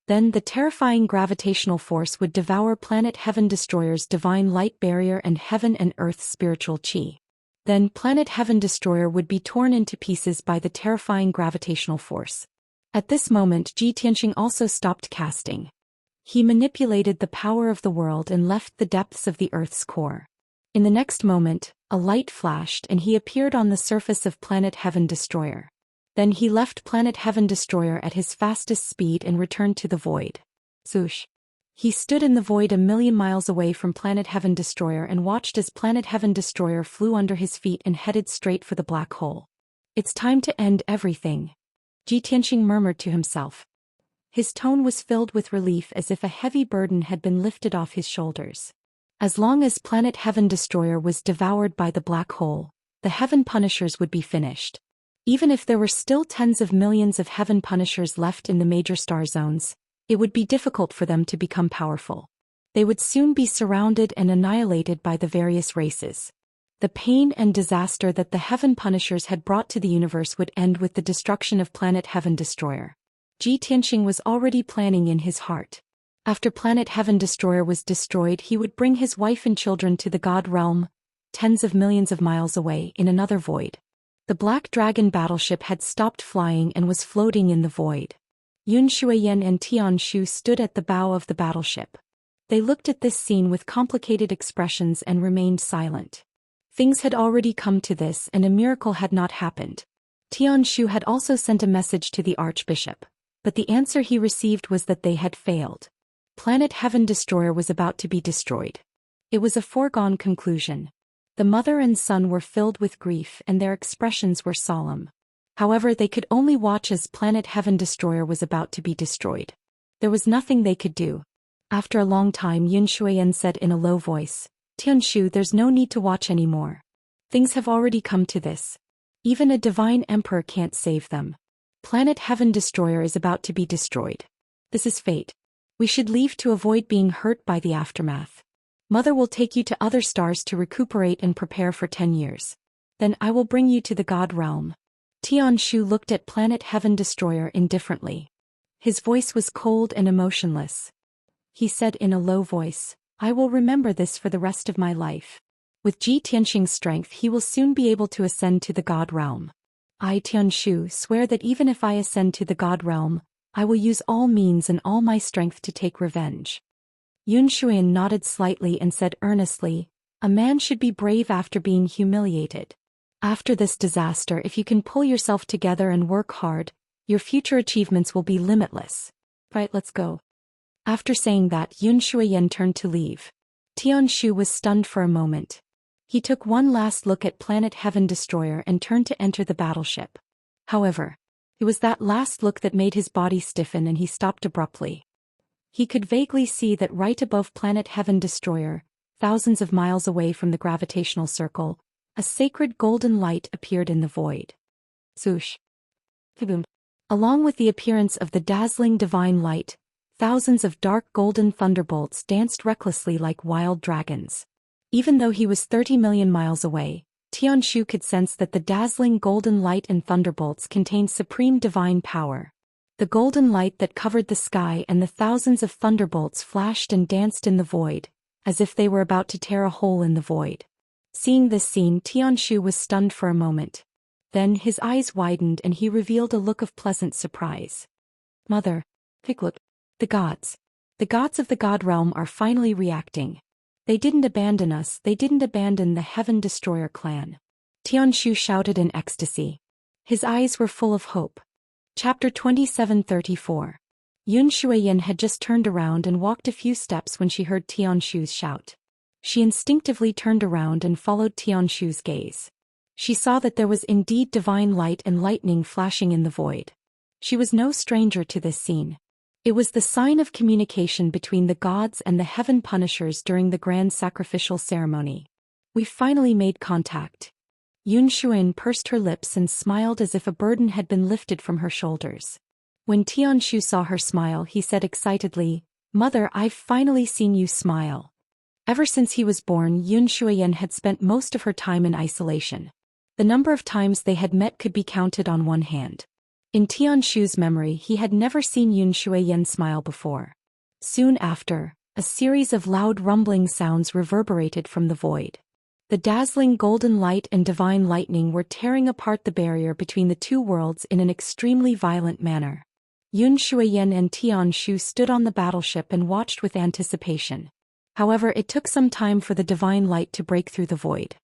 Then the terrifying gravitational force would devour Planet Heaven Destroyer's divine light barrier and heaven and earth's spiritual chi. Then Planet Heaven Destroyer would be torn into pieces by the terrifying gravitational force. At this moment, Xianxia also stopped casting. He manipulated the power of the world and left the depths of the earth's core. In the next moment, a light flashed and he appeared on the surface of Planet Heaven Destroyer. Then he left Planet Heaven Destroyer at his fastest speed and returned to the void. Swoosh. He stood in the void a million miles away from Planet Heaven Destroyer and watched as Planet Heaven Destroyer flew under his feet and headed straight for the black hole. It's time to end everything, Xianxia murmured to himself. His tone was filled with relief as if a heavy burden had been lifted off his shoulders. As long as Planet Heaven Destroyer was devoured by the black hole, the Heaven Punishers would be finished. Even if there were still tens of millions of Heaven Punishers left in the major star zones, it would be difficult for them to become powerful. They would soon be surrounded and annihilated by the various races. The pain and disaster that the Heaven Punishers had brought to the universe would end with the destruction of Planet Heaven Destroyer. Xianxia was already planning in his heart. After Planet Heaven Destroyer was destroyed, he would bring his wife and children to the God Realm, tens of millions of miles away, in another void. The Black Dragon battleship had stopped flying and was floating in the void. Yun Shuiyan and Tian Shu stood at the bow of the battleship. They looked at this scene with complicated expressions and remained silent. Things had already come to this and a miracle had not happened. Tianshu had also sent a message to the archbishop, but the answer he received was that they had failed. Planet Heaven Destroyer was about to be destroyed. It was a foregone conclusion. The mother and son were filled with grief and their expressions were solemn. However, they could only watch as Planet Heaven Destroyer was about to be destroyed. There was nothing they could do. After a long time, Yun Shuiyan said in a low voice, "Tianshu, there's no need to watch anymore. Things have already come to this. Even a divine emperor can't save them. Planet Heaven Destroyer is about to be destroyed. This is fate. We should leave to avoid being hurt by the aftermath. Mother will take you to other stars to recuperate and prepare for 10 years. Then I will bring you to the God realm." Tianshu looked at Planet Heaven Destroyer indifferently. His voice was cold and emotionless. He said in a low voice, "I will remember this for the rest of my life. With Ji Tianxing's strength he will soon be able to ascend to the God realm. I, Tianshu, swear that even if I ascend to the God realm, I will use all means and all my strength to take revenge." Yun Shuiyan nodded slightly and said earnestly, "A man should be brave after being humiliated. After this disaster, if you can pull yourself together and work hard, your future achievements will be limitless. Right, let's go." After saying that, Yun Shuiyan turned to leave. Tianshu was stunned for a moment. He took one last look at Planet Heaven Destroyer and turned to enter the battleship. However, it was that last look that made his body stiffen and he stopped abruptly. He could vaguely see that right above Planet Heaven Destroyer, thousands of miles away from the gravitational circle, a sacred golden light appeared in the void. Swoosh. Kaboom. Along with the appearance of the dazzling divine light, thousands of dark golden thunderbolts danced recklessly like wild dragons. Even though he was 30 million miles away, Tianshu could sense that the dazzling golden light and thunderbolts contained supreme divine power. The golden light that covered the sky and the thousands of thunderbolts flashed and danced in the void, as if they were about to tear a hole in the void. Seeing this scene, Tianshu was stunned for a moment. Then his eyes widened and he revealed a look of pleasant surprise. "Mother, look. The gods of the God realm are finally reacting. They didn't abandon us, they didn't abandon the Heaven Destroyer clan." Tianshu shouted in ecstasy. His eyes were full of hope. Chapter 2734. Yun Shuiyan had just turned around and walked a few steps when she heard Tianshu's shout. She instinctively turned around and followed Tianshu's gaze. She saw that there was indeed divine light and lightning flashing in the void. She was no stranger to this scene. It was the sign of communication between the gods and the heaven punishers during the grand sacrificial ceremony. "We finally made contact." Yun Shuiyan pursed her lips and smiled as if a burden had been lifted from her shoulders. When Tianshu saw her smile, he said excitedly, "Mother, I've finally seen you smile." Ever since he was born, Yun Shuiyan had spent most of her time in isolation. The number of times they had met could be counted on one hand. In Tianshu's memory, he had never seen Yun Shuiyan smile before. Soon after, a series of loud rumbling sounds reverberated from the void. The dazzling golden light and divine lightning were tearing apart the barrier between the two worlds in an extremely violent manner. Yun Shuiyan and Tianshu stood on the battleship and watched with anticipation. However, it took some time for the divine light to break through the void.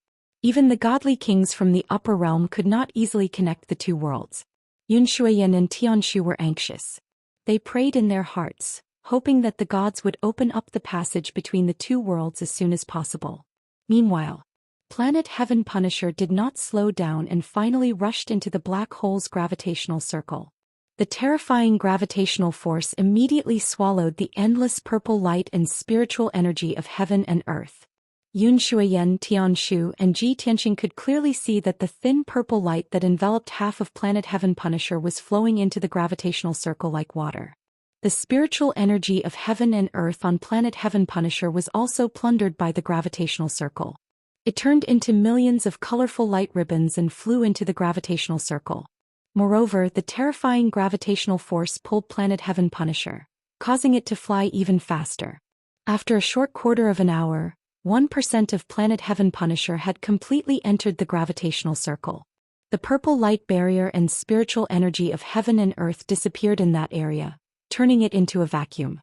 Even the godly kings from the upper realm could not easily connect the two worlds. Yun Shuiyan and Tianshu were anxious. They prayed in their hearts, hoping that the gods would open up the passage between the two worlds as soon as possible. Meanwhile, Planet Heaven Punisher did not slow down and finally rushed into the black hole's gravitational circle. The terrifying gravitational force immediately swallowed the endless purple light and spiritual energy of heaven and earth. Yun Shuiyan, Tianshu, and Ji Tianxing could clearly see that the thin purple light that enveloped half of Planet Heaven Punisher was flowing into the gravitational circle like water. The spiritual energy of heaven and earth on Planet Heaven Punisher was also plundered by the gravitational circle. It turned into millions of colorful light ribbons and flew into the gravitational circle. Moreover, the terrifying gravitational force pulled Planet Heaven Punisher, causing it to fly even faster. After a short quarter of an hour, 1% of Planet Heaven Punisher had completely entered the gravitational circle. The purple light barrier and spiritual energy of heaven and earth disappeared in that area, turning it into a vacuum.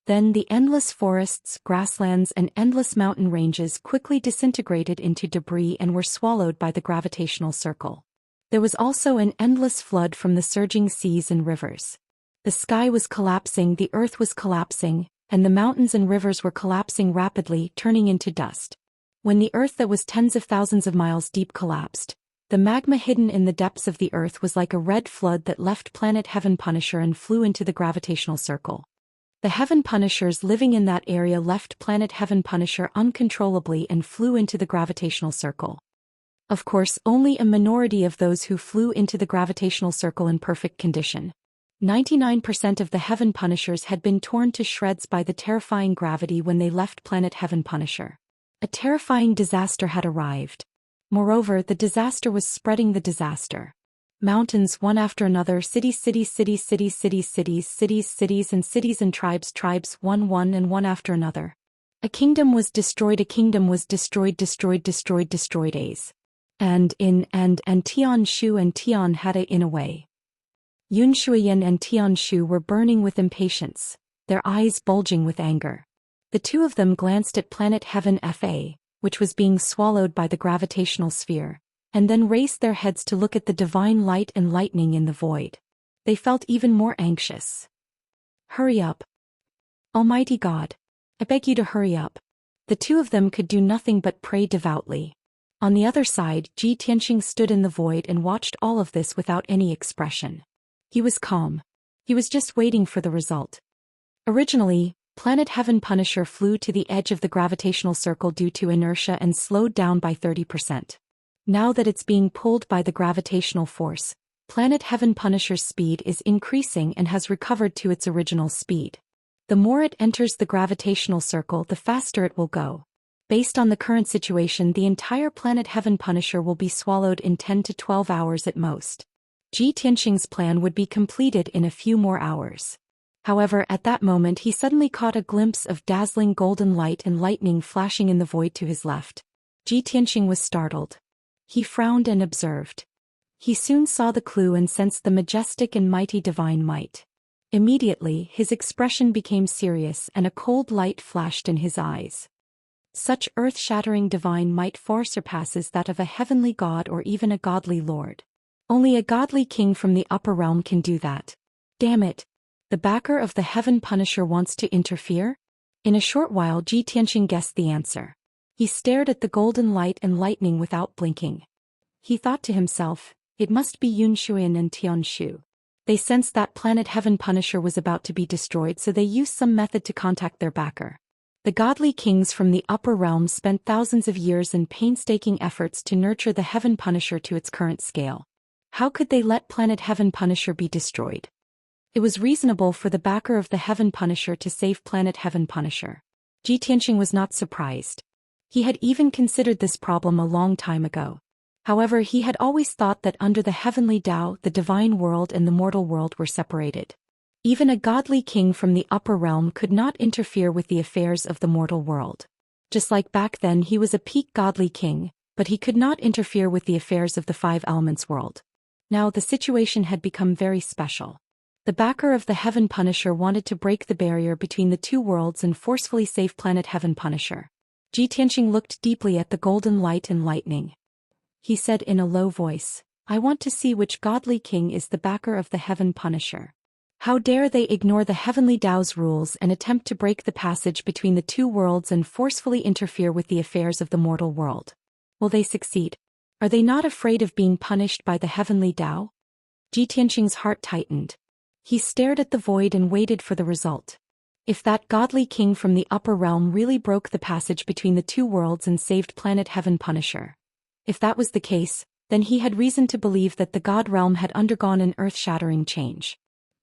Then the endless forests, grasslands and endless mountain ranges quickly disintegrated into debris and were swallowed by the gravitational circle. There was also an endless flood from the surging seas and rivers. The sky was collapsing, the earth was collapsing, and the mountains and rivers were collapsing rapidly, turning into dust. When the earth that was tens of thousands of miles deep collapsed, the magma hidden in the depths of the earth was like a red flood that left planet Heaven Punisher and flew into the gravitational circle. The Heaven Punishers living in that area left planet Heaven Punisher uncontrollably and flew into the gravitational circle. Of course, only a minority of those who flew into the gravitational circle in perfect condition. 99% of the Heaven Punishers had been torn to shreds by the terrifying gravity when they left planet Heaven Punisher. A terrifying disaster had arrived. Moreover, the disaster was spreading the disaster. Mountains one after another, cities and tribes one and one after another. A kingdom was destroyed A's. And Tianshu and Tianhada in a way. Yunshuyan and Tianshu were burning with impatience, their eyes bulging with anger. The two of them glanced at planet Heaven Fa, which was being swallowed by the gravitational sphere, and then raised their heads to look at the divine light and lightning in the void. They felt even more anxious. Hurry up. Almighty God, I beg you to hurry up. The two of them could do nothing but pray devoutly. On the other side, Ji Tianxing stood in the void and watched all of this without any expression. He was calm. He was just waiting for the result. Originally, planet Heaven Punisher flew to the edge of the gravitational circle due to inertia and slowed down by 30%. Now that it's being pulled by the gravitational force, planet Heaven Punisher's speed is increasing and has recovered to its original speed. The more it enters the gravitational circle, the faster it will go. Based on the current situation, the entire planet Heaven Punisher will be swallowed in 10 to 12 hours at most. Ji Tianxing's plan would be completed in a few more hours. However, at that moment he suddenly caught a glimpse of dazzling golden light and lightning flashing in the void to his left. Ji Tianxing was startled. He frowned and observed. He soon saw the clue and sensed the majestic and mighty divine might. Immediately, his expression became serious and a cold light flashed in his eyes. Such earth-shattering divine might far surpasses that of a heavenly god or even a godly lord. Only a godly king from the upper realm can do that. Damn it! The backer of the Heaven Punisher wants to interfere? In a short while Ji Tianxing guessed the answer. He stared at the golden light and lightning without blinking. He thought to himself, it must be Yunshuyan and Tianshu. They sensed that planet Heaven Punisher was about to be destroyed, so they used some method to contact their backer. The godly kings from the upper realm spent thousands of years in painstaking efforts to nurture the Heaven Punisher to its current scale. How could they let planet Heaven Punisher be destroyed? It was reasonable for the backer of the Heaven Punisher to save planet Heaven Punisher. Ji Tianxing was not surprised. He had even considered this problem a long time ago. However, he had always thought that under the heavenly Tao, the divine world and the mortal world were separated. Even a godly king from the upper realm could not interfere with the affairs of the mortal world. Just like back then, he was a peak godly king, but he could not interfere with the affairs of the five elements world. Now the situation had become very special. The backer of the Heaven Punisher wanted to break the barrier between the two worlds and forcefully save planet Heaven Punisher. Ji Tianxing looked deeply at the golden light and lightning. He said in a low voice, I want to see which godly king is the backer of the Heaven Punisher. How dare they ignore the heavenly Tao's rules and attempt to break the passage between the two worlds and forcefully interfere with the affairs of the mortal world? Will they succeed? Are they not afraid of being punished by the heavenly Tao? Ji Tianxing's heart tightened. He stared at the void and waited for the result. If that godly king from the upper realm really broke the passage between the two worlds and saved planet Heaven Punisher. If that was the case, then he had reason to believe that the god realm had undergone an earth-shattering change.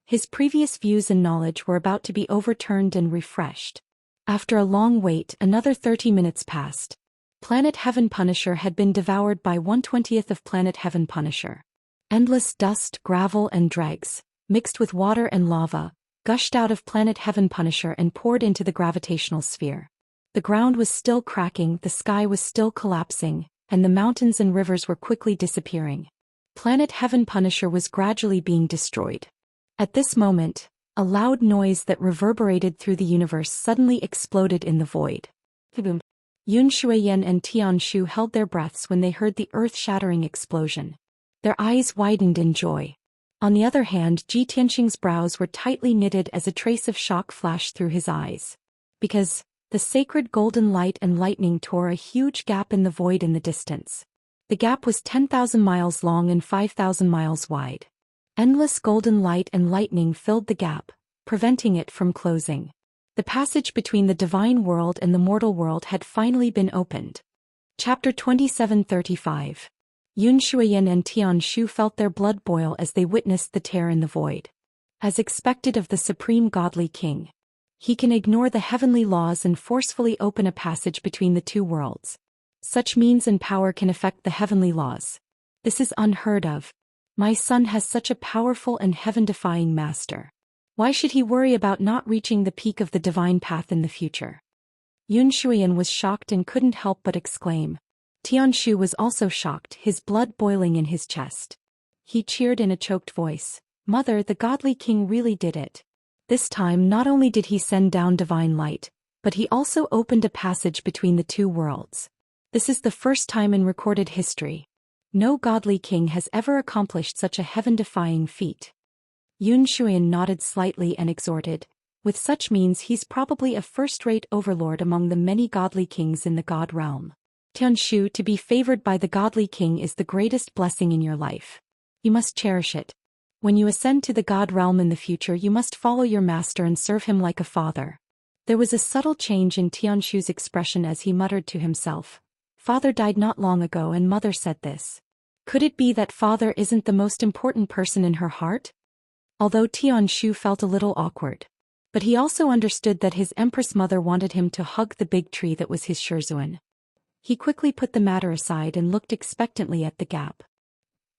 His previous views and knowledge were about to be overturned and refreshed. After a long wait, another 30 minutes passed. Planet Heaven Punisher had been devoured by 1/20th of planet Heaven Punisher. Endless dust, gravel and dregs, mixed with water and lava, gushed out of planet Heaven Punisher and poured into the gravitational sphere. The ground was still cracking, the sky was still collapsing, and the mountains and rivers were quickly disappearing. Planet Heaven Punisher was gradually being destroyed. At this moment, A loud noise that reverberated through the universe suddenly exploded in the void. Boom. Yun Shuiyan and Tianshu held their breaths when they heard the earth-shattering explosion. Their eyes widened in joy. On the other hand, Ji Tianxing's brows were tightly knitted as a trace of shock flashed through his eyes. Because the sacred golden light and lightning tore a huge gap in the void in the distance. The gap was 10,000 miles long and 5,000 miles wide. Endless golden light and lightning filled the gap, preventing it from closing. The passage between the divine world and the mortal world had finally been opened. Chapter 27:35. Yun Shuiyan and Tianshu felt their blood boil as they witnessed the tear in the void. As expected of the supreme godly king, he can ignore the heavenly laws and forcefully open a passage between the two worlds. Such means and power can affect the heavenly laws. This is unheard of. My son has such a powerful and heaven-defying master. Why should he worry about not reaching the peak of the divine path in the future? Yun Shuiyan was shocked and couldn't help but exclaim. Tianshu was also shocked, his blood boiling in his chest. He cheered in a choked voice. Mother, the godly king really did it. This time not only did he send down divine light, but he also opened a passage between the two worlds. This is the first time in recorded history. No godly king has ever accomplished such a heaven-defying feat. Yun Shuiyan nodded slightly and exhorted. With such means he's probably a first-rate overlord among the many godly kings in the god realm. Tianshu, to be favored by the godly king is the greatest blessing in your life. You must cherish it. When you ascend to the god realm in the future, you must follow your master and serve him like a father. There was a subtle change in Tianshu's expression as he muttered to himself. Father died not long ago and mother said this. Could it be that father isn't the most important person in her heart? Although Tianshu felt a little awkward. But he also understood that his empress mother wanted him to hug the big tree that was his Shurzuan. He quickly put the matter aside and looked expectantly at the gap.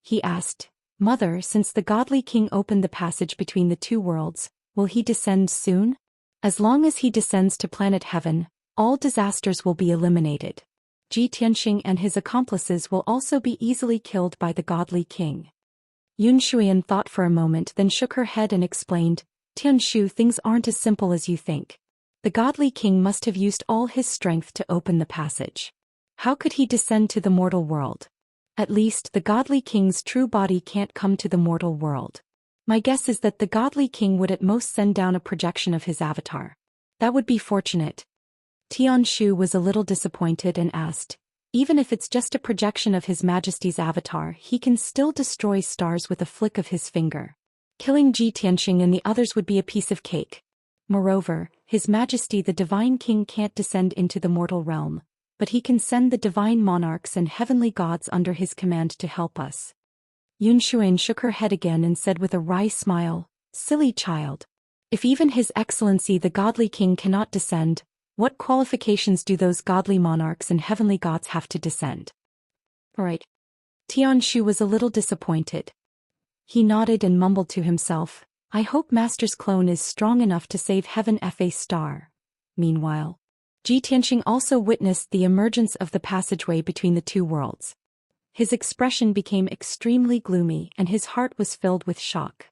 He asked, Mother, since the godly king opened the passage between the two worlds, will he descend soon? As long as he descends to planet heaven, all disasters will be eliminated. Ji Tianxing and his accomplices will also be easily killed by the godly king. Yun Shuiyan thought for a moment, then shook her head and explained, Tianshu, things aren't as simple as you think. The godly king must have used all his strength to open the passage. How could he descend to the mortal world? At least the godly king's true body can't come to the mortal world. My guess is that the godly king would at most send down a projection of his avatar. That would be fortunate. Tianshu was a little disappointed and asked, even if it's just a projection of His Majesty's avatar, he can still destroy stars with a flick of his finger. Killing Ji Tianxing and the others would be a piece of cake. Moreover, His Majesty the Divine King can't descend into the mortal realm, but he can send the divine monarchs and heavenly gods under his command to help us. Yun Shuiyan shook her head again and said with a wry smile, Silly child. If even His Excellency the godly king cannot descend, what qualifications do those godly monarchs and heavenly gods have to descend? Right. Tianshu was a little disappointed. He nodded and mumbled to himself, I hope Master's clone is strong enough to save Heaven Fa Star. Meanwhile, Ji Tianxing also witnessed the emergence of the passageway between the two worlds. His expression became extremely gloomy and his heart was filled with shock.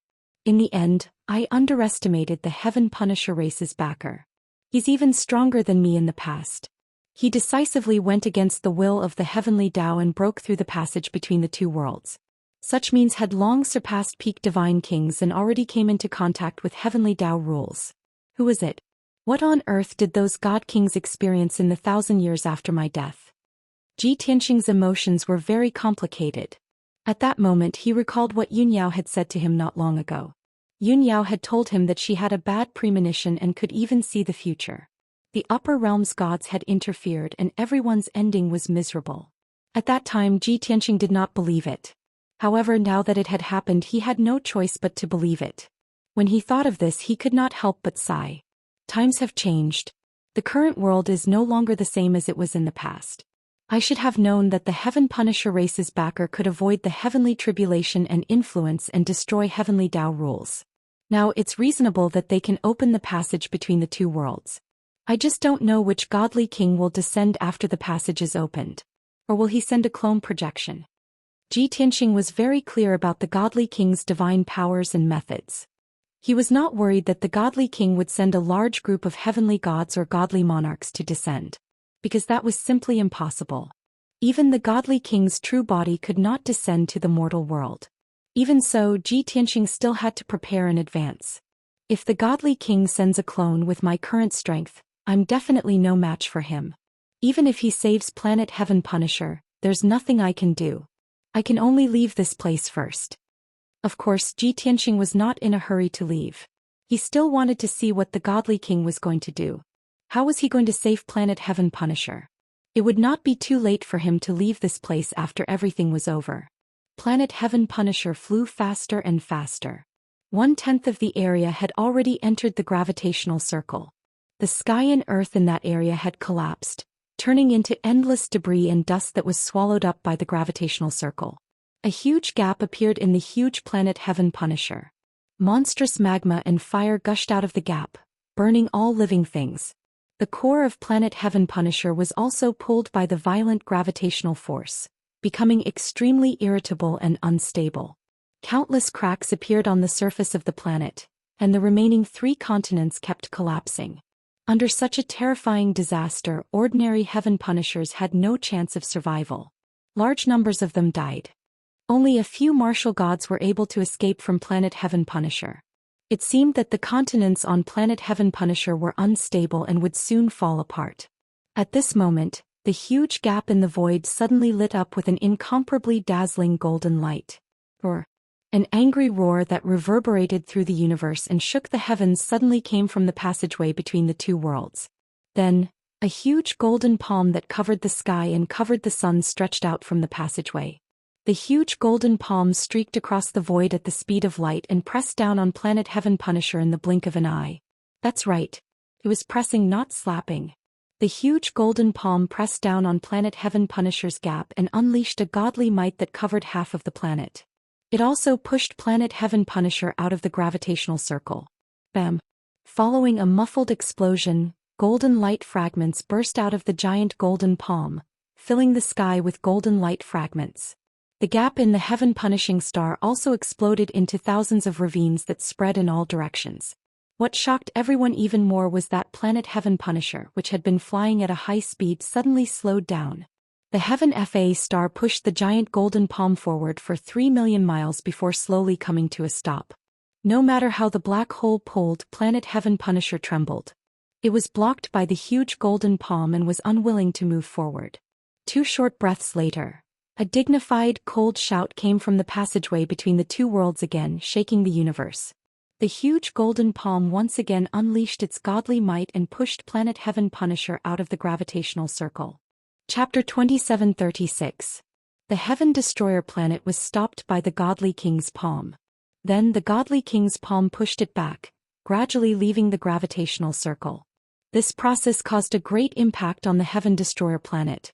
In the end, I underestimated the Heaven Punisher race's backer. He's even stronger than me in the past. He decisively went against the will of the heavenly Dao and broke through the passage between the two worlds. Such means had long surpassed peak divine kings and already came into contact with heavenly Dao rules. Who was it? What on earth did those god kings experience in the 1,000 years after my death? Ji Tianxing's emotions were very complicated. At that moment he recalled what Yun Yao had said to him not long ago. Yun Yao had told him that she had a bad premonition and could even see the future. The upper realm's gods had interfered and everyone's ending was miserable. At that time Ji Tianxing did not believe it. However, now that it had happened he had no choice but to believe it. When he thought of this he could not help but sigh. Times have changed. The current world is no longer the same as it was in the past. I should have known that the Heaven Punisher race's backer could avoid the heavenly tribulation and influence and destroy heavenly Dao rules. Now it's reasonable that they can open the passage between the two worlds. I just don't know which godly king will descend after the passage is opened. Or will he send a clone projection? Ji Tianxing was very clear about the godly king's divine powers and methods. He was not worried that the godly king would send a large group of heavenly gods or godly monarchs to descend, because that was simply impossible. Even the godly king's true body could not descend to the mortal world. Even so, Ji Tianxing still had to prepare in advance. If the godly king sends a clone with my current strength, I'm definitely no match for him. Even if he saves Planet Heaven Punisher, there's nothing I can do. I can only leave this place first. Of course, Ji Tianxing was not in a hurry to leave. He still wanted to see what the godly king was going to do. How was he going to save Planet Heaven Punisher? It would not be too late for him to leave this place after everything was over. Planet Heaven Punisher flew faster and faster. 1/10 of the area had already entered the gravitational circle. The sky and earth in that area had collapsed, turning into endless debris and dust that was swallowed up by the gravitational circle. A huge gap appeared in the huge Planet Heaven Punisher. Monstrous magma and fire gushed out of the gap, burning all living things. The core of Planet Heaven Punisher was also pulled by the violent gravitational force, becoming extremely irritable and unstable. Countless cracks appeared on the surface of the planet, and the remaining 3 continents kept collapsing. Under such a terrifying disaster, ordinary Heaven Punishers had no chance of survival. Large numbers of them died. Only a few martial gods were able to escape from Planet Heaven Punisher. It seemed that the continents on Planet Heaven Punisher were unstable and would soon fall apart. At this moment, the huge gap in the void suddenly lit up with an incomparably dazzling golden light. An angry roar that reverberated through the universe and shook the heavens suddenly came from the passageway between the 2 worlds. Then, a huge golden palm that covered the sky and covered the sun stretched out from the passageway. The huge golden palm streaked across the void at the speed of light and pressed down on Planet Heaven Punisher in the blink of an eye. That's right. It was pressing, not slapping. The huge golden palm pressed down on Planet Heaven Punisher's gap and unleashed a godly might that covered half of the planet. It also pushed Planet Heaven Punisher out of the gravitational circle. Bam! Following a muffled explosion, golden light fragments burst out of the giant golden palm, filling the sky with golden light fragments. The gap in the heaven-punishing star also exploded into thousands of ravines that spread in all directions. What shocked everyone even more was that Planet Heaven Punisher, which had been flying at a high speed, suddenly slowed down. The Heaven FA star pushed the giant golden palm forward for 3 million miles before slowly coming to a stop. No matter how the black hole pulled, Planet Heaven Punisher trembled. It was blocked by the huge golden palm and was unwilling to move forward. 2 short breaths later, a dignified, cold shout came from the passageway between the 2 worlds again, shaking the universe. The huge golden palm once again unleashed its godly might and pushed Planet Heaven Punisher out of the gravitational circle. Chapter 2736. The Heaven Destroyer planet was stopped by the godly king's palm. Then the godly king's palm pushed it back, gradually leaving the gravitational circle. This process caused a great impact on the Heaven Destroyer planet.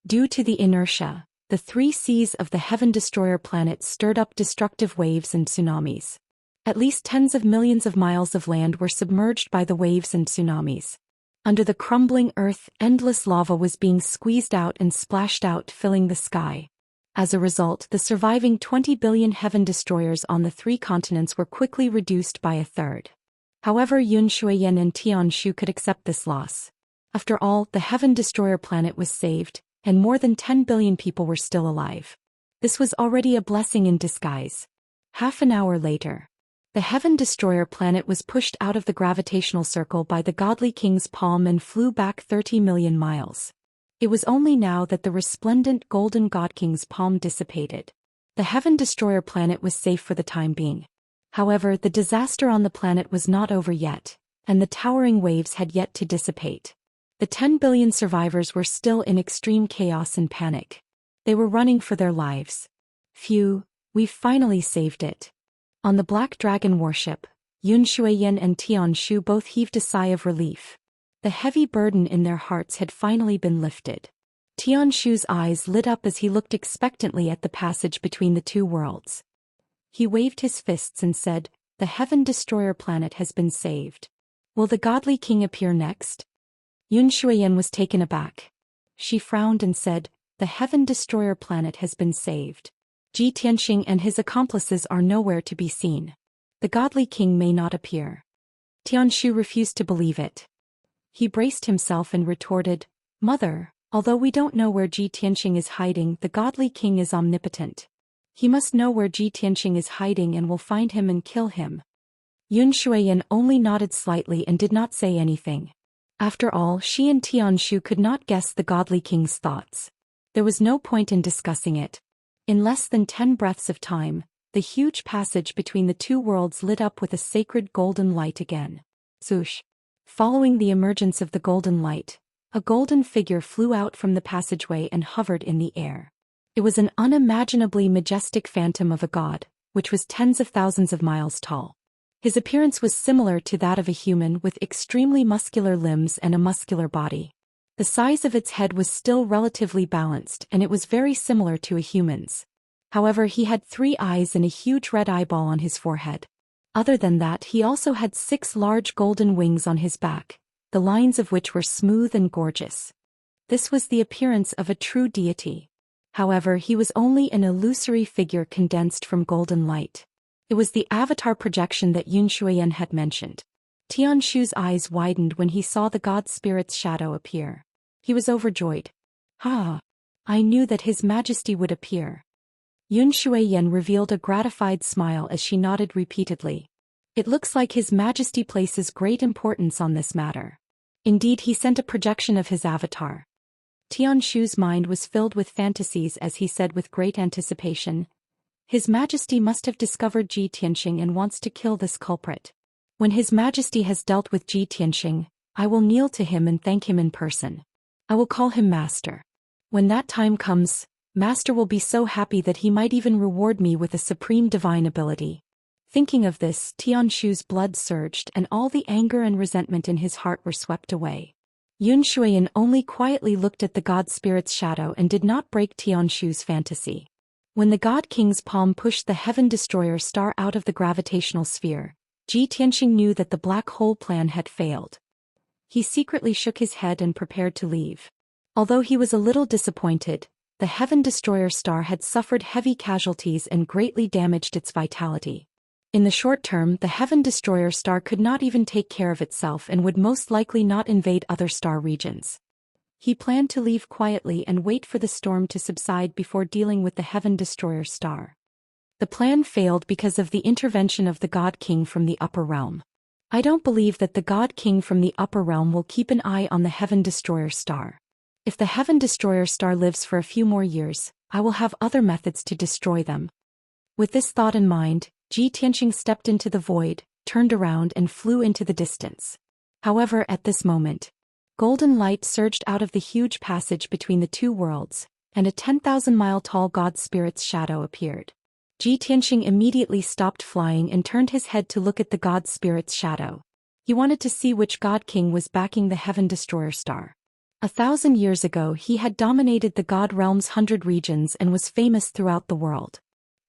Due to the inertia, the 3 seas of the Heaven Destroyer planet stirred up destructive waves and tsunamis. At least tens of millions of miles of land were submerged by the waves and tsunamis. Under the crumbling earth, endless lava was being squeezed out and splashed out, filling the sky. As a result, the surviving 20 billion Heaven Destroyers on the 3 continents were quickly reduced by 1/3. However, Xianxia and Tianshu could accept this loss. After all, the Heaven Destroyer planet was saved, and more than 10 billion people were still alive. This was already a blessing in disguise. Half an hour later, the Heaven Destroyer planet was pushed out of the gravitational circle by the godly king's palm and flew back 30 million miles. It was only now that the resplendent golden god king's palm dissipated. The Heaven Destroyer planet was safe for the time being. However, the disaster on the planet was not over yet, and the towering waves had yet to dissipate. The 10 billion survivors were still in extreme chaos and panic. They were running for their lives. Phew, we've finally saved it. On the Black Dragon warship, Yunshuiyan and Tianshu both heaved a sigh of relief. The heavy burden in their hearts had finally been lifted. Tianshu's eyes lit up as he looked expectantly at the passage between the 2 worlds. He waved his fists and said, "The Heaven Destroyer planet has been saved. Will the godly king appear next?" Yunshuiyan was taken aback. She frowned and said, "The Heaven Destroyer planet has been saved. Ji Tianxing and his accomplices are nowhere to be seen." the godly king may not appear. Tianshu refused to believe it. He braced himself and retorted, Mother, although we don't know where Ji Tianxing is hiding, the godly king is omnipotent. He must know where Ji Tianxing is hiding and will find him and kill him. Yun Shuiyan only nodded slightly and did not say anything. After all, she and Tianshu could not guess the godly king's thoughts. There was no point in discussing it. In less than 10 breaths of time, the huge passage between the two worlds lit up with a sacred golden light again. Swoosh! Following the emergence of the golden light, a golden figure flew out from the passageway and hovered in the air. It was an unimaginably majestic phantom of a god, which was tens of thousands of miles tall. His appearance was similar to that of a human with extremely muscular limbs and a muscular body. The size of its head was still relatively balanced and it was very similar to a human's. However, he had 3 eyes and a huge red eyeball on his forehead. Other than that, he also had 6 large golden wings on his back, the lines of which were smooth and gorgeous. This was the appearance of a true deity. However, he was only an illusory figure condensed from golden light. It was the avatar projection that Yun Shuiyan had mentioned. Tianshu's eyes widened when he saw the god spirit's shadow appear. He was overjoyed. Ha! I knew that His Majesty would appear. Yun Shuiyan revealed a gratified smile as she nodded repeatedly. It looks like His Majesty places great importance on this matter. Indeed, he sent a projection of his avatar. Tianshu's mind was filled with fantasies as he said with great anticipation, His Majesty must have discovered Ji Tianxing and wants to kill this culprit. When His Majesty has dealt with Ji Tianxing, I will kneel to him and thank him in person. I will call him Master. When that time comes, Master will be so happy that he might even reward me with a supreme divine ability. Thinking of this, Tianshu's blood surged and all the anger and resentment in his heart were swept away. Yun Shuiyan only quietly looked at the god spirit's shadow and did not break Tianshu's fantasy. When the god king's palm pushed the heaven destroyer star out of the gravitational sphere, Ji Tianxing knew that the black hole plan had failed. He secretly shook his head and prepared to leave. Although he was a little disappointed, the heaven destroyer star had suffered heavy casualties and greatly damaged its vitality. In the short term, the heaven destroyer star could not even take care of itself and would most likely not invade other star regions. He planned to leave quietly and wait for the storm to subside before dealing with the heaven destroyer star. The plan failed because of the intervention of the god king from the upper realm. I don't believe that the god king from the upper realm will keep an eye on the heaven destroyer star. If the heaven destroyer star lives for a few more years, I will have other methods to destroy them. With this thought in mind, Ji Tianxing stepped into the void, turned around and flew into the distance. However, at this moment, golden light surged out of the huge passage between the two worlds, and a 10,000-mile-tall god spirit's shadow appeared. Ji Tianxing immediately stopped flying and turned his head to look at the god spirit's shadow. He wanted to see which god king was backing the heaven destroyer star. 1,000 years ago he had dominated the god realm's 100 regions and was famous throughout the world.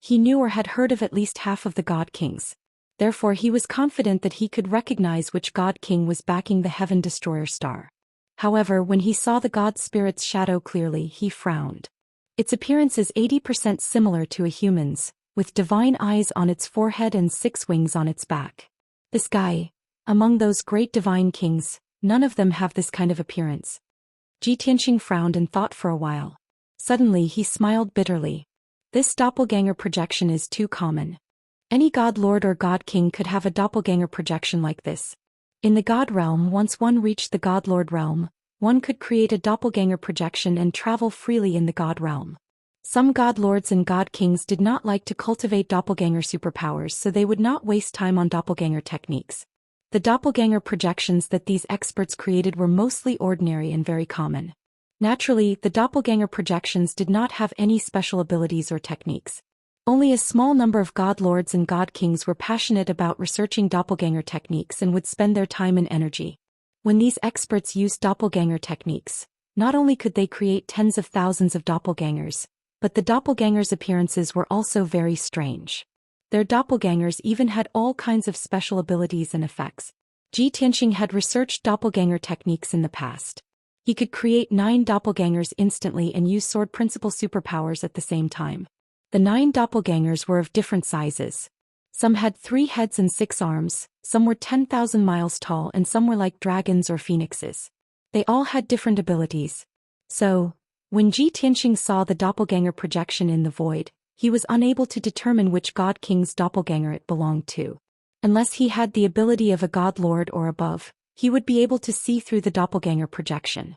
He knew or had heard of at least half of the god kings. Therefore he was confident that he could recognize which god king was backing the heaven destroyer star. However, when he saw the god spirit's shadow clearly, he frowned. Its appearance is 80% similar to a human's, with divine eyes on its forehead and 6 wings on its back. This guy, among those great divine kings, none of them have this kind of appearance. Ji Tianxing frowned and thought for a while. Suddenly he smiled bitterly. This doppelganger projection is too common. Any god lord or god king could have a doppelganger projection like this. In the god realm, once one reached the god lord realm, one could create a doppelganger projection and travel freely in the god realm. Some god lords and god kings did not like to cultivate doppelganger superpowers, so they would not waste time on doppelganger techniques. The doppelganger projections that these experts created were mostly ordinary and very common. Naturally, the doppelganger projections did not have any special abilities or techniques. Only a small number of god lords and god kings were passionate about researching doppelganger techniques and would spend their time and energy. When these experts used doppelganger techniques, not only could they create tens of thousands of doppelgangers, but the doppelgangers' appearances were also very strange. Their doppelgangers even had all kinds of special abilities and effects. Ji Tianxing had researched doppelganger techniques in the past. He could create 9 doppelgangers instantly and use sword principle superpowers at the same time. The 9 doppelgangers were of different sizes. Some had 3 heads and 6 arms, some were 10,000 miles tall and some were like dragons or phoenixes. They all had different abilities. So, when Ji Tianxing saw the doppelganger projection in the void, he was unable to determine which god king's doppelganger it belonged to. Unless he had the ability of a god lord or above, he would be able to see through the doppelganger projection.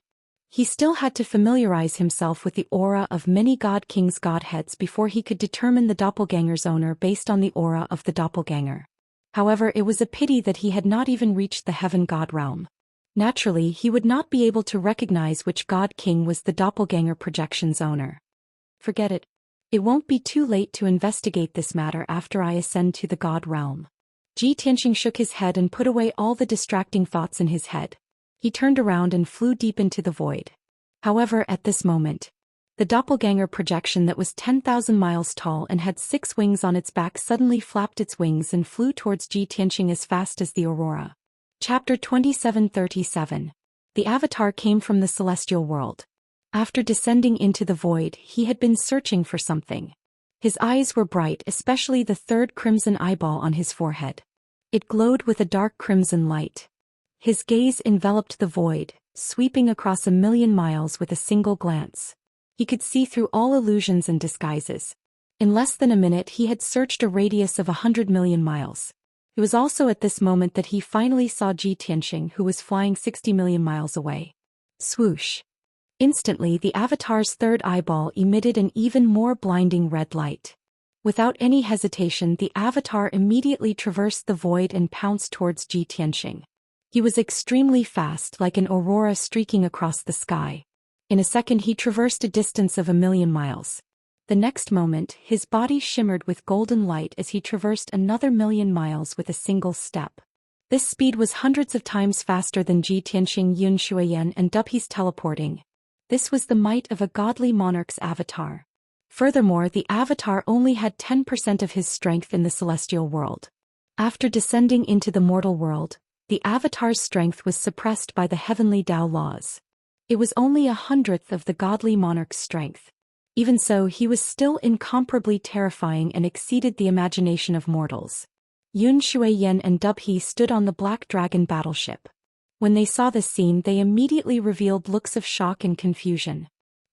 He still had to familiarize himself with the aura of many god king's godheads before he could determine the doppelganger's owner based on the aura of the doppelganger. However, it was a pity that he had not even reached the heaven god realm. Naturally, he would not be able to recognize which god king was the doppelganger projection's owner. Forget it. It won't be too late to investigate this matter after I ascend to the god realm. Ji Tianxing shook his head and put away all the distracting thoughts in his head. He turned around and flew deep into the void. However, at this moment, the doppelganger projection that was 10,000 miles tall and had 6 wings on its back suddenly flapped its wings and flew towards Ji Tianxing as fast as the aurora. Chapter 2737. The Avatar came from the celestial world. After descending into the void, he had been searching for something. His eyes were bright, especially the 3rd crimson eyeball on his forehead. It glowed with a dark crimson light. His gaze enveloped the void, sweeping across 1,000,000 miles with a single glance. He could see through all illusions and disguises. In less than a minute he had searched a radius of 100 million miles. It was also at this moment that he finally saw Ji Tianxing, who was flying 60 million miles away. Swoosh! Instantly the Avatar's 3rd eyeball emitted an even more blinding red light. Without any hesitation, the Avatar immediately traversed the void and pounced towards Ji Tianxing. He was extremely fast, like an aurora streaking across the sky. In a second he traversed a distance of 1,000,000 miles. The next moment, his body shimmered with golden light as he traversed another 1,000,000 miles with a single step. This speed was hundreds of times faster than Ji Tianxing, Zhou Xian and Daoist's teleporting. This was the might of a godly monarch's avatar. Furthermore, the avatar only had 10% of his strength in the celestial world. After descending into the mortal world, the avatar's strength was suppressed by the heavenly Dao laws. It was only 1/100th of the godly monarch's strength. Even so, he was still incomparably terrifying and exceeded the imagination of mortals. Zhou Xian and Daoist stood on the Black Dragon battleship. When they saw this scene, they immediately revealed looks of shock and confusion.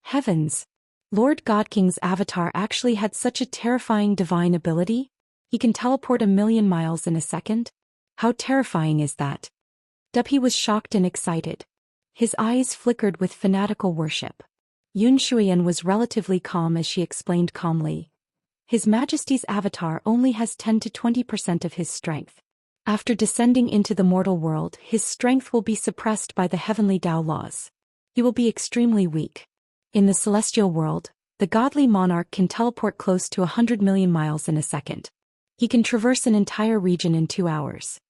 Heavens! Lord God King's avatar actually had such a terrifying divine ability? He can teleport 1,000,000 miles in a second? How terrifying is that? Daoist was shocked and excited. His eyes flickered with fanatical worship. Zhou Xian was relatively calm as she explained calmly. His Majesty's avatar only has 10 to 20% of his strength. After descending into the mortal world, his strength will be suppressed by the heavenly Dao laws. He will be extremely weak. In the celestial world, the godly monarch can teleport close to 100 million miles in a second. He can traverse an entire region in 2 hours.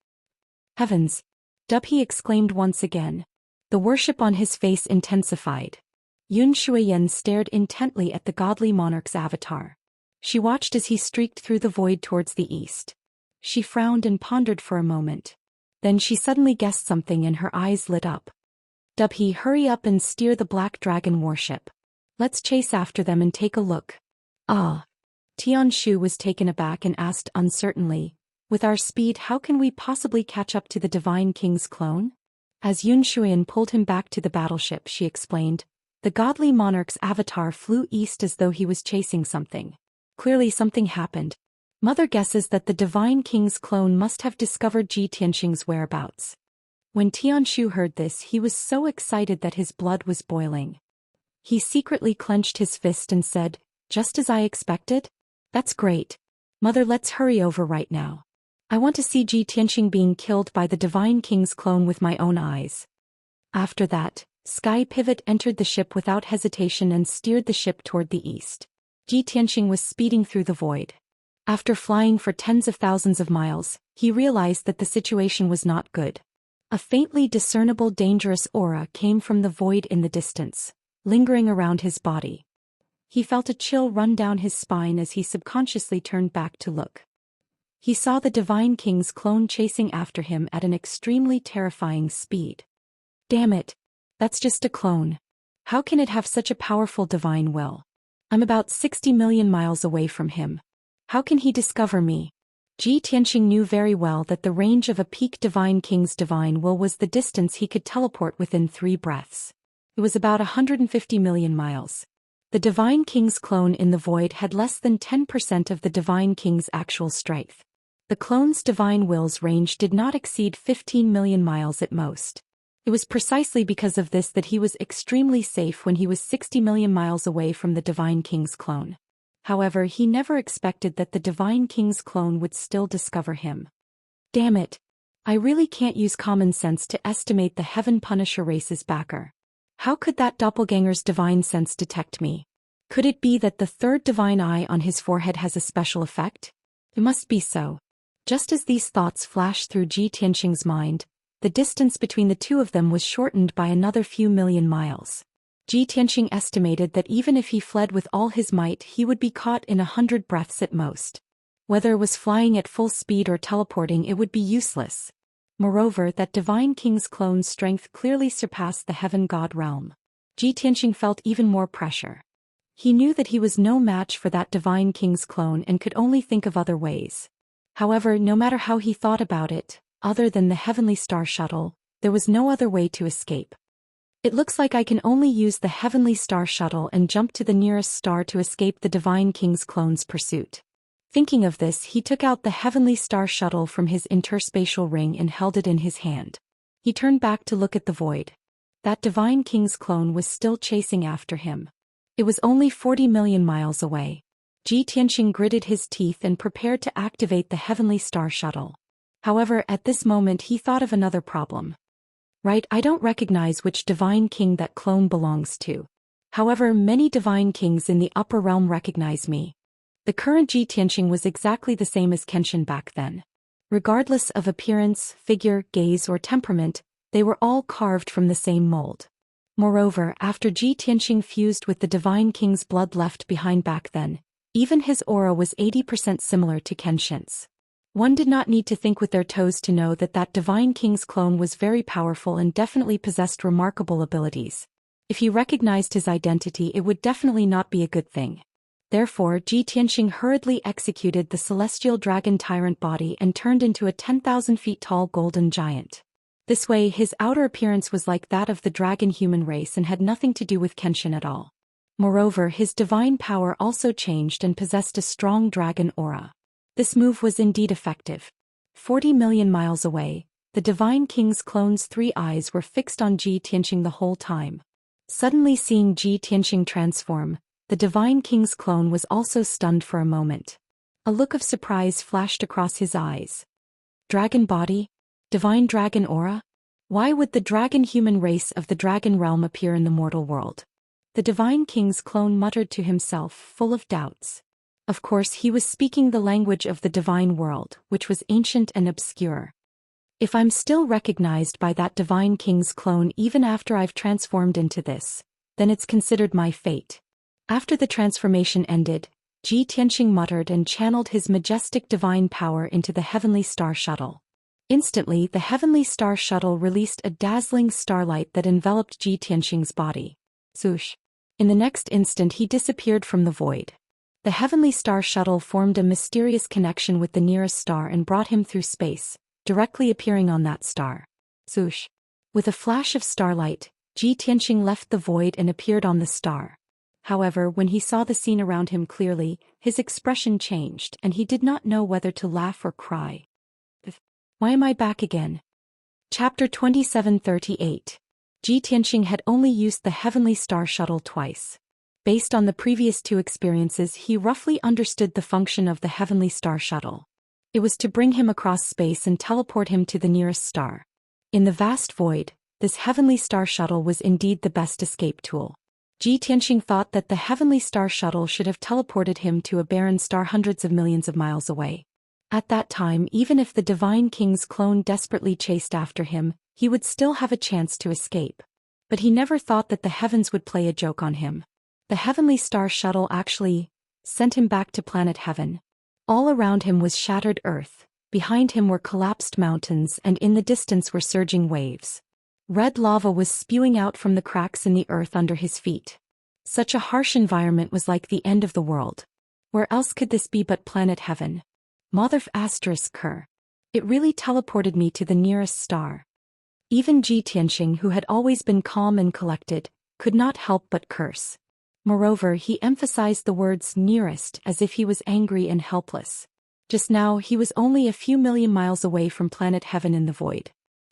Heavens! Daoist exclaimed once again. The worship on his face intensified. Zhou Xian stared intently at the godly monarch's avatar. She watched as he streaked through the void towards the east. She frowned and pondered for a moment. Then she suddenly guessed something and her eyes lit up. Daoist, hurry up and steer the Black Dragon warship. Let's chase after them and take a look. Ah! Tianshu was taken aback and asked uncertainly, with our speed, how can we possibly catch up to the Divine King's clone? As Zhou Xian pulled him back to the battleship, she explained, the godly monarch's avatar flew east as though he was chasing something. Clearly something happened. Mother guesses that the Divine King's clone must have discovered Ji Tianxing's whereabouts. When Tianshu heard this, he was so excited that his blood was boiling. He secretly clenched his fist and said, just as I expected? That's great. Mother, let's hurry over right now. I want to see Ji Tianxing being killed by the Divine King's clone with my own eyes. After that, Sky Pivot entered the ship without hesitation and steered the ship toward the east. Ji Tianxing was speeding through the void. After flying for tens of thousands of miles, he realized that the situation was not good. A faintly discernible dangerous aura came from the void in the distance, lingering around his body. He felt a chill run down his spine as he subconsciously turned back to look. He saw the Divine King's clone chasing after him at an extremely terrifying speed. Damn it! That's just a clone. How can it have such a powerful divine will? I'm about 60 million miles away from him. How can he discover me? Ji Tianxing knew very well that the range of a peak divine king's divine will was the distance he could teleport within 3 breaths. It was about 150 million miles. The divine king's clone in the void had less than 10% of the divine king's actual strength. The clone's divine will's range did not exceed 15 million miles at most. It was precisely because of this that he was extremely safe when he was 60 million miles away from the divine king's clone. However, he never expected that the divine king's clone would still discover him. Damn it. I really can't use common sense to estimate the Heaven Punisher race's backer. How could that doppelganger's divine sense detect me? Could it be that the third divine eye on his forehead has a special effect? It must be so. Just as these thoughts flashed through Ji Tianxing's mind, the distance between the two of them was shortened by another few million miles. Ji Tianxing estimated that even if he fled with all his might, he would be caught in 100 breaths at most. Whether it was flying at full speed or teleporting, it would be useless. Moreover, that divine king's clone's strength clearly surpassed the heaven god realm. Ji Tianxing felt even more pressure. He knew that he was no match for that divine king's clone and could only think of other ways. However, no matter how he thought about it, other than the heavenly star shuttle, there was no other way to escape. It looks like I can only use the heavenly star shuttle and jump to the nearest star to escape the divine king's clone's pursuit. Thinking of this, he took out the heavenly star shuttle from his interspatial ring and held it in his hand. He turned back to look at the void. That divine king's clone was still chasing after him. It was only 40 million miles away. Ji Tianxing gritted his teeth and prepared to activate the heavenly star shuttle. However, at this moment he thought of another problem. Right, I don't recognize which divine king that clone belongs to. However, many divine kings in the upper realm recognize me. The current Ji Tianxing was exactly the same as Kenshin back then. Regardless of appearance, figure, gaze or temperament, they were all carved from the same mold. Moreover, after Ji Tianxing fused with the divine king's blood left behind back then, even his aura was 80% similar to Kenshin's. One did not need to think with their toes to know that that divine king's clone was very powerful and definitely possessed remarkable abilities. If he recognized his identity, it would definitely not be a good thing. Therefore, Ji Tianxing hurriedly executed the celestial dragon tyrant body and turned into a 10,000 feet tall golden giant. This way, his outer appearance was like that of the dragon human race and had nothing to do with Kenshin at all. Moreover, his divine power also changed and possessed a strong dragon aura. This move was indeed effective. 40 million miles away, the divine king's clone's 3 eyes were fixed on Ji Tianxing the whole time. Suddenly seeing Ji Tianxing transform, the divine king's clone was also stunned for a moment. A look of surprise flashed across his eyes. Dragon body? Divine dragon aura? Why would the dragon human race of the dragon realm appear in the mortal world? The divine king's clone muttered to himself, full of doubts. Of course, he was speaking the language of the divine world, which was ancient and obscure. If I'm still recognized by that divine king's clone even after I've transformed into this, then it's considered my fate. After the transformation ended, Ji Tianxing muttered and channeled his majestic divine power into the heavenly star shuttle. Instantly, the heavenly star shuttle released a dazzling starlight that enveloped Ji Tianxing's body. Swoosh. In the next instant he disappeared from the void. The heavenly star shuttle formed a mysterious connection with the nearest star and brought him through space, directly appearing on that star. Swoosh. With a flash of starlight, Ji Tianxing left the void and appeared on the star. However, when he saw the scene around him clearly, his expression changed and he did not know whether to laugh or cry. Why am I back again? Chapter 2738. Ji Tianxing had only used the heavenly star shuttle twice. Based on the previous 2 experiences, he roughly understood the function of the heavenly star shuttle. It was to bring him across space and teleport him to the nearest star. In the vast void, this heavenly star shuttle was indeed the best escape tool. Ji Tianxing thought that the heavenly star shuttle should have teleported him to a barren star hundreds of millions of miles away. At that time, even if the divine king's clone desperately chased after him, he would still have a chance to escape. But he never thought that the heavens would play a joke on him. The heavenly star shuttle actually sent him back to planet Heaven. All around him was shattered earth, behind him were collapsed mountains and in the distance were surging waves. Red lava was spewing out from the cracks in the earth under his feet. Such a harsh environment was like the end of the world. Where else could this be but planet Heaven? Motherf asterisk Ker. It really teleported me to the nearest star. Even Ji Tianxing, who had always been calm and collected, could not help but curse. Moreover, he emphasized the words nearest as if he was angry and helpless. Just now he was only a few million miles away from planet Heaven in the void.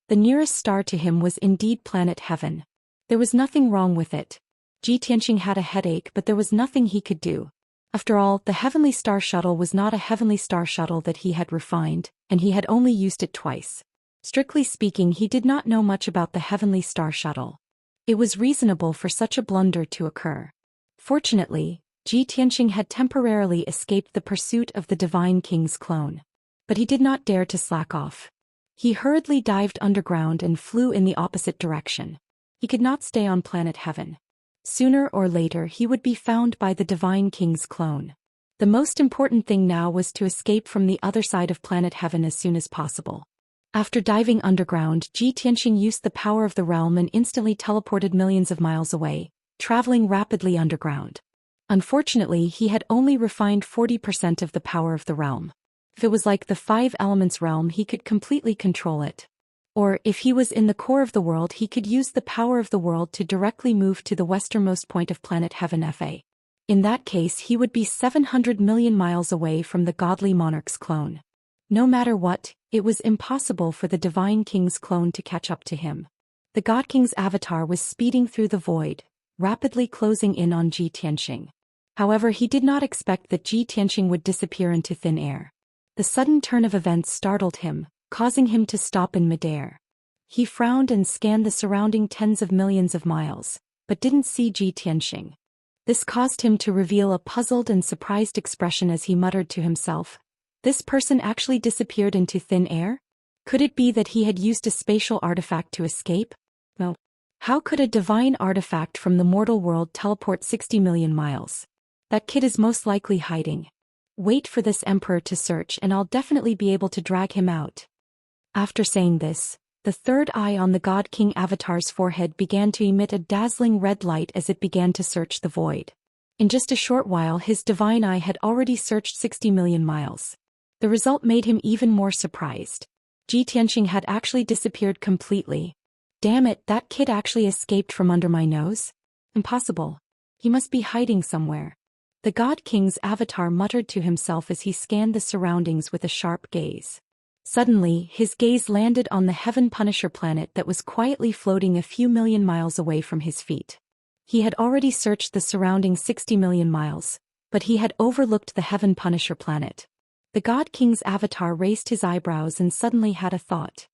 The nearest star to him was indeed planet Heaven. There was nothing wrong with it. Ji Tianxing had a headache, but there was nothing he could do. After all, the Heavenly Star Shuttle was not a Heavenly Star Shuttle that he had refined, and he had only used it twice. Strictly speaking, he did not know much about the Heavenly Star Shuttle. It was reasonable for such a blunder to occur. Fortunately, Ji Tianxing had temporarily escaped the pursuit of the Divine King's clone. But he did not dare to slack off. He hurriedly dived underground and flew in the opposite direction. He could not stay on planet Heaven. Sooner or later he would be found by the Divine King's clone. The most important thing now was to escape from the other side of planet Heaven as soon as possible. After diving underground, Ji Tianxing used the power of the realm and instantly teleported millions of miles away, traveling rapidly underground. Unfortunately, he had only refined 40% of the power of the realm. If it was like the Five Elements realm, he could completely control it. Or, if he was in the core of the world, he could use the power of the world to directly move to the westernmost point of planet Heaven FA. In that case, he would be 700 million miles away from the godly monarch's clone. No matter what, it was impossible for the Divine King's clone to catch up to him. The God King's avatar was speeding through the void, rapidly closing in on Ji Tianxing. However, he did not expect that Ji Tianxing would disappear into thin air. The sudden turn of events startled him, causing him to stop in midair. He frowned and scanned the surrounding tens of millions of miles, but didn't see Ji Tianxing. This caused him to reveal a puzzled and surprised expression as he muttered to himself, "This person actually disappeared into thin air? Could it be that he had used a spatial artifact to escape? No. How could a divine artifact from the mortal world teleport 60 million miles? That kid is most likely hiding. Wait for this emperor to search and I'll definitely be able to drag him out." After saying this, the third eye on the God King avatar's forehead began to emit a dazzling red light as it began to search the void. In just a short while, his divine eye had already searched 60 million miles. The result made him even more surprised. Ji Tianxing had actually disappeared completely. Damn it, that kid actually escaped from under my nose? Impossible. He must be hiding somewhere. The God King's avatar muttered to himself as he scanned the surroundings with a sharp gaze. Suddenly, his gaze landed on the Heaven Punisher planet that was quietly floating a few million miles away from his feet. He had already searched the surrounding 60 million miles, but he had overlooked the Heaven Punisher planet. The God King's avatar raised his eyebrows and suddenly had a thought.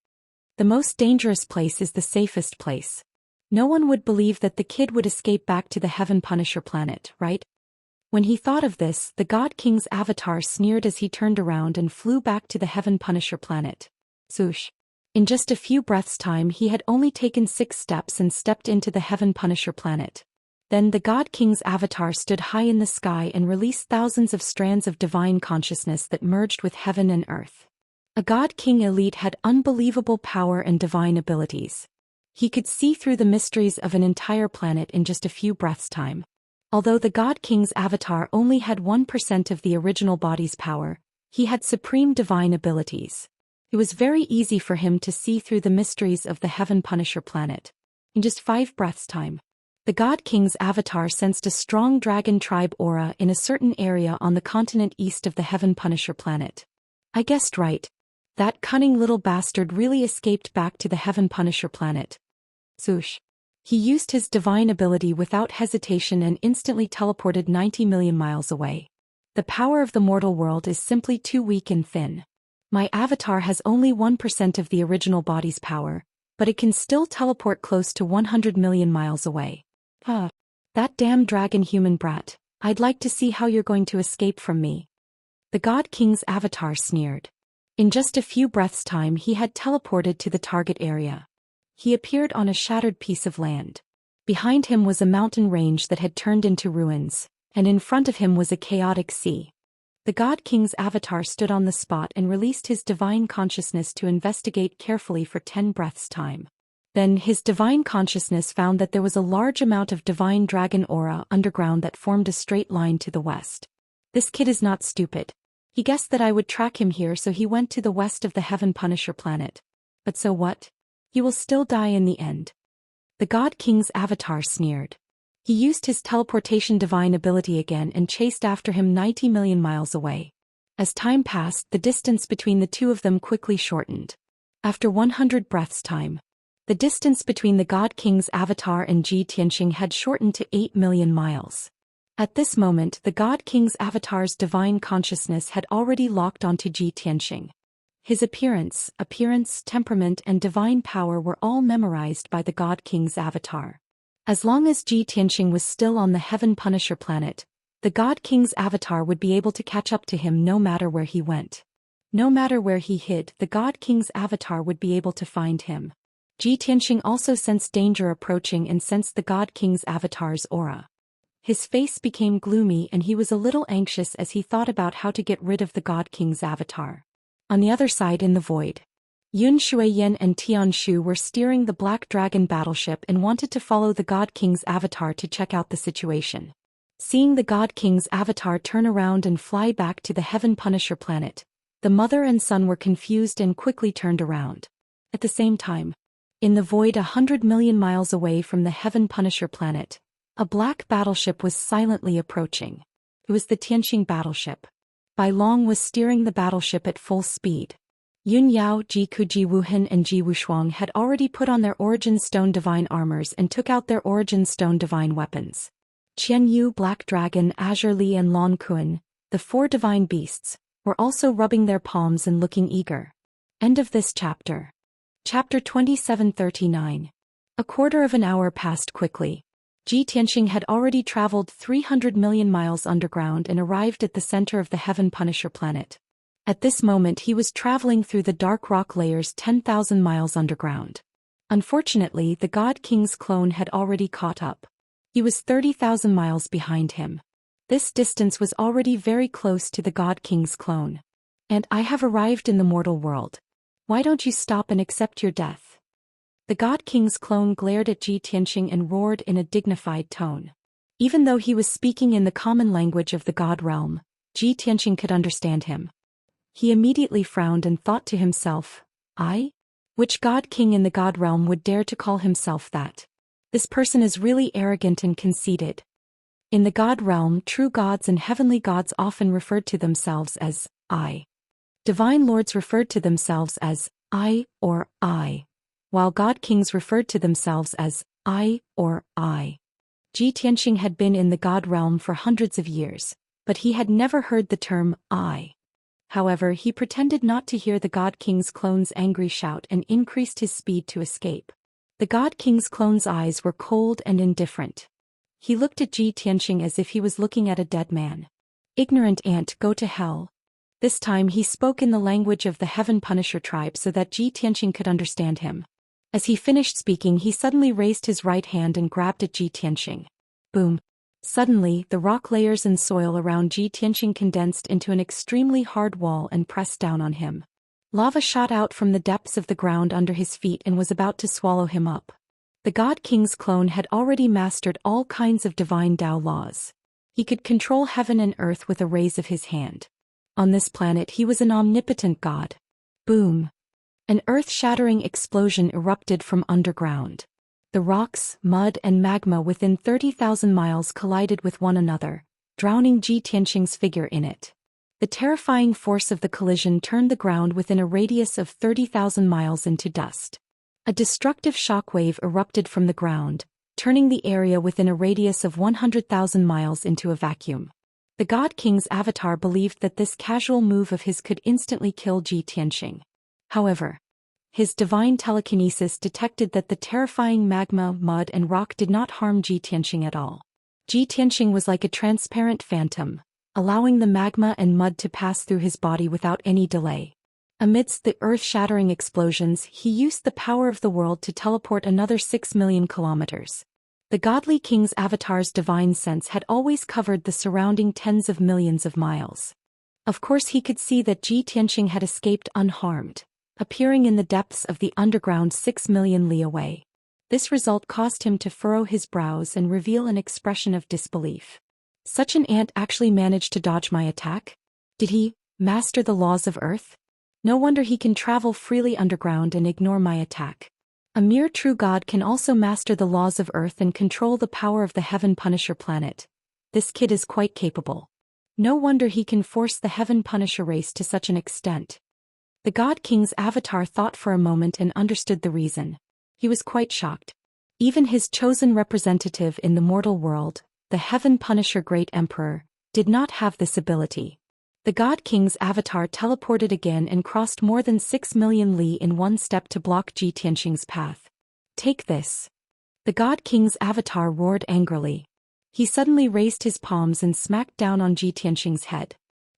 The most dangerous place is the safest place. No one would believe that the kid would escape back to the Heaven Punisher planet, right? When he thought of this, the God King's avatar sneered as he turned around and flew back to the Heaven Punisher planet. Swoosh. In just a few breaths' time, he had only taken 6 steps and stepped into the Heaven Punisher planet. Then the God King's avatar stood high in the sky and released thousands of strands of divine consciousness that merged with heaven and earth. A God King elite had unbelievable power and divine abilities. He could see through the mysteries of an entire planet in just a few breaths' time. Although the God King's avatar only had 1% of the original body's power, he had supreme divine abilities. It was very easy for him to see through the mysteries of the Heaven Punisher planet. In just 5 breaths' time, the God King's avatar sensed a strong dragon tribe aura in a certain area on the continent east of the Heaven Punisher planet. I guessed right. That cunning little bastard really escaped back to the Heaven Punisher planet. Swoosh. He used his divine ability without hesitation and instantly teleported 90 million miles away. The power of the mortal world is simply too weak and thin. My avatar has only 1% of the original body's power, but it can still teleport close to 100 million miles away. That damn dragon human brat, I'd like to see how you're going to escape from me. The God King's avatar sneered. In just a few breaths' time, he had teleported to the target area. He appeared on a shattered piece of land. Behind him was a mountain range that had turned into ruins, and in front of him was a chaotic sea. The God King's avatar stood on the spot and released his divine consciousness to investigate carefully for 10 breaths' time. Then his divine consciousness found that there was a large amount of divine dragon aura underground that formed a straight line to the west. This kid is not stupid. He guessed that I would track him here, so he went to the west of the Heaven Punisher planet. But so what? He will still die in the end. The God King's avatar sneered. He used his teleportation divine ability again and chased after him 90 million miles away. As time passed, the distance between the two of them quickly shortened. After 100 breaths' time, the distance between the God King's avatar and Ji Tianxing had shortened to 8 million miles. At this moment, the God King's avatar's divine consciousness had already locked onto Ji Tianxing. His appearance, temperament and divine power were all memorized by the God King's avatar. As long as Ji Tianxing was still on the Heaven Punisher planet, the God King's avatar would be able to catch up to him no matter where he went. No matter where he hid, the God King's avatar would be able to find him. Ji Tianxing also sensed danger approaching and sensed the God King's avatar's aura. His face became gloomy and he was a little anxious as he thought about how to get rid of the God King's avatar. On the other side in the void, Xianxia and Tianshu were steering the Black Dragon battleship and wanted to follow the God King's avatar to check out the situation. Seeing the God King's avatar turn around and fly back to the Heaven Punisher planet, the mother and son were confused and quickly turned around. At the same time, in the void 100 million miles away from the Heaven Punisher planet, a black battleship was silently approaching. It was the Tianxing battleship. Bai Long was steering the battleship at full speed. Yun Yao, Ji Ku, Ji Wuhan and Ji Wushuang had already put on their Origin Stone divine armors and took out their Origin Stone divine weapons. Qian Yu, Black Dragon, Azure Li and Lan Kuan, the 4 divine beasts, were also rubbing their palms and looking eager. End of this chapter. Chapter 2739. A quarter of an hour passed quickly. Ji Tianxing had already traveled 300 million miles underground and arrived at the center of the Heaven Punisher planet. At this moment he was traveling through the dark rock layers 10,000 miles underground. Unfortunately, the God King's clone had already caught up. He was 30,000 miles behind him. This distance was already very close to the God King's clone. And I have arrived in the mortal world. Why don't you stop and accept your death? The God King's clone glared at Ji Tianxing and roared in a dignified tone. Even though he was speaking in the common language of the God realm, Ji Tianxing could understand him. He immediately frowned and thought to himself, I? Which God King in the God realm would dare to call himself that? This person is really arrogant and conceited. In the God realm, true gods and heavenly gods often referred to themselves as I. Divine lords referred to themselves as I or I, while God kings referred to themselves as I or I. Ji Tianxing had been in the God realm for hundreds of years, but he had never heard the term I. However, he pretended not to hear the God King's clone's angry shout and increased his speed to escape. The God King's clone's eyes were cold and indifferent. He looked at Ji Tianxing as if he was looking at a dead man. Ignorant ant, go to hell. This time he spoke in the language of the Heaven Punisher tribe so that Ji Tianxing could understand him. As he finished speaking, he suddenly raised his right hand and grabbed at Ji Tianxing. Boom. Suddenly, the rock layers and soil around Ji Tianxing condensed into an extremely hard wall and pressed down on him. Lava shot out from the depths of the ground under his feet and was about to swallow him up. The God King's clone had already mastered all kinds of divine Dao laws. He could control heaven and earth with a raise of his hand. On this planet he was an omnipotent god. Boom! An earth-shattering explosion erupted from underground. The rocks, mud and magma within 30,000 miles collided with one another, drowning Ji Tianxing's figure in it. The terrifying force of the collision turned the ground within a radius of 30,000 miles into dust. A destructive shockwave erupted from the ground, turning the area within a radius of 100,000 miles into a vacuum. The God King's avatar believed that this casual move of his could instantly kill Ji Tianxing. However, his divine telekinesis detected that the terrifying magma, mud and rock did not harm Ji Tianxing at all. Ji Tianxing was like a transparent phantom, allowing the magma and mud to pass through his body without any delay. Amidst the earth-shattering explosions, he used the power of the world to teleport another 6 million kilometers. The godly king's avatar's divine sense had always covered the surrounding tens of millions of miles. Of course he could see that Ji Tianxing had escaped unharmed, appearing in the depths of the underground 6 million li away. This result caused him to furrow his brows and reveal an expression of disbelief. Such an ant actually managed to dodge my attack? Did he Master the laws of earth? No wonder he can travel freely underground and ignore my attack. A mere true god can also master the laws of earth and control the power of the Heaven Punisher planet. This kid is quite capable. No wonder he can force the Heaven Punisher race to such an extent. The God King's avatar thought for a moment and understood the reason. He was quite shocked. Even his chosen representative in the mortal world, the Heaven Punisher Great Emperor, did not have this ability. The God King's avatar teleported again and crossed more than 6 million li in one step to block Ji Tianxing's path. Take this. The God King's avatar roared angrily. He suddenly raised his palms and smacked down on Ji Tianxing's head.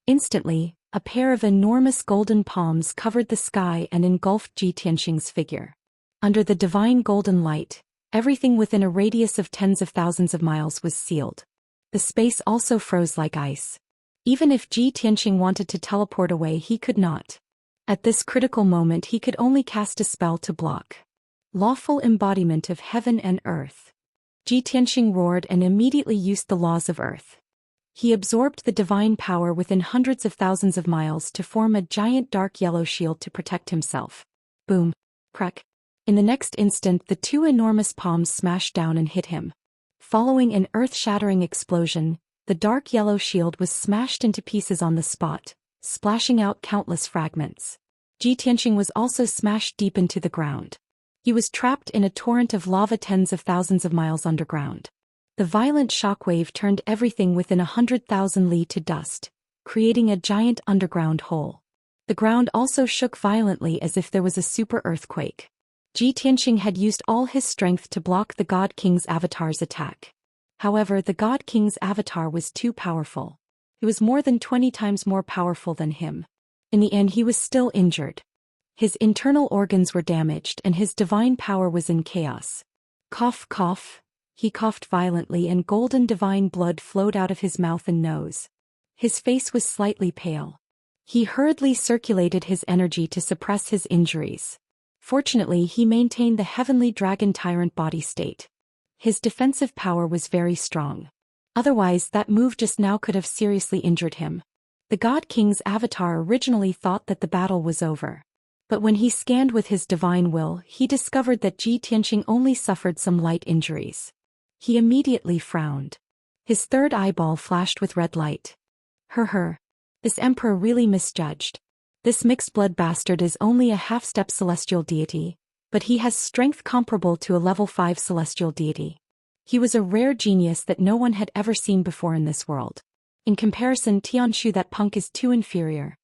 Instantly, a pair of enormous golden palms covered the sky and engulfed Ji Tianxing's figure. Under the divine golden light, everything within a radius of tens of thousands of miles was sealed. The space also froze like ice. Even if Ji Tianxing wanted to teleport away, he could not. At this critical moment, he could only cast a spell to block. Lawful embodiment of heaven and earth. Ji Tianxing roared and immediately used the laws of earth. He absorbed the divine power within hundreds of thousands of miles to form a giant dark yellow shield to protect himself. Boom. Crack. In the next instant, the two enormous palms smashed down and hit him. Following an earth-shattering explosion, the dark yellow shield was smashed into pieces on the spot, splashing out countless fragments. Ji Tianxing was also smashed deep into the ground. He was trapped in a torrent of lava tens of thousands of miles underground. The violent shockwave turned everything within 100,000 li to dust, creating a giant underground hole. The ground also shook violently as if there was a super earthquake. Ji Tianxing had used all his strength to block the God King's avatar's attack. However, the God King's avatar was too powerful. He was more than 20 times more powerful than him. In the end, he was still injured. His internal organs were damaged and his divine power was in chaos. Cough, cough. He coughed violently and golden divine blood flowed out of his mouth and nose. His face was slightly pale. He hurriedly circulated his energy to suppress his injuries. Fortunately, he maintained the heavenly dragon tyrant body state. His defensive power was very strong. Otherwise, that move just now could have seriously injured him. The God King's avatar originally thought that the battle was over. But when he scanned with his divine will, he discovered that Ji Tianxing only suffered some light injuries. He immediately frowned. His third eyeball flashed with red light. This emperor really misjudged. This mixed-blood bastard is only a half-step celestial deity, but he has strength comparable to a level 5 celestial deity. He was a rare genius that no one had ever seen before in this world. In comparison, Tianshu, that punk, is too inferior.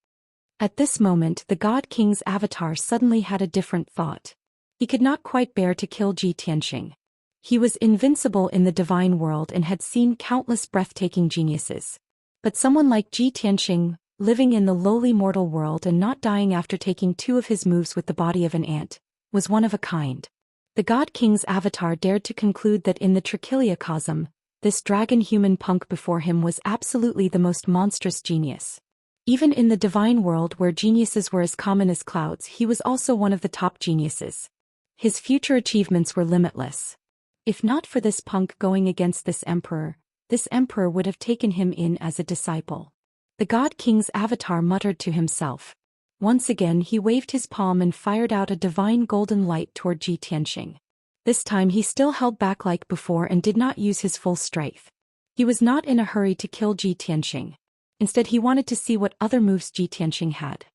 At this moment, the God King's avatar suddenly had a different thought. He could not quite bear to kill Ji Tianxing. He was invincible in the divine world and had seen countless breathtaking geniuses. But someone like Ji Tianxing, living in the lowly mortal world and not dying after taking 2 of his moves with the body of an ant, was one of a kind. The God King's avatar dared to conclude that in the Trichiliacosm, this dragon-human punk before him was absolutely the most monstrous genius. Even in the divine world where geniuses were as common as clouds, he was also one of the top geniuses. His future achievements were limitless. If not for this punk going against this emperor would have taken him in as a disciple. The God King's avatar muttered to himself. Once again he waved his palm and fired out a divine golden light toward Ji Tianxing. This time he still held back like before and did not use his full strength. He was not in a hurry to kill Ji Tianxing. Instead, he wanted to see what other moves Ji Tianxing had.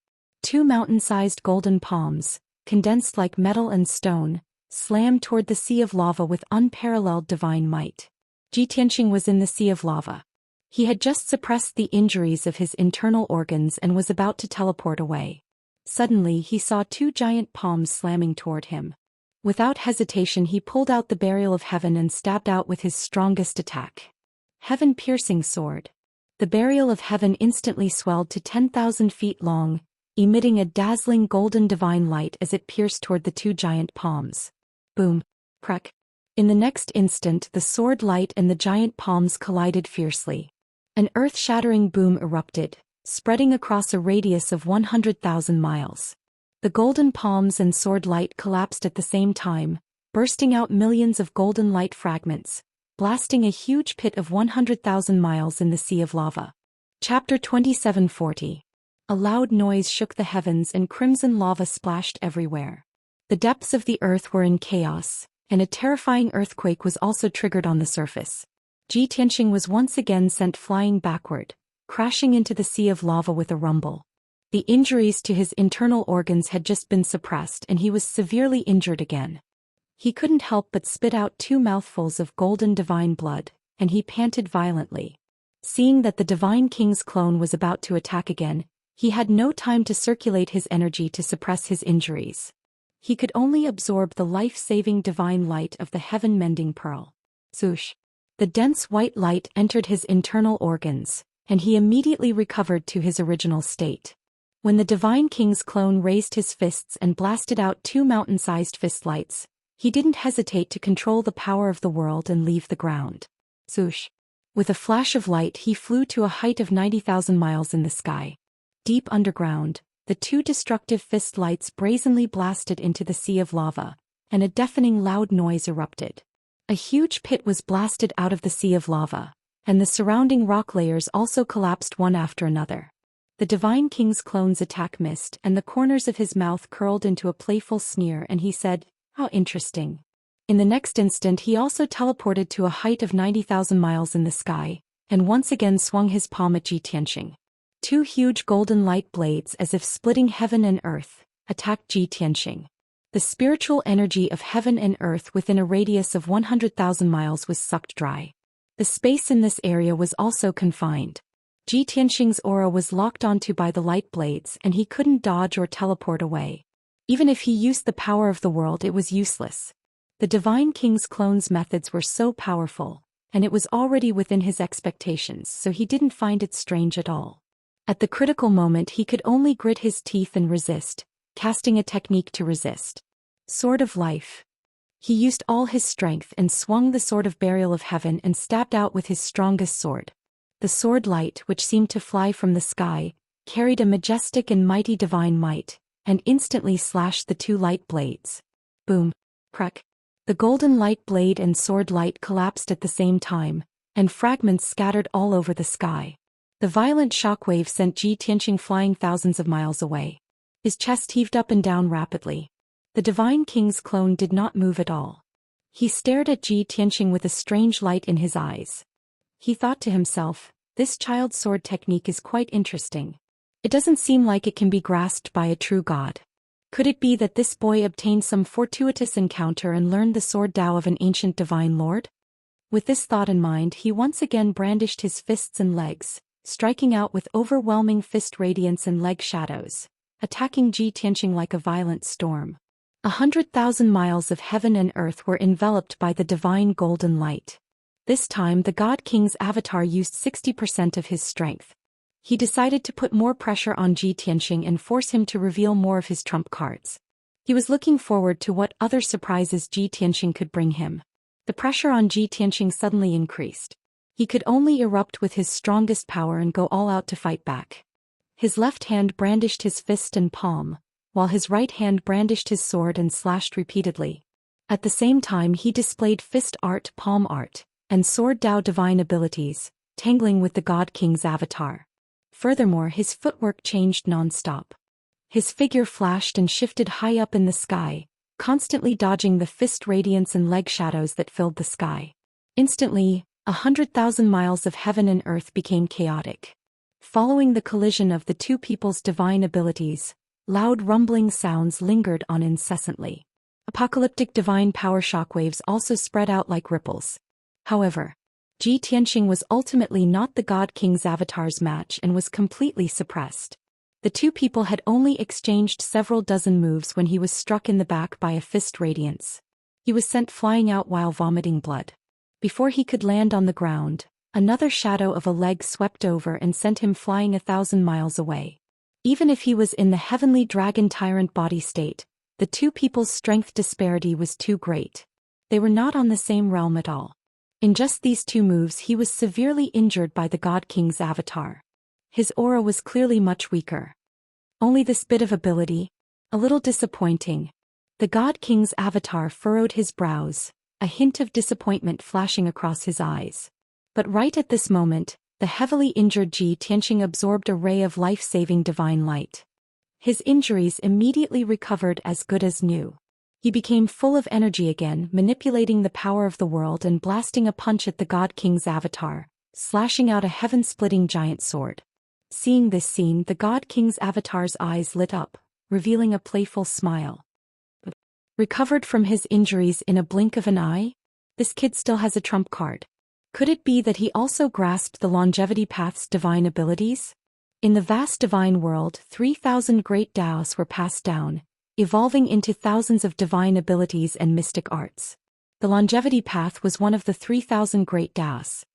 2 mountain-sized golden palms, condensed like metal and stone, slammed toward the sea of lava with unparalleled divine might. Ji Tianxing was in the sea of lava. He had just suppressed the injuries of his internal organs and was about to teleport away. Suddenly he saw 2 giant palms slamming toward him. Without hesitation he pulled out the Burial of Heaven and stabbed out with his strongest attack. Heaven-piercing sword. The Burial of Heaven instantly swelled to 10,000 feet long, emitting a dazzling golden divine light as it pierced toward the 2 giant palms. Boom. Crack. In the next instant the sword light and the giant palms collided fiercely. An earth-shattering boom erupted, spreading across a radius of 100,000 miles. The golden palms and sword light collapsed at the same time, bursting out millions of golden light fragments, blasting a huge pit of 100,000 miles in the sea of lava. Chapter 2740. A loud noise shook the heavens and crimson lava splashed everywhere. The depths of the earth were in chaos, and a terrifying earthquake was also triggered on the surface. Ji Tianxing was once again sent flying backward, crashing into the sea of lava with a rumble. The injuries to his internal organs had just been suppressed and he was severely injured again. He couldn't help but spit out 2 mouthfuls of golden divine blood, and he panted violently. Seeing that the Divine King's clone was about to attack again, he had no time to circulate his energy to suppress his injuries. He could only absorb the life-saving divine light of the heaven-mending pearl. Zhoosh! The dense white light entered his internal organs, and he immediately recovered to his original state. When the Divine King's clone raised his fists and blasted out 2 mountain-sized fistlights, he didn't hesitate to control the power of the world and leave the ground. Zhoosh! With a flash of light he flew to a height of 90,000 miles in the sky. Deep underground, the 2 destructive fist lights brazenly blasted into the sea of lava, and a deafening loud noise erupted. A huge pit was blasted out of the sea of lava, and the surrounding rock layers also collapsed one after another. The Divine King's clone's attack missed and the corners of his mouth curled into a playful sneer and he said, "How interesting." In the next instant he also teleported to a height of 90,000 miles in the sky, and once again swung his palm at Ji Tianxing. 2 huge golden light blades, as if splitting heaven and earth, attacked Ji Tianxing. The spiritual energy of heaven and earth within a radius of 100,000 miles was sucked dry. The space in this area was also confined. Ji Tianxing's aura was locked onto by the light blades and he couldn't dodge or teleport away. Even if he used the power of the world, it was useless. The Divine King's clone's methods were so powerful, and it was already within his expectations, so he didn't find it strange at all. At the critical moment he could only grit his teeth and resist, casting a technique to resist. Sword of Life. He used all his strength and swung the Sword of Burial of Heaven and stabbed out with his strongest sword. The sword light, which seemed to fly from the sky, carried a majestic and mighty divine might, and instantly slashed the 2 light blades. Boom! Crack! The golden light blade and sword light collapsed at the same time, and fragments scattered all over the sky. The violent shockwave sent Ji Tianxing flying thousands of miles away. His chest heaved up and down rapidly. The Divine King's clone did not move at all. He stared at Ji Tianxing with a strange light in his eyes. He thought to himself, "This child's sword technique is quite interesting. It doesn't seem like it can be grasped by a true god. Could it be that this boy obtained some fortuitous encounter and learned the sword Tao of an ancient divine lord?" With this thought in mind, he once again brandished his fists and legs, striking out with overwhelming fist radiance and leg shadows, attacking Ji Tianxing like a violent storm. 100,000 miles of heaven and earth were enveloped by the divine golden light. This time the God King's avatar used 60% of his strength. He decided to put more pressure on Ji Tianxing and force him to reveal more of his trump cards. He was looking forward to what other surprises Ji Tianxing could bring him. The pressure on Ji Tianxing suddenly increased. He could only erupt with his strongest power and go all out to fight back. His left hand brandished his fist and palm, while his right hand brandished his sword and slashed repeatedly. At the same time he displayed fist art, palm art, and sword Tao divine abilities, tangling with the God King's avatar. Furthermore, his footwork changed non-stop. His figure flashed and shifted high up in the sky, constantly dodging the fist radiance and leg shadows that filled the sky. Instantly, 100,000 miles of heaven and earth became chaotic. Following the collision of the 2 people's divine abilities, loud rumbling sounds lingered on incessantly. Apocalyptic divine power shockwaves also spread out like ripples. However, Ji Tianxing was ultimately not the God King's avatar's match and was completely suppressed. The 2 people had only exchanged several dozen moves when he was struck in the back by a fist radiance. He was sent flying out while vomiting blood. Before he could land on the ground, another shadow of a leg swept over and sent him flying 1,000 miles away. Even if he was in the heavenly dragon tyrant body state, the 2 people's strength disparity was too great. They were not on the same realm at all. In just these 2 moves he was severely injured by the God King's avatar. His aura was clearly much weaker. Only this bit of ability? A little disappointing. The God King's avatar furrowed his brows, a hint of disappointment flashing across his eyes. But right at this moment, the heavily injured Ji Tianqing absorbed a ray of life-saving divine light. His injuries immediately recovered as good as new. He became full of energy again, manipulating the power of the world and blasting a punch at the God King's avatar, slashing out a heaven-splitting giant sword. Seeing this scene, the God King's avatar's eyes lit up, revealing a playful smile. Recovered from his injuries in a blink of an eye? This kid still has a trump card. Could it be that he also grasped the longevity path's divine abilities? In the vast divine world, 3,000 great Daoists were passed down, evolving into thousands of divine abilities and mystic arts. The longevity path was one of the 3,000 great Daoists.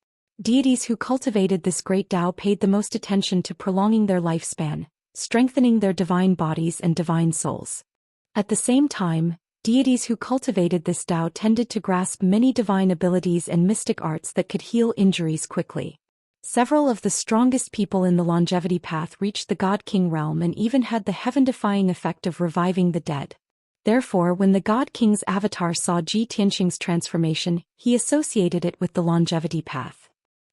Deities who cultivated this great Dao paid the most attention to prolonging their lifespan, strengthening their divine bodies and divine souls. At the same time, deities who cultivated this Dao tended to grasp many divine abilities and mystic arts that could heal injuries quickly. Several of the strongest people in the longevity path reached the God King realm and even had the heaven-defying effect of reviving the dead. Therefore, when the God King's avatar saw Ji Tianqing's transformation, he associated it with the longevity path.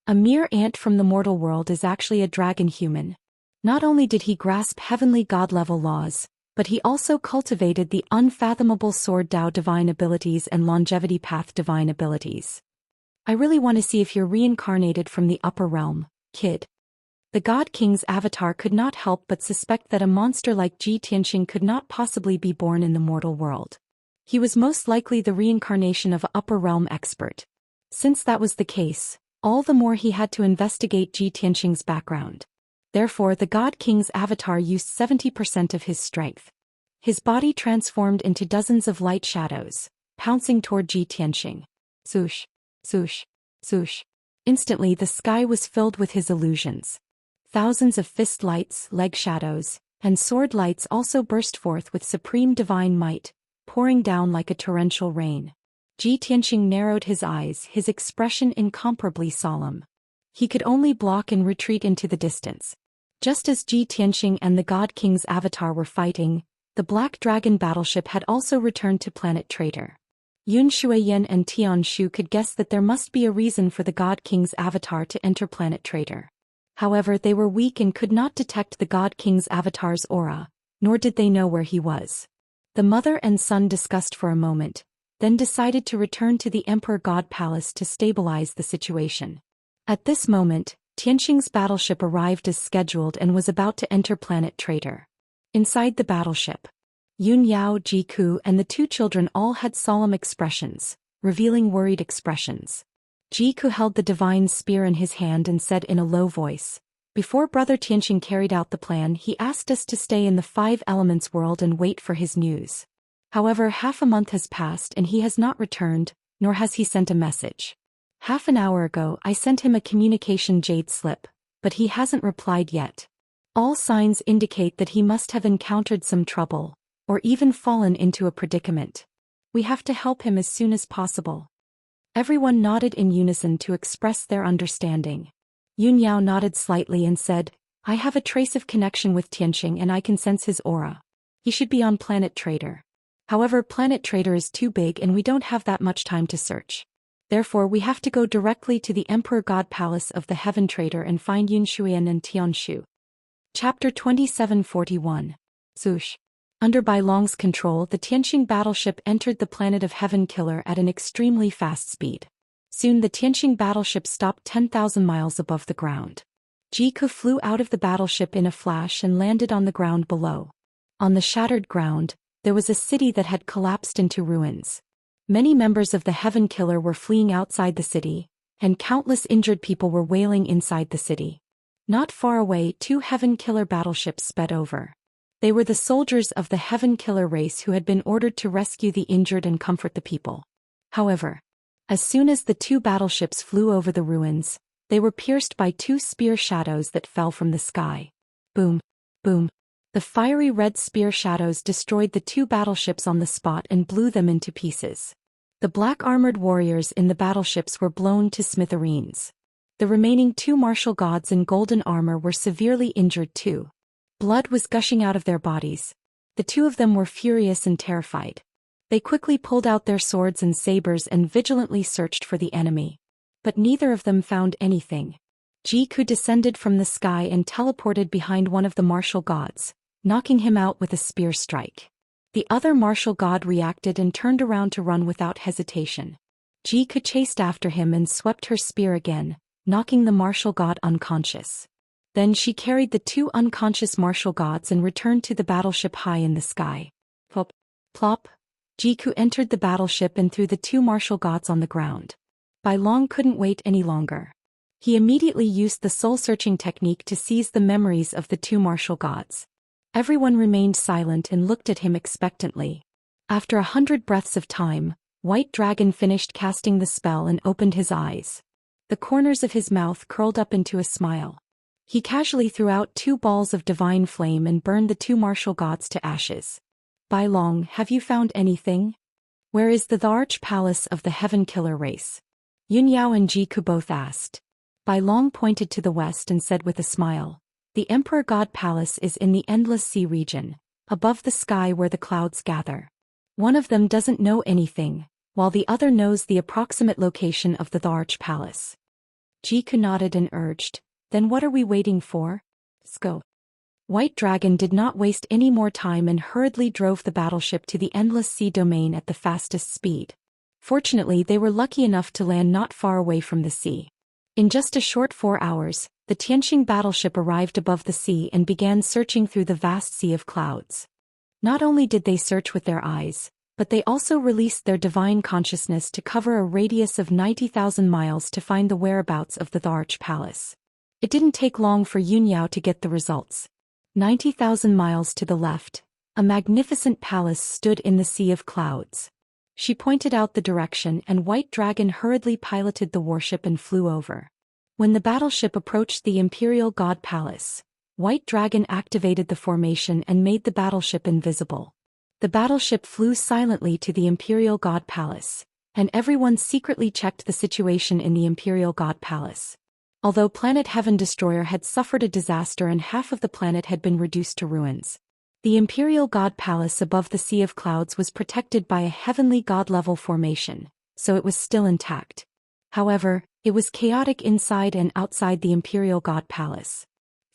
A mere ant from the mortal world is actually a dragon human. Not only did he grasp heavenly god-level laws, but he also cultivated the unfathomable sword Dao divine abilities and longevity path divine abilities. I really want to see if you're reincarnated from the upper realm, kid. The God King's avatar could not help but suspect that a monster like Ji Tianqing could not possibly be born in the mortal world. He was most likely the reincarnation of an upper realm expert. Since that was the case, all the more he had to investigate Ji Tianqing's background. Therefore, the God King's avatar used 70% of his strength. His body transformed into dozens of light shadows, pouncing toward Ji Tianqing. Swoosh, swoosh, swoosh. Instantly the sky was filled with his illusions. Thousands of fist lights, leg shadows, and sword lights also burst forth with supreme divine might, pouring down like a torrential rain. Ji Tianqing narrowed his eyes, his expression incomparably solemn. He could only block and retreat into the distance. Just as Ji Tianqing and the God King's avatar were fighting, the Black Dragon battleship had also returned to planet Traitor. Yun Shuiyan and Tian Shu could guess that there must be a reason for the God King's avatar to enter planet Traitor. However, they were weak and could not detect the God King's avatar's aura, nor did they know where he was. The mother and son discussed for a moment, then decided to return to the Emperor God Palace to stabilize the situation. At this moment, Tianqing's battleship arrived as scheduled and was about to enter planet Traitor. Inside the battleship, Yun Yao, Ji Ku, and the two children all had solemn expressions, revealing worried expressions. Ji Ku held the divine spear in his hand and said in a low voice, "Before Brother Tianqing carried out the plan, he asked us to stay in the Five Elements world and wait for his news. However, half a month has passed and he has not returned, nor has he sent a message. Half an hour ago I sent him a communication jade slip, but he hasn't replied yet. All signs indicate that he must have encountered some trouble, or even fallen into a predicament. We have to help him as soon as possible." Everyone nodded in unison to express their understanding. Yun Yao nodded slightly and said, "I have a trace of connection with Tianqing and I can sense his aura. He should be on planet Traitor. However, planet Traitor is too big and we don't have that much time to search. Therefore we have to go directly to the Emperor God Palace of the Heaven Traitor and find Yun Shuiyan and Tian Shu." Chapter 2741. Zhoush. Under Bai Long's control, the Tianqing battleship entered the planet of Heaven Killer at an extremely fast speed. Soon the Tianqing battleship stopped 10,000 miles above the ground. Ji Ku flew out of the battleship in a flash and landed on the ground below. On the shattered ground, there was a city that had collapsed into ruins. Many members of the Heaven Killer were fleeing outside the city, and countless injured people were wailing inside the city. Not far away, two Heaven Killer battleships sped over. They were the soldiers of the Heaven Killer race who had been ordered to rescue the injured and comfort the people. However, as soon as the two battleships flew over the ruins, they were pierced by two spear shadows that fell from the sky. Boom, boom. The fiery red spear shadows destroyed the two battleships on the spot and blew them into pieces. The black armored warriors in the battleships were blown to smithereens. The remaining two martial gods in golden armor were severely injured too. Blood was gushing out of their bodies. The two of them were furious and terrified. They quickly pulled out their swords and sabers and vigilantly searched for the enemy. But neither of them found anything. Jiku descended from the sky and teleported behind one of the martial gods, knocking him out with a spear strike. The other martial god reacted and turned around to run without hesitation. Jiku chased after him and swept her spear again, knocking the martial god unconscious. Then she carried the two unconscious martial gods and returned to the battleship high in the sky. Plop, plop. Jiku entered the battleship and threw the two martial gods on the ground. Bai Long couldn't wait any longer. He immediately used the soul-searching technique to seize the memories of the two martial gods. Everyone remained silent and looked at him expectantly. After 100 breaths of time, White Dragon finished casting the spell and opened his eyes. The corners of his mouth curled up into a smile. He casually threw out 2 balls of divine flame and burned the two martial gods to ashes. Bai Long, have you found anything? Where is the Arch Palace of the Heaven Killer race? Yun Yao and Jiku both asked. Bai Long pointed to the west and said with a smile, the Emperor God Palace is in the Endless Sea region, above the sky where the clouds gather. One of them doesn't know anything, while the other knows the approximate location of the Arch Palace. Jiku nodded and urged, then what are we waiting for? Let's go. White Dragon did not waste any more time and hurriedly drove the battleship to the Endless Sea domain at the fastest speed. Fortunately, they were lucky enough to land not far away from the sea. In just a short 4 hours, the Tianxing battleship arrived above the sea and began searching through the vast sea of clouds. Not only did they search with their eyes, but they also released their divine consciousness to cover a radius of 90,000 miles to find the whereabouts of the Arch Palace. It didn't take long for Yun Yao to get the results. 90,000 miles to the left, a magnificent palace stood in the sea of clouds. She pointed out the direction and White Dragon hurriedly piloted the warship and flew over. When the battleship approached the Imperial God Palace, White Dragon activated the formation and made the battleship invisible. The battleship flew silently to the Imperial God Palace, and everyone secretly checked the situation in the Imperial God Palace. Although Planet Heaven Destroyer had suffered a disaster and half of the planet had been reduced to ruins, the Imperial God Palace above the Sea of Clouds was protected by a heavenly god-level formation, so it was still intact. However, it was chaotic inside and outside the Imperial God Palace.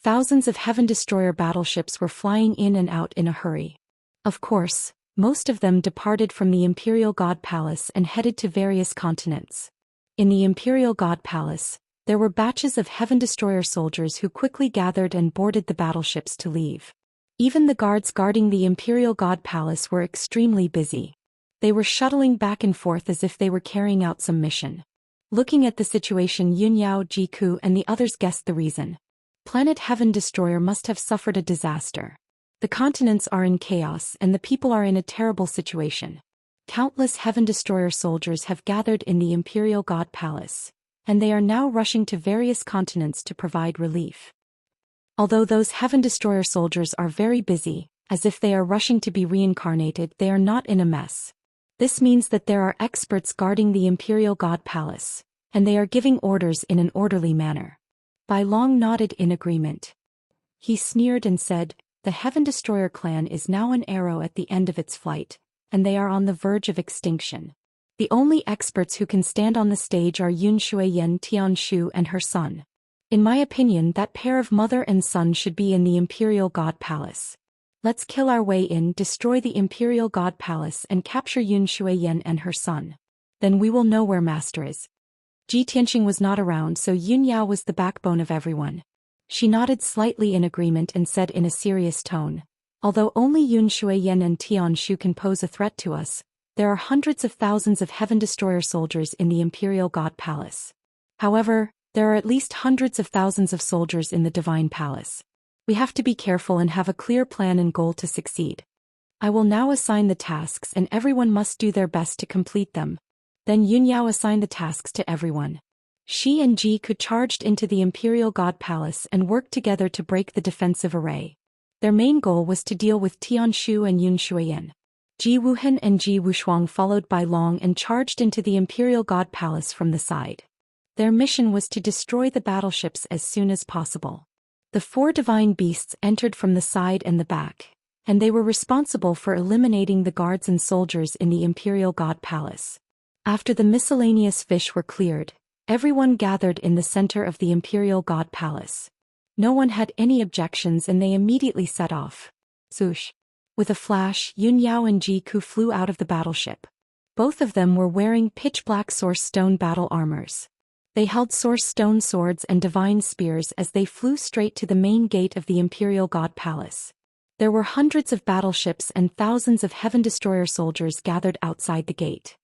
Thousands of Heaven Destroyer battleships were flying in and out in a hurry. Of course, most of them departed from the Imperial God Palace and headed to various continents. In the Imperial God Palace, there were batches of Heaven Destroyer soldiers who quickly gathered and boarded the battleships to leave. Even the guards guarding the Imperial God Palace were extremely busy. They were shuttling back and forth as if they were carrying out some mission. Looking at the situation, Yun Yao, Jiku and the others guessed the reason. Planet Heaven Destroyer must have suffered a disaster. The continents are in chaos and the people are in a terrible situation. Countless Heaven Destroyer soldiers have gathered in the Imperial God Palace, and they are now rushing to various continents to provide relief. Although those Heaven Destroyer soldiers are very busy, as if they are rushing to be reincarnated, they are not in a mess. This means that there are experts guarding the Imperial God Palace, and they are giving orders in an orderly manner. Bai Long nodded in agreement. He sneered and said, the Heaven Destroyer clan is now an arrow at the end of its flight, and they are on the verge of extinction. The only experts who can stand on the stage are Yun Shuiyan Tianshu and her son. In my opinion, that pair of mother and son should be in the Imperial God Palace. Let's kill our way in, destroy the Imperial God Palace and capture Yun Shuiyan and her son. Then we will know where Master is. Ji Tianxing was not around, so Yun Yao was the backbone of everyone. She nodded slightly in agreement and said in a serious tone, although only Yun Shuiyan and Tianshu can pose a threat to us, there are hundreds of thousands of Heaven Destroyer soldiers in the Imperial God Palace. However, there are at least hundreds of thousands of soldiers in the Divine Palace. We have to be careful and have a clear plan and goal to succeed. I will now assign the tasks and everyone must do their best to complete them. Then Yun Yao assigned the tasks to everyone. She and Jiku charged into the Imperial God Palace and worked together to break the defensive array. Their main goal was to deal with Tianshu and Yun Shuiyan. Ji Wuhan and Ji Wushuang followed Bai Long and charged into the Imperial God Palace from the side. Their mission was to destroy the battleships as soon as possible. The 4 divine beasts entered from the side and the back, and they were responsible for eliminating the guards and soldiers in the Imperial God Palace. After the miscellaneous fish were cleared, Everyone gathered in the center of the Imperial God Palace. No one had any objections and they immediately set off. Zhoosh. With a flash, Yun Yao and Ji Ku flew out of the battleship. Both of them were wearing pitch-black source stone battle armors. They held source stone swords and divine spears as they flew straight to the main gate of the Imperial God Palace. There were hundreds of battleships and thousands of Heaven Destroyer soldiers gathered outside the gate.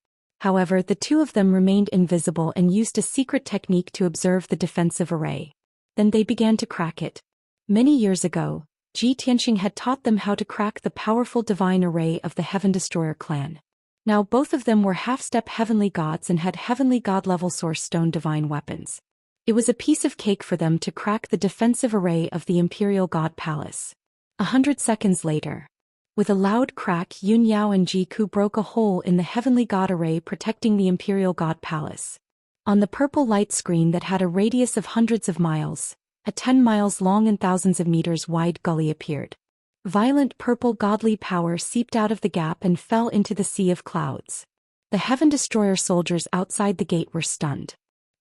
However, the two of them remained invisible and used a secret technique to observe the defensive array. Then they began to crack it. Many years ago, Ji Tianxing had taught them how to crack the powerful divine array of the Heaven Destroyer clan. Now both of them were half-step heavenly gods and had heavenly god-level source stone divine weapons. It was a piece of cake for them to crack the defensive array of the Imperial God Palace. 100 seconds later. With a loud crack, Yun Yao and Ji Ku broke a hole in the heavenly god array protecting the Imperial God Palace. On the purple light screen that had a radius of hundreds of miles, a 10 miles long and thousands of meters wide gully appeared. Violent purple godly power seeped out of the gap and fell into the sea of clouds. The Heaven Destroyer soldiers outside the gate were stunned.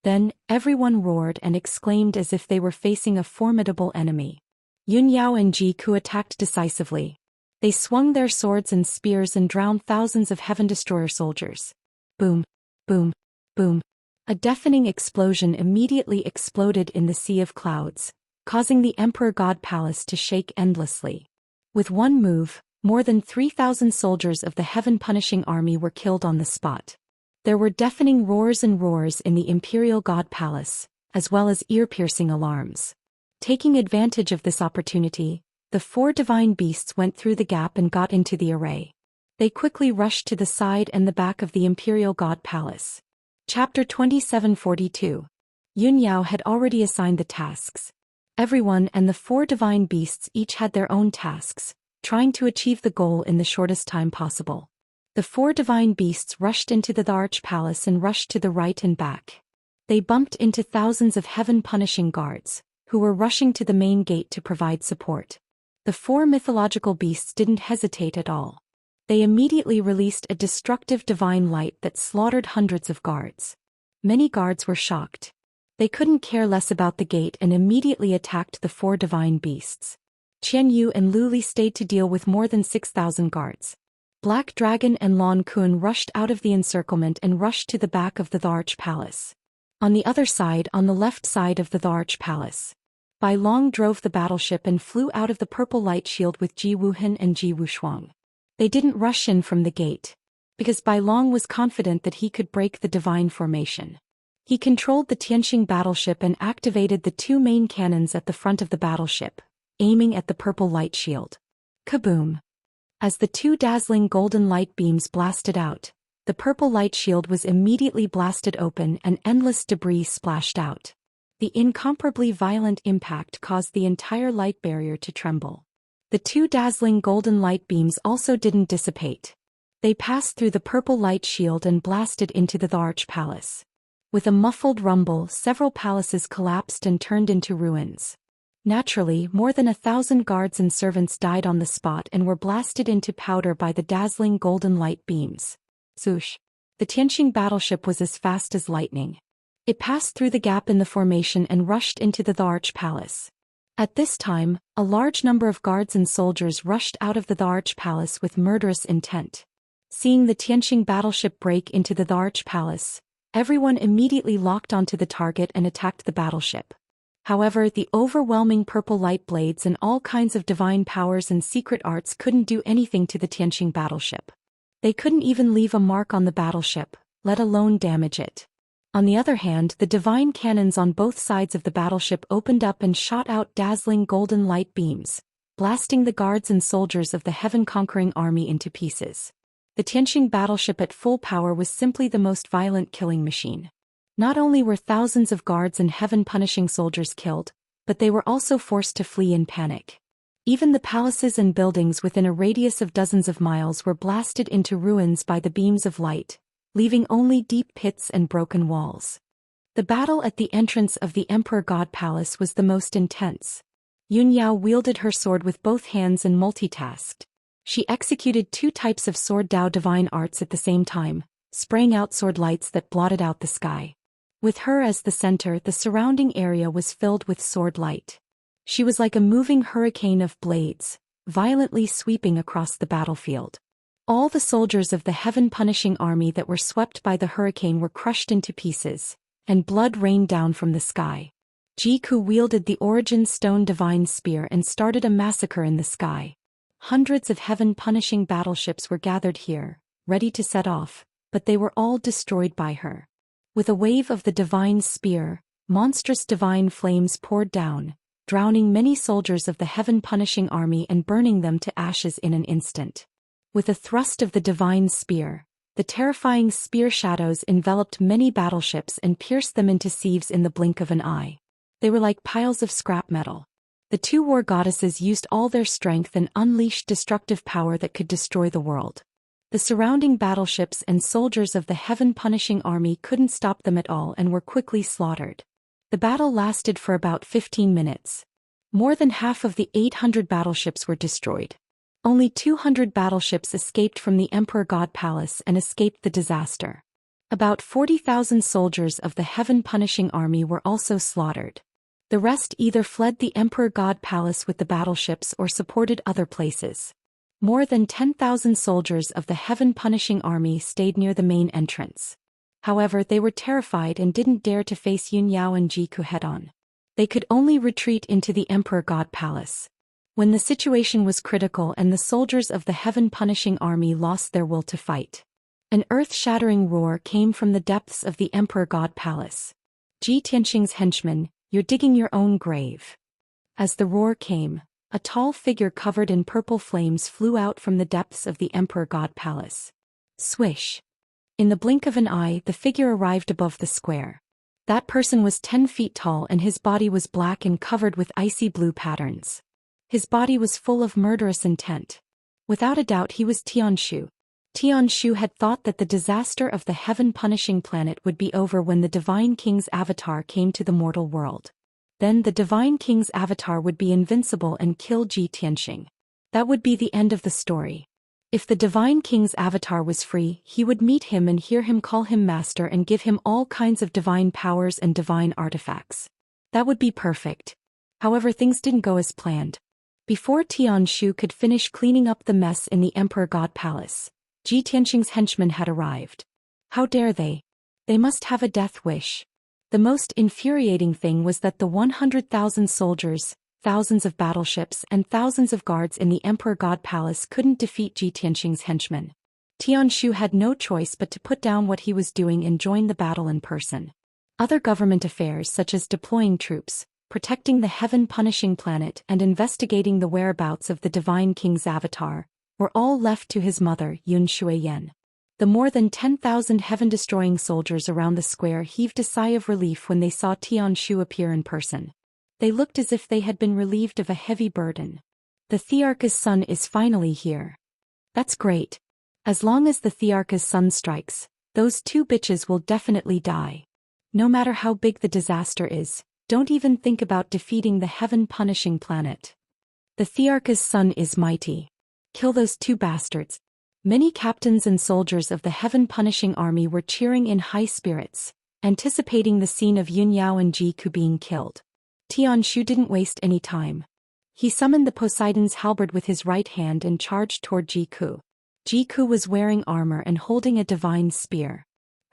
Then, everyone roared and exclaimed as if they were facing a formidable enemy. Yun Yao and Ji Ku attacked decisively. They swung their swords and spears and drowned thousands of Heaven Destroyer soldiers. Boom, boom, boom. A deafening explosion immediately exploded in the sea of clouds, causing the Emperor God Palace to shake endlessly. With one move, more than 3,000 soldiers of the Heaven Punishing Army were killed on the spot. There were deafening roars and roars in the Imperial God Palace, as well as ear-piercing alarms. Taking advantage of this opportunity, the 4 divine beasts went through the gap and got into the array. They quickly rushed to the side and the back of the Imperial God Palace. Chapter 2742. Yun Yao had already assigned the tasks. Everyone and the 4 divine beasts each had their own tasks, trying to achieve the goal in the shortest time possible. The 4 divine beasts rushed into the Arch Palace and rushed to the right and back. They bumped into thousands of Heaven Punishing guards, who were rushing to the main gate to provide support. The 4 mythological beasts didn't hesitate at all. They immediately released a destructive divine light that slaughtered hundreds of guards. Many guards were shocked. They couldn't care less about the gate and immediately attacked the 4 divine beasts. Qian Yu and Lu Li stayed to deal with more than 6,000 guards. Black Dragon and Lan Kun rushed out of the encirclement and rushed to the back of the Arch Palace. On the other side, on the left side of the Arch Palace, Bai Long drove the battleship and flew out of the purple light shield with Ji Wuhan and Ji Wushuang. They didn't rush in from the gate, because Bai Long was confident that he could break the divine formation. He controlled the Tianxing battleship and activated the 2 main cannons at the front of the battleship, aiming at the purple light shield. Kaboom! As the 2 dazzling golden light beams blasted out, the purple light shield was immediately blasted open and endless debris splashed out. The incomparably violent impact caused the entire light barrier to tremble. The 2 dazzling golden light beams also didn't dissipate. They passed through the purple light shield and blasted into the Arch Palace. With a muffled rumble, several palaces collapsed and turned into ruins. Naturally, more than 1,000 guards and servants died on the spot and were blasted into powder by the dazzling golden light beams. Zhoosh! The Tianxing battleship was as fast as lightning. It passed through the gap in the formation and rushed into the Arch Palace. At this time, a large number of guards and soldiers rushed out of the Arch Palace with murderous intent. Seeing the Tianxing battleship break into the Arch Palace, everyone immediately locked onto the target and attacked the battleship. However, the overwhelming purple light blades and all kinds of divine powers and secret arts couldn't do anything to the Tianxing battleship. They couldn't even leave a mark on the battleship, let alone damage it. On the other hand, the divine cannons on both sides of the battleship opened up and shot out dazzling golden light beams, blasting the guards and soldiers of the Heaven-conquering army into pieces. The Tianxing battleship at full power was simply the most violent killing machine. Not only were thousands of guards and Heaven-punishing soldiers killed, but they were also forced to flee in panic. Even the palaces and buildings within a radius of dozens of miles were blasted into ruins by the beams of light, leaving only deep pits and broken walls. The battle at the entrance of the Emperor God Palace was the most intense. Yun Yao wielded her sword with both hands and multitasked. She executed 2 types of sword Dao divine arts at the same time, spraying out sword lights that blotted out the sky. With her as the center, the surrounding area was filled with sword light. She was like a moving hurricane of blades, violently sweeping across the battlefield. All the soldiers of the heaven-punishing army that were swept by the hurricane were crushed into pieces, and blood rained down from the sky. Jiku wielded the Origin Stone Divine Spear and started a massacre in the sky. Hundreds of heaven-punishing battleships were gathered here, ready to set off, but they were all destroyed by her. With a wave of the divine spear, monstrous divine flames poured down, drowning many soldiers of the heaven-punishing army and burning them to ashes in an instant. With a thrust of the divine spear, the terrifying spear shadows enveloped many battleships and pierced them into sieves in the blink of an eye. They were like piles of scrap metal. The two war goddesses used all their strength and unleashed destructive power that could destroy the world. The surrounding battleships and soldiers of the heaven-punishing army couldn't stop them at all and were quickly slaughtered. The battle lasted for about 15 minutes. More than half of the 800 battleships were destroyed. Only 200 battleships escaped from the Emperor God Palace and escaped the disaster. About 40,000 soldiers of the heaven-punishing army were also slaughtered. The rest either fled the Emperor God Palace with the battleships or supported other places. More than 10,000 soldiers of the heaven-punishing army stayed near the main entrance. However, they were terrified and didn't dare to face Yun Yao and Jiku head-on. They could only retreat into the Emperor God Palace. When the situation was critical and the soldiers of the heaven-punishing army lost their will to fight, an earth-shattering roar came from the depths of the Emperor God Palace. Ji Tianxing's henchmen, you're digging your own grave. As the roar came, a tall figure covered in purple flames flew out from the depths of the Emperor God Palace. Swish! In the blink of an eye, the figure arrived above the square. That person was 10 feet tall and his body was black and covered with icy blue patterns. His body was full of murderous intent. Without a doubt he was Tianshu. Tianshu had thought that the disaster of the heaven-punishing planet would be over when the Divine King's avatar came to the mortal world. Then the Divine King's avatar would be invincible and kill Ji Tianxing. That would be the end of the story. If the Divine King's avatar was free, he would meet him and hear him call him master and give him all kinds of divine powers and divine artifacts. That would be perfect. However, things didn't go as planned. Before Tianshu could finish cleaning up the mess in the Emperor God Palace, Ji Tianxing's henchmen had arrived. How dare they? They must have a death wish. The most infuriating thing was that the 100,000 soldiers, thousands of battleships and thousands of guards in the Emperor God Palace couldn't defeat Ji Tianxing's henchmen. Tianshu had no choice but to put down what he was doing and join the battle in person. Other government affairs such as deploying troops, protecting the heaven-punishing planet and investigating the whereabouts of the Divine King's avatar, were all left to his mother, Yun Shuiyan. The more than 10,000 heaven-destroying soldiers around the square heaved a sigh of relief when they saw Tianshu appear in person. They looked as if they had been relieved of a heavy burden. The Thearcha's sun is finally here. That's great. As long as the Thearcha's sun strikes, those two bitches will definitely die. No matter how big the disaster is, don't even think about defeating the heaven-punishing planet. The Thearcha's sun is mighty. Kill those two bastards. Many captains and soldiers of the heaven-punishing army were cheering in high spirits, anticipating the scene of Yun Yao and Jiku being killed. Tianshu didn't waste any time. He summoned the Poseidon's halberd with his right hand and charged toward Jiku. Jiku was wearing armor and holding a divine spear.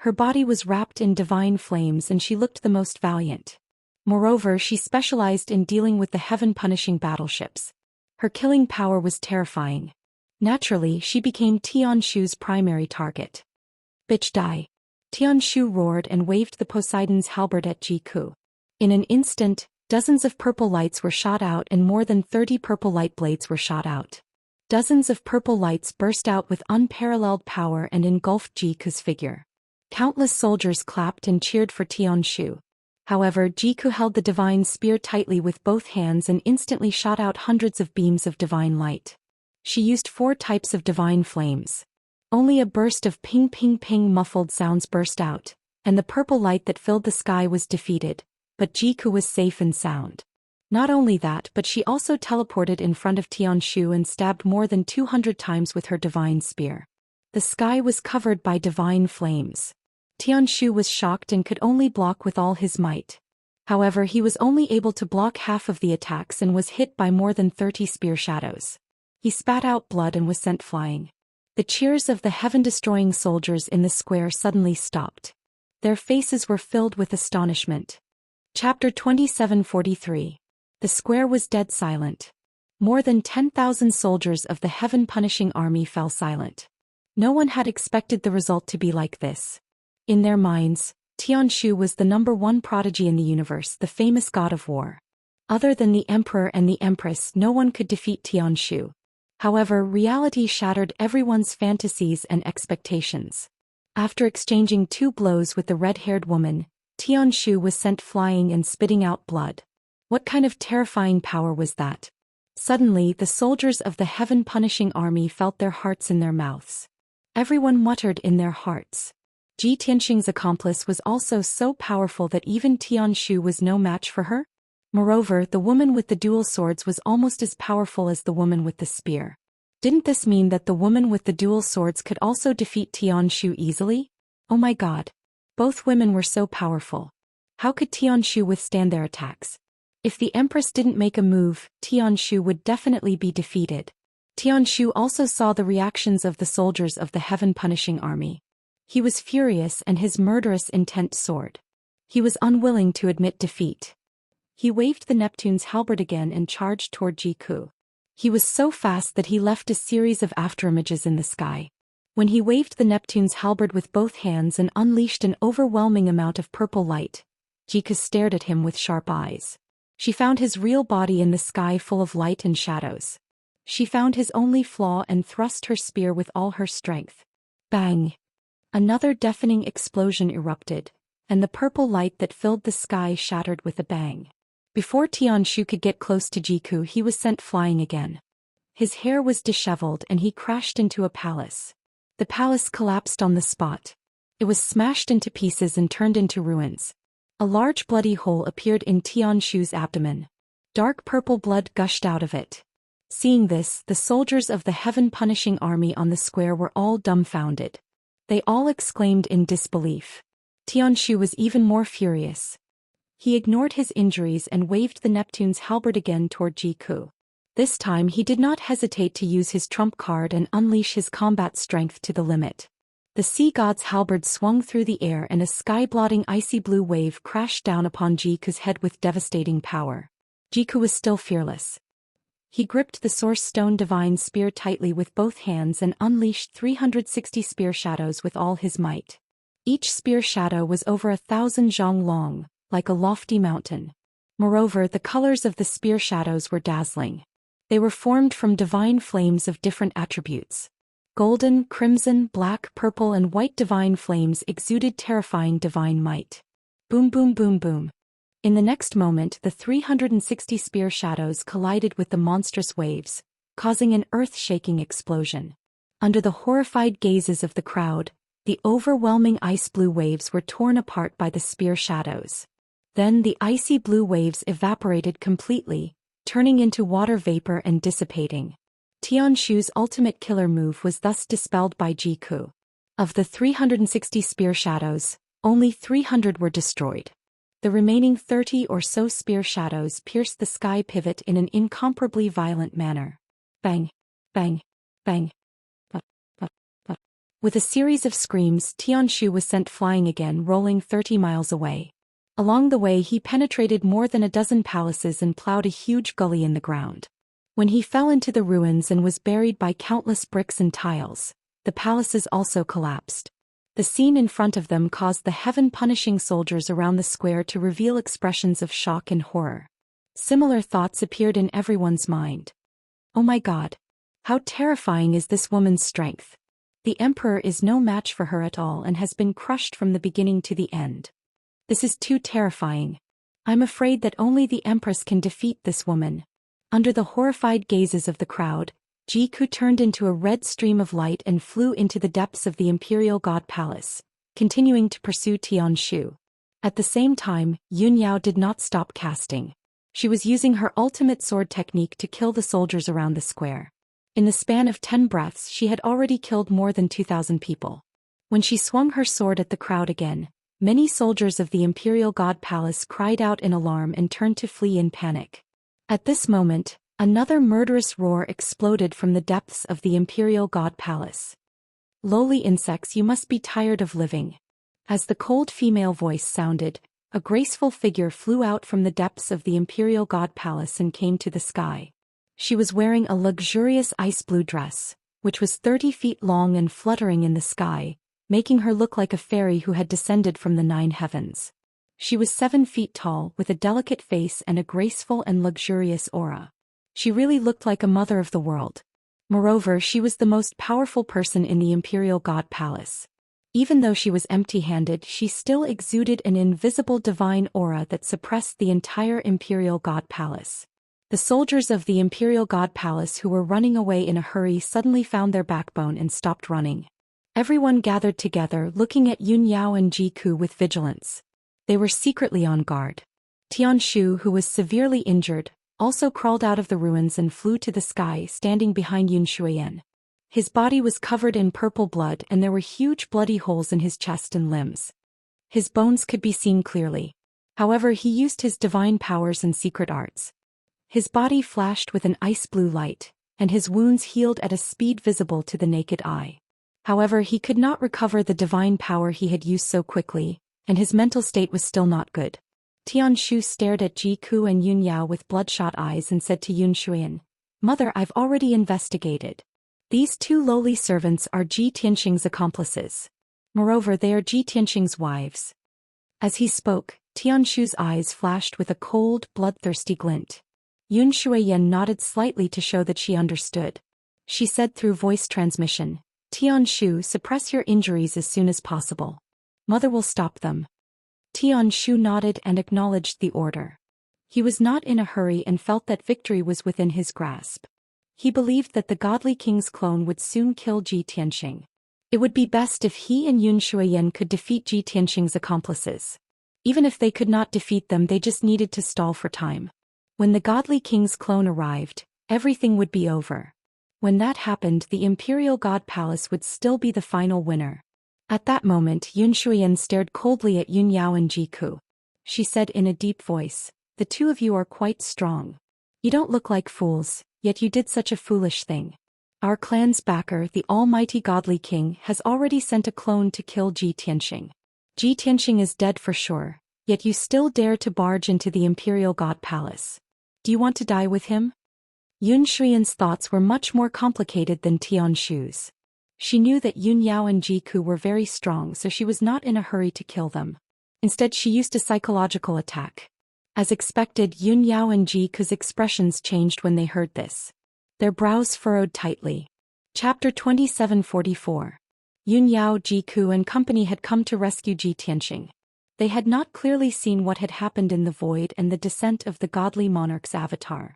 Her body was wrapped in divine flames and she looked the most valiant. Moreover, she specialized in dealing with the heaven-punishing battleships. Her killing power was terrifying. Naturally, she became Tianshu's primary target. Bitch, die! Tianshu roared and waved the Poseidon's halberd at Jiku. In an instant, dozens of purple lights were shot out and more than 30 purple light blades were shot out. Dozens of purple lights burst out with unparalleled power and engulfed Jiku's figure. Countless soldiers clapped and cheered for Tianshu. However, Jiku held the divine spear tightly with both hands and instantly shot out hundreds of beams of divine light. She used 4 types of divine flames. Only a burst of ping ping ping muffled sounds burst out, and the purple light that filled the sky was defeated, but Jiku was safe and sound. Not only that, but she also teleported in front of Tianshu and stabbed more than 200 times with her divine spear. The sky was covered by divine flames. Tianshu was shocked and could only block with all his might. However, he was only able to block half of the attacks and was hit by more than 30 spear shadows. He spat out blood and was sent flying. The cheers of the heaven-destroying soldiers in the square suddenly stopped. Their faces were filled with astonishment. Chapter 2743. The square was dead silent. More than 10,000 soldiers of the heaven-punishing army fell silent. No one had expected the result to be like this. In their minds, Tianshu was the #1 prodigy in the universe, the famous god of war. Other than the emperor and the empress, no one could defeat Tianshu. However, reality shattered everyone's fantasies and expectations. After exchanging 2 blows with the red-haired woman, Tianshu was sent flying and spitting out blood. What kind of terrifying power was that? Suddenly, the soldiers of the heaven-punishing army felt their hearts in their mouths. Everyone muttered in their hearts. Ji Tianxing's accomplice was also so powerful that even Tianshu was no match for her? Moreover, the woman with the dual swords was almost as powerful as the woman with the spear. Didn't this mean that the woman with the dual swords could also defeat Tianshu easily? Oh my god. Both women were so powerful. How could Tianshu withstand their attacks? If the empress didn't make a move, Tianshu would definitely be defeated. Tianshu also saw the reactions of the soldiers of the heaven-punishing army. He was furious and his murderous intent soared. He was unwilling to admit defeat. He waved the Neptune's halberd again and charged toward Jiku. He was so fast that he left a series of afterimages in the sky. When he waved the Neptune's halberd with both hands and unleashed an overwhelming amount of purple light, Jiku stared at him with sharp eyes. She found his real body in the sky full of light and shadows. She found his only flaw and thrust her spear with all her strength. Bang! Another deafening explosion erupted, and the purple light that filled the sky shattered with a bang. Before Tianshu could get close to Jiku, he was sent flying again. His hair was disheveled and he crashed into a palace. The palace collapsed on the spot. It was smashed into pieces and turned into ruins. A large bloody hole appeared in Tianshu's abdomen. Dark purple blood gushed out of it. Seeing this, the soldiers of the heaven-punishing army on the square were all dumbfounded. They all exclaimed in disbelief. Tianshu was even more furious. He ignored his injuries and waved the Neptune's halberd again toward Jiku. This time he did not hesitate to use his trump card and unleash his combat strength to the limit. The sea god's halberd swung through the air and a sky-blotting icy blue wave crashed down upon Jiku's head with devastating power. Jiku was still fearless. He gripped the Source Stone Divine Spear tightly with both hands and unleashed 360 spear shadows with all his might. Each spear shadow was over 1,000 zhang long, like a lofty mountain. Moreover, the colors of the spear shadows were dazzling. They were formed from divine flames of different attributes. Golden, crimson, black, purple and white divine flames exuded terrifying divine might. Boom boom boom boom. In the next moment, the 360 spear shadows collided with the monstrous waves, causing an earth-shaking explosion. Under the horrified gazes of the crowd, the overwhelming ice-blue waves were torn apart by the spear shadows. Then the icy blue waves evaporated completely, turning into water vapor and dissipating. Tianshu's ultimate killer move was thus dispelled by Jiku. Of the 360 spear shadows, only 300 were destroyed. The remaining 30 or so spear shadows pierced the sky pivot in an incomparably violent manner. Bang! Bang! Bang! With a series of screams, Tianshu was sent flying again, rolling 30 miles away. Along the way he penetrated more than a dozen palaces and plowed a huge gully in the ground. When he fell into the ruins and was buried by countless bricks and tiles, the palaces also collapsed. The scene in front of them caused the heaven-punishing soldiers around the square to reveal expressions of shock and horror. Similar thoughts appeared in everyone's mind. Oh my god! How terrifying is this woman's strength! The emperor is no match for her at all and has been crushed from the beginning to the end. This is too terrifying. I'm afraid that only the empress can defeat this woman. Under the horrified gazes of the crowd, Jiku turned into a red stream of light and flew into the depths of the Imperial God Palace, continuing to pursue Tianshu. At the same time, Yunyao did not stop casting. She was using her ultimate sword technique to kill the soldiers around the square. In the span of 10 breaths she had already killed more than 2,000 people. When she swung her sword at the crowd again, many soldiers of the Imperial God Palace cried out in alarm and turned to flee in panic. At this moment, another murderous roar exploded from the depths of the Imperial God Palace. "Lowly insects, you must be tired of living." As the cold female voice sounded, a graceful figure flew out from the depths of the Imperial God Palace and came to the sky. She was wearing a luxurious ice blue dress, which was 30 feet long and fluttering in the sky, making her look like a fairy who had descended from the 9 heavens. She was 7 feet tall, with a delicate face and a graceful and luxurious aura. She really looked like a mother of the world. Moreover, she was the most powerful person in the Imperial God Palace. Even though she was empty-handed, she still exuded an invisible divine aura that suppressed the entire Imperial God Palace. The soldiers of the Imperial God Palace who were running away in a hurry suddenly found their backbone and stopped running. Everyone gathered together, looking at Yun Yao and Ji Ku with vigilance. They were secretly on guard. Tianshu, who was severely injured, also crawled out of the ruins and flew to the sky, standing behind Yun Xian. His body was covered in purple blood and there were huge bloody holes in his chest and limbs. His bones could be seen clearly. However, he used his divine powers and secret arts. His body flashed with an ice blue light, and his wounds healed at a speed visible to the naked eye. However, he could not recover the divine power he had used so quickly, and his mental state was still not good. Tianshu stared at Ji Ku and Yun Yao with bloodshot eyes and said to Yun Xian, "Mother, I've already investigated. These 2 lowly servants are Ji Tianxing's accomplices. Moreover, they are Ji Tianxing's wives." As he spoke, Tianshu's eyes flashed with a cold, bloodthirsty glint. Yun Xian nodded slightly to show that she understood. She said through voice transmission, "Tianshu, suppress your injuries as soon as possible. Mother will stop them." Tianshu nodded and acknowledged the order. He was not in a hurry and felt that victory was within his grasp. He believed that the godly king's clone would soon kill Ji Tianxing. It would be best if he and Yun Xian could defeat Ji Tianxing's accomplices. Even if they could not defeat them, they just needed to stall for time. When the godly king's clone arrived, everything would be over. When that happened, the Imperial God Palace would still be the final winner. At that moment, Yun Xian stared coldly at Yun Yao and Ji Ku. She said in a deep voice, "The 2 of you are quite strong. You don't look like fools, yet you did such a foolish thing. Our clan's backer, the almighty godly king, has already sent a clone to kill Ji Tianxing. Ji Tianxing is dead for sure, yet you still dare to barge into the Imperial God Palace. Do you want to die with him?" Yun Xian's thoughts were much more complicated than Tianshu's. She knew that Yun Yao and Ji Ku were very strong, so she was not in a hurry to kill them. Instead, she used a psychological attack. As expected, Yun Yao and Ji Ku's expressions changed when they heard this. Their brows furrowed tightly. Chapter 2744. Yun Yao, Ji Ku and company had come to rescue Ji Tianxing. They had not clearly seen what had happened in the void and the descent of the godly monarch's avatar.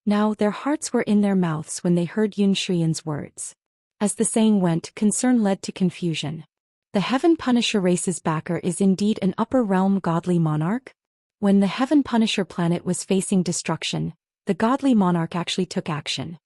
Now their hearts were in their mouths when they heard Yun Xian's words. As the saying went, concern led to confusion. The Heaven Punisher race's backer is indeed an upper realm godly monarch? When the Heaven Punisher planet was facing destruction, the godly monarch actually took action.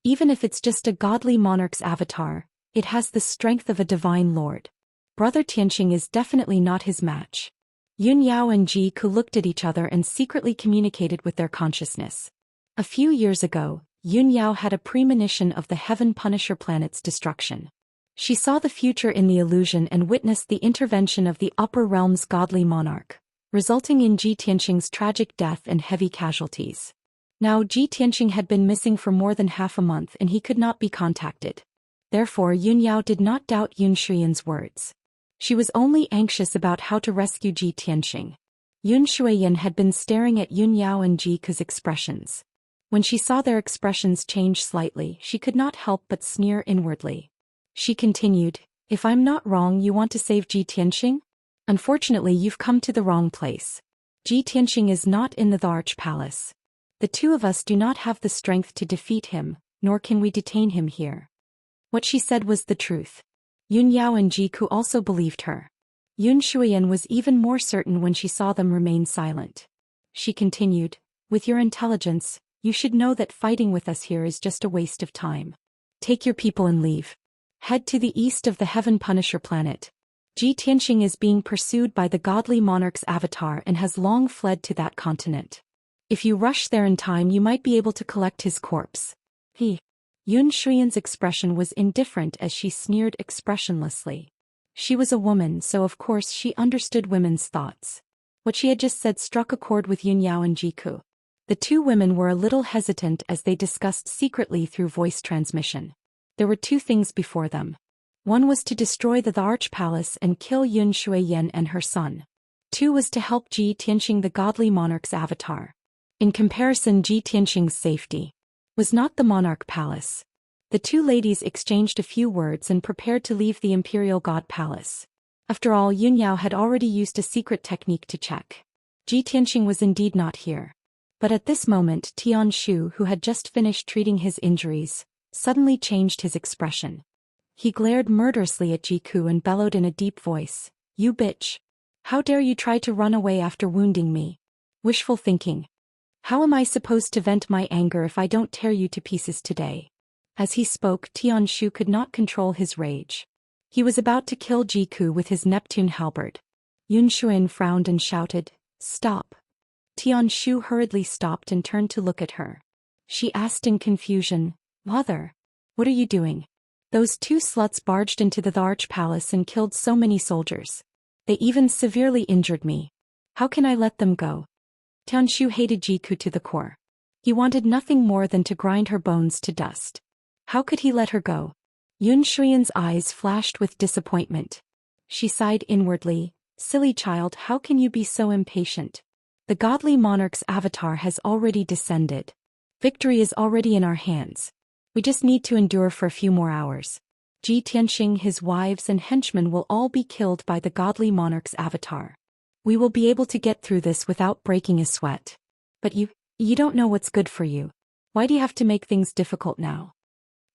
Even if it's just a godly monarch's avatar, it has the strength of a divine lord. Brother Tianxing is definitely not his match. Yun Yao and Ji Ku looked at each other and secretly communicated with their consciousness. A few years ago, Yun Yao had a premonition of the Heaven Punisher planet's destruction. She saw the future in the illusion and witnessed the intervention of the upper realm's godly monarch, resulting in Ji Tianxing's tragic death and heavy casualties. Now Ji Tianxing had been missing for more than half a month and he could not be contacted. Therefore Yun Yao did not doubt Yun Xian's words. She was only anxious about how to rescue Ji Tianxing. Yun Xian had been staring at Yun Yao and Ji Ku's expressions. When she saw their expressions change slightly, she could not help but sneer inwardly. She continued, "If I'm not wrong, you want to save Ji Tianxing? Unfortunately, you've come to the wrong place. Ji Tianxing is not in the Arch Palace. The 2 of us do not have the strength to defeat him, nor can we detain him here." What she said was the truth. Yun Yao and Ji Ku also believed her. Yun Xian was even more certain when she saw them remain silent. She continued, "With your intelligence, you should know that fighting with us here is just a waste of time. Take your people and leave." Head to the east of the Heaven Punisher planet. Ji Tianxing is being pursued by the godly monarch's avatar and has long fled to that continent. If you rush there in time, you might be able to collect his corpse. Yun Shuyan's expression was indifferent as she sneered expressionlessly. She was a woman, so of course she understood women's thoughts. What she had just said struck a chord with Yun Yao and Jiku. The two women were a little hesitant as they discussed secretly through voice transmission. There were two things before them. One was to destroy the Arch Palace and kill Yun Shuyan and her son. Two was to help Ji Tianxing, the godly monarch's avatar. In comparison, Ji Tianxing's safety was not the monarch palace. The two ladies exchanged a few words and prepared to leave the imperial god palace. After all, Yun Yao had already used a secret technique to check. Ji Tianxing was indeed not here. But at this moment, Tian Shu, who had just finished treating his injuries, suddenly changed his expression. He glared murderously at Jiku and bellowed in a deep voice, "You bitch! How dare you try to run away after wounding me? Wishful thinking. How am I supposed to vent my anger if I don't tear you to pieces today?" As he spoke, Tian Shu could not control his rage. He was about to kill Jiku with his Neptune halberd. Yun Shuyan frowned and shouted, "Stop." Tian Shu hurriedly stopped and turned to look at her. She asked in confusion, "Mother, what are you doing?" "Those two sluts barged into the Arch Palace and killed so many soldiers. They even severely injured me. How can I let them go?" Tian Shu hated Jiku to the core. He wanted nothing more than to grind her bones to dust. How could he let her go? Yun Shuyan's eyes flashed with disappointment. She sighed inwardly, "Silly child, how can you be so impatient? The godly monarch's avatar has already descended. Victory is already in our hands. We just need to endure for a few more hours. Ji Tianxing, his wives and henchmen will all be killed by the godly monarch's avatar. We will be able to get through this without breaking a sweat. But you don't know what's good for you. Why do you have to make things difficult now?"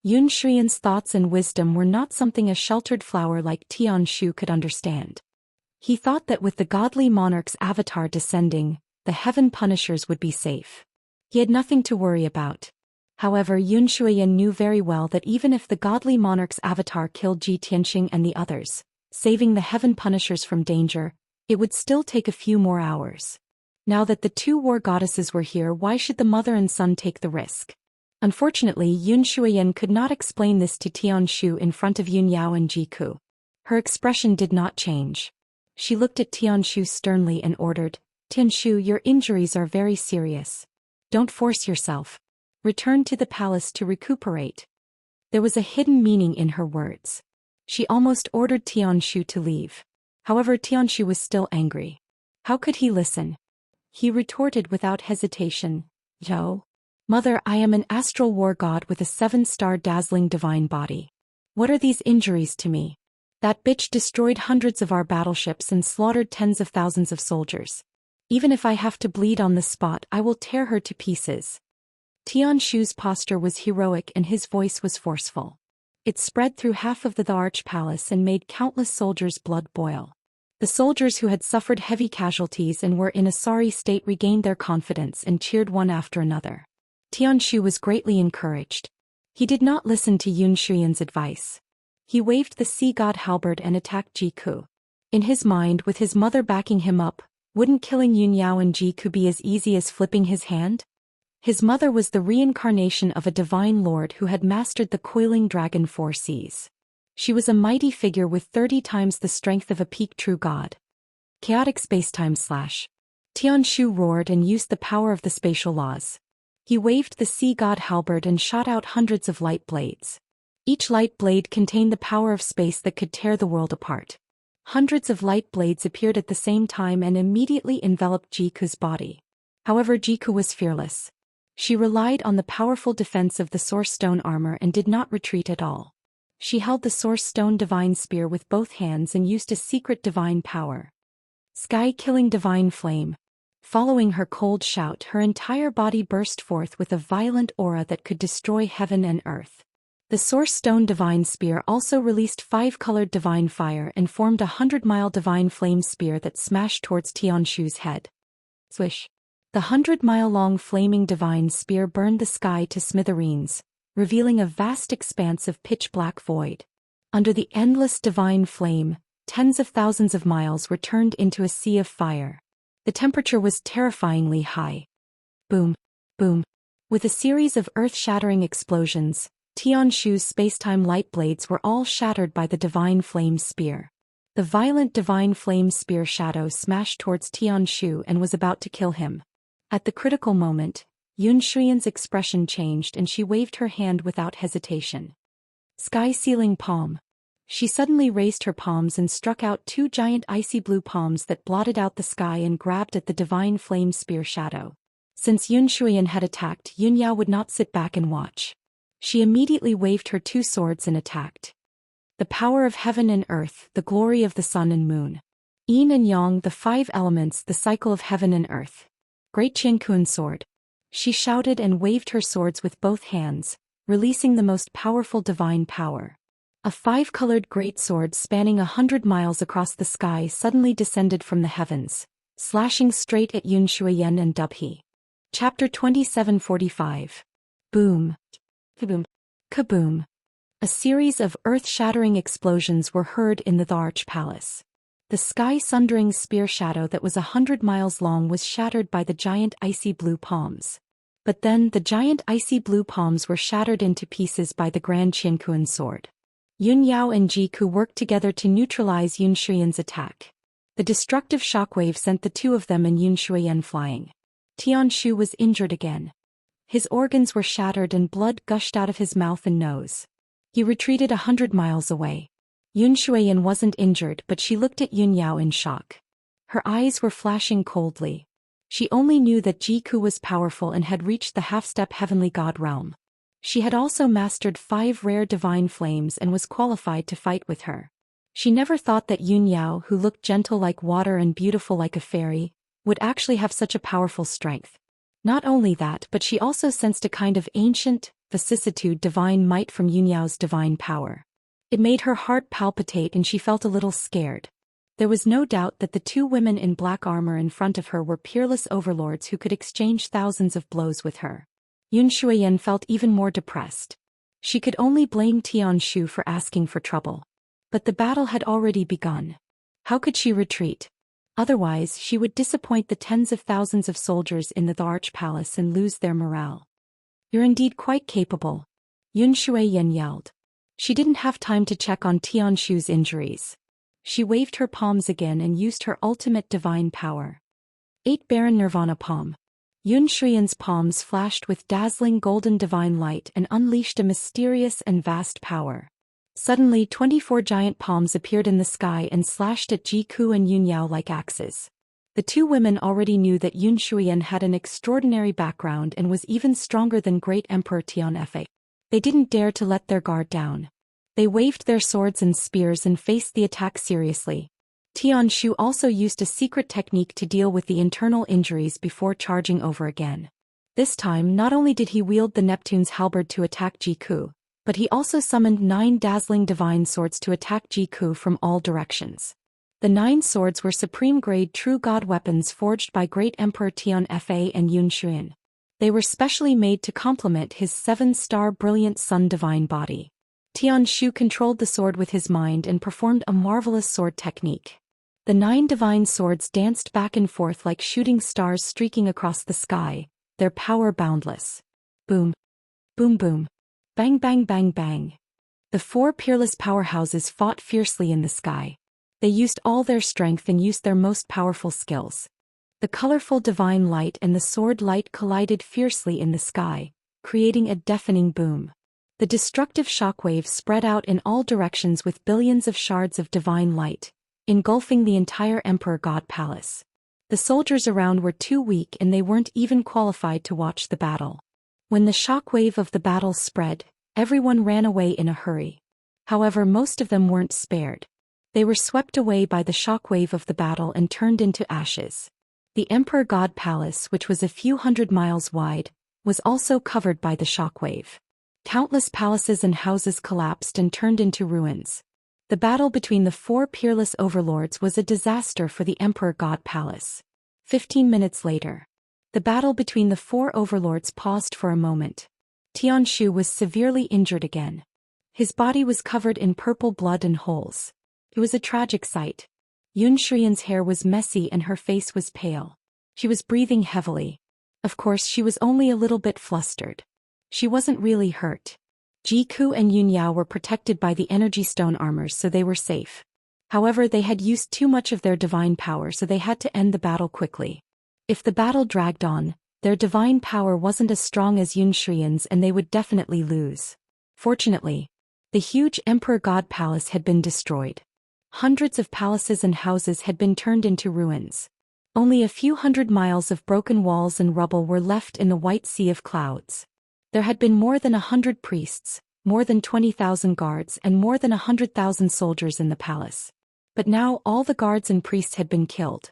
Yun Shuyan's thoughts and wisdom were not something a sheltered flower like Tian Shu could understand. He thought that with the godly monarch's avatar descending, the heaven punishers would be safe. He had nothing to worry about. However, Yun Shuyan knew very well that even if the godly monarch's avatar killed Ji Tianxing and the others, saving the heaven punishers from danger, it would still take a few more hours. Now that the two war goddesses were here, why should the mother and son take the risk? Unfortunately, Yun Shuyan could not explain this to Tian Shu in front of Yun Yao and Jiku. Her expression did not change. She looked at Tian Shu sternly and ordered, "Tian Shu, your injuries are very serious. Don't force yourself. Return to the palace to recuperate." There was a hidden meaning in her words. She almost ordered Tian Shu to leave. However, Tian Shu was still angry. How could he listen? He retorted without hesitation, "Zhou. Mother, I am an astral war god with a 7-star dazzling divine body. What are these injuries to me? That bitch destroyed hundreds of our battleships and slaughtered tens of thousands of soldiers. Even if I have to bleed on the spot, I will tear her to pieces." Tian Shu's posture was heroic and his voice was forceful. It spread through half of the Arch Palace and made countless soldiers' blood boil. The soldiers who had suffered heavy casualties and were in a sorry state regained their confidence and cheered one after another. Tian Shu was greatly encouraged. He did not listen to Yun Shuyan's advice. He waved the sea god halberd and attacked Jiku. In his mind, with his mother backing him up, wouldn't killing Yun Yao and Jiku be as easy as flipping his hand? His mother was the reincarnation of a divine lord who had mastered the coiling dragon 4 seas. She was a mighty figure with 30 times the strength of a peak true god. Chaotic spacetime slash. Tian Shu roared and used the power of the spatial laws. He waved the sea god halberd and shot out hundreds of light blades. Each light blade contained the power of space that could tear the world apart. Hundreds of light blades appeared at the same time and immediately enveloped Jiku's body. However, Jiku was fearless. She relied on the powerful defense of the Source Stone armor and did not retreat at all. She held the Source Stone divine spear with both hands and used a secret divine power. Sky-killing divine flame. Following her cold shout, her entire body burst forth with a violent aura that could destroy heaven and earth. The Source Stone divine spear also released 5-colored divine fire and formed a 100-mile divine flame spear that smashed towards Tian Shu's head. Swish! The 100-mile-long flaming divine spear burned the sky to smithereens, revealing a vast expanse of pitch-black void. Under the endless divine flame, tens of thousands of miles were turned into a sea of fire. The temperature was terrifyingly high. Boom, boom. With a series of earth-shattering explosions, Tianshu's spacetime light blades were all shattered by the divine flame spear. The violent divine flame spear shadow smashed towards Tianshu and was about to kill him. At the critical moment, Yunshuyan's expression changed and she waved her hand without hesitation. Sky Sealing Palm. She suddenly raised her palms and struck out two giant icy blue palms that blotted out the sky and grabbed at the divine flame spear shadow. Since Yunshuyan had attacked, Yunyao would not sit back and watch. She immediately waved her two swords and attacked. The power of heaven and earth, the glory of the sun and moon. Yin and yang, the five elements, the cycle of heaven and earth. Great Qiankun sword. She shouted and waved her swords with both hands, releasing the most powerful divine power. A five-colored great sword spanning 100 miles across the sky suddenly descended from the heavens, slashing straight at Yunshuyan and Dubhe. Chapter 2745. Boom. Kaboom. Kaboom. A series of earth-shattering explosions were heard in the Arch Palace. The sky-sundering spear shadow that was 100 miles long was shattered by the giant icy blue palms. But then the giant icy blue palms were shattered into pieces by the Grand Qiankun sword. Yun Yao and Jiku worked together to neutralize Yunshuyan's attack. The destructive shockwave sent the two of them and Yunshuyan flying. Tianshu was injured again. His organs were shattered and blood gushed out of his mouth and nose. He retreated 100 miles away. Yunshuyan wasn't injured, but she looked at Yun Yao in shock. Her eyes were flashing coldly. She only knew that Jiku was powerful and had reached the half-step heavenly god realm. She had also mastered 5 rare divine flames and was qualified to fight with her. She never thought that Yun Yao, who looked gentle like water and beautiful like a fairy, would actually have such a powerful strength. Not only that, but she also sensed a kind of ancient, vicissitude divine might from Yun Yao's divine power. It made her heart palpitate and she felt a little scared. There was no doubt that the two women in black armor in front of her were peerless overlords who could exchange thousands of blows with her. Yunshuyan felt even more depressed. She could only blame Tianshu for asking for trouble. But the battle had already begun. How could she retreat? Otherwise, she would disappoint the tens of thousands of soldiers in the Arch Palace and lose their morale. You're indeed quite capable, Yunshuyan yelled. She didn't have time to check on Tianshu's injuries. She waved her palms again and used her ultimate divine power. 8 Baron Nirvana Palm. Yunshuyan's palms flashed with dazzling golden divine light and unleashed a mysterious and vast power. Suddenly 24 giant palms appeared in the sky and slashed at Jiku and Yunyao like axes. The two women already knew that Yunshuyan had an extraordinary background and was even stronger than Great Emperor Tianfa. They didn't dare to let their guard down. They waved their swords and spears and faced the attack seriously. Tianshu also used a secret technique to deal with the internal injuries before charging over again. This time not only did he wield the Neptune's halberd to attack Jiku, but he also summoned 9 dazzling divine swords to attack Jiku from all directions. The 9 swords were supreme-grade true god weapons forged by Great Emperor Tianfa and Yunshuyan. They were specially made to complement his 7-star brilliant sun divine body. Tianshu controlled the sword with his mind and performed a marvelous sword technique. The 9 divine swords danced back and forth like shooting stars streaking across the sky, their power boundless. Boom. Boom boom. Bang bang bang bang. The 4 peerless powerhouses fought fiercely in the sky. They used all their strength and used their most powerful skills. The colorful divine light and the sword light collided fiercely in the sky, creating a deafening boom. The destructive shockwave spread out in all directions with billions of shards of divine light, engulfing the entire Emperor God Palace. The soldiers around were too weak and they weren't even qualified to watch the battle. When the shockwave of the battle spread, everyone ran away in a hurry. However, most of them weren't spared. They were swept away by the shockwave of the battle and turned into ashes. The Emperor God Palace, which was a few hundred miles wide, was also covered by the shockwave. Countless palaces and houses collapsed and turned into ruins. The battle between the 4 peerless overlords was a disaster for the Emperor God Palace. 15 minutes later, the battle between the 4 overlords paused for a moment. Tianshu was severely injured again. His body was covered in purple blood and holes. It was a tragic sight. Xianxia's hair was messy and her face was pale. She was breathing heavily. Of course she was only a little bit flustered. She wasn't really hurt. Jiku and Yunyao were protected by the energy stone armors, so they were safe. However, they had used too much of their divine power, so they had to end the battle quickly. If the battle dragged on, their divine power wasn't as strong as Xianxia's and they would definitely lose. Fortunately, the huge Emperor God Palace had been destroyed. Hundreds of palaces and houses had been turned into ruins. Only a few hundred miles of broken walls and rubble were left in the white sea of clouds. There had been more than 100 priests, more than 20,000 guards and more than 100,000 soldiers in the palace. But now all the guards and priests had been killed.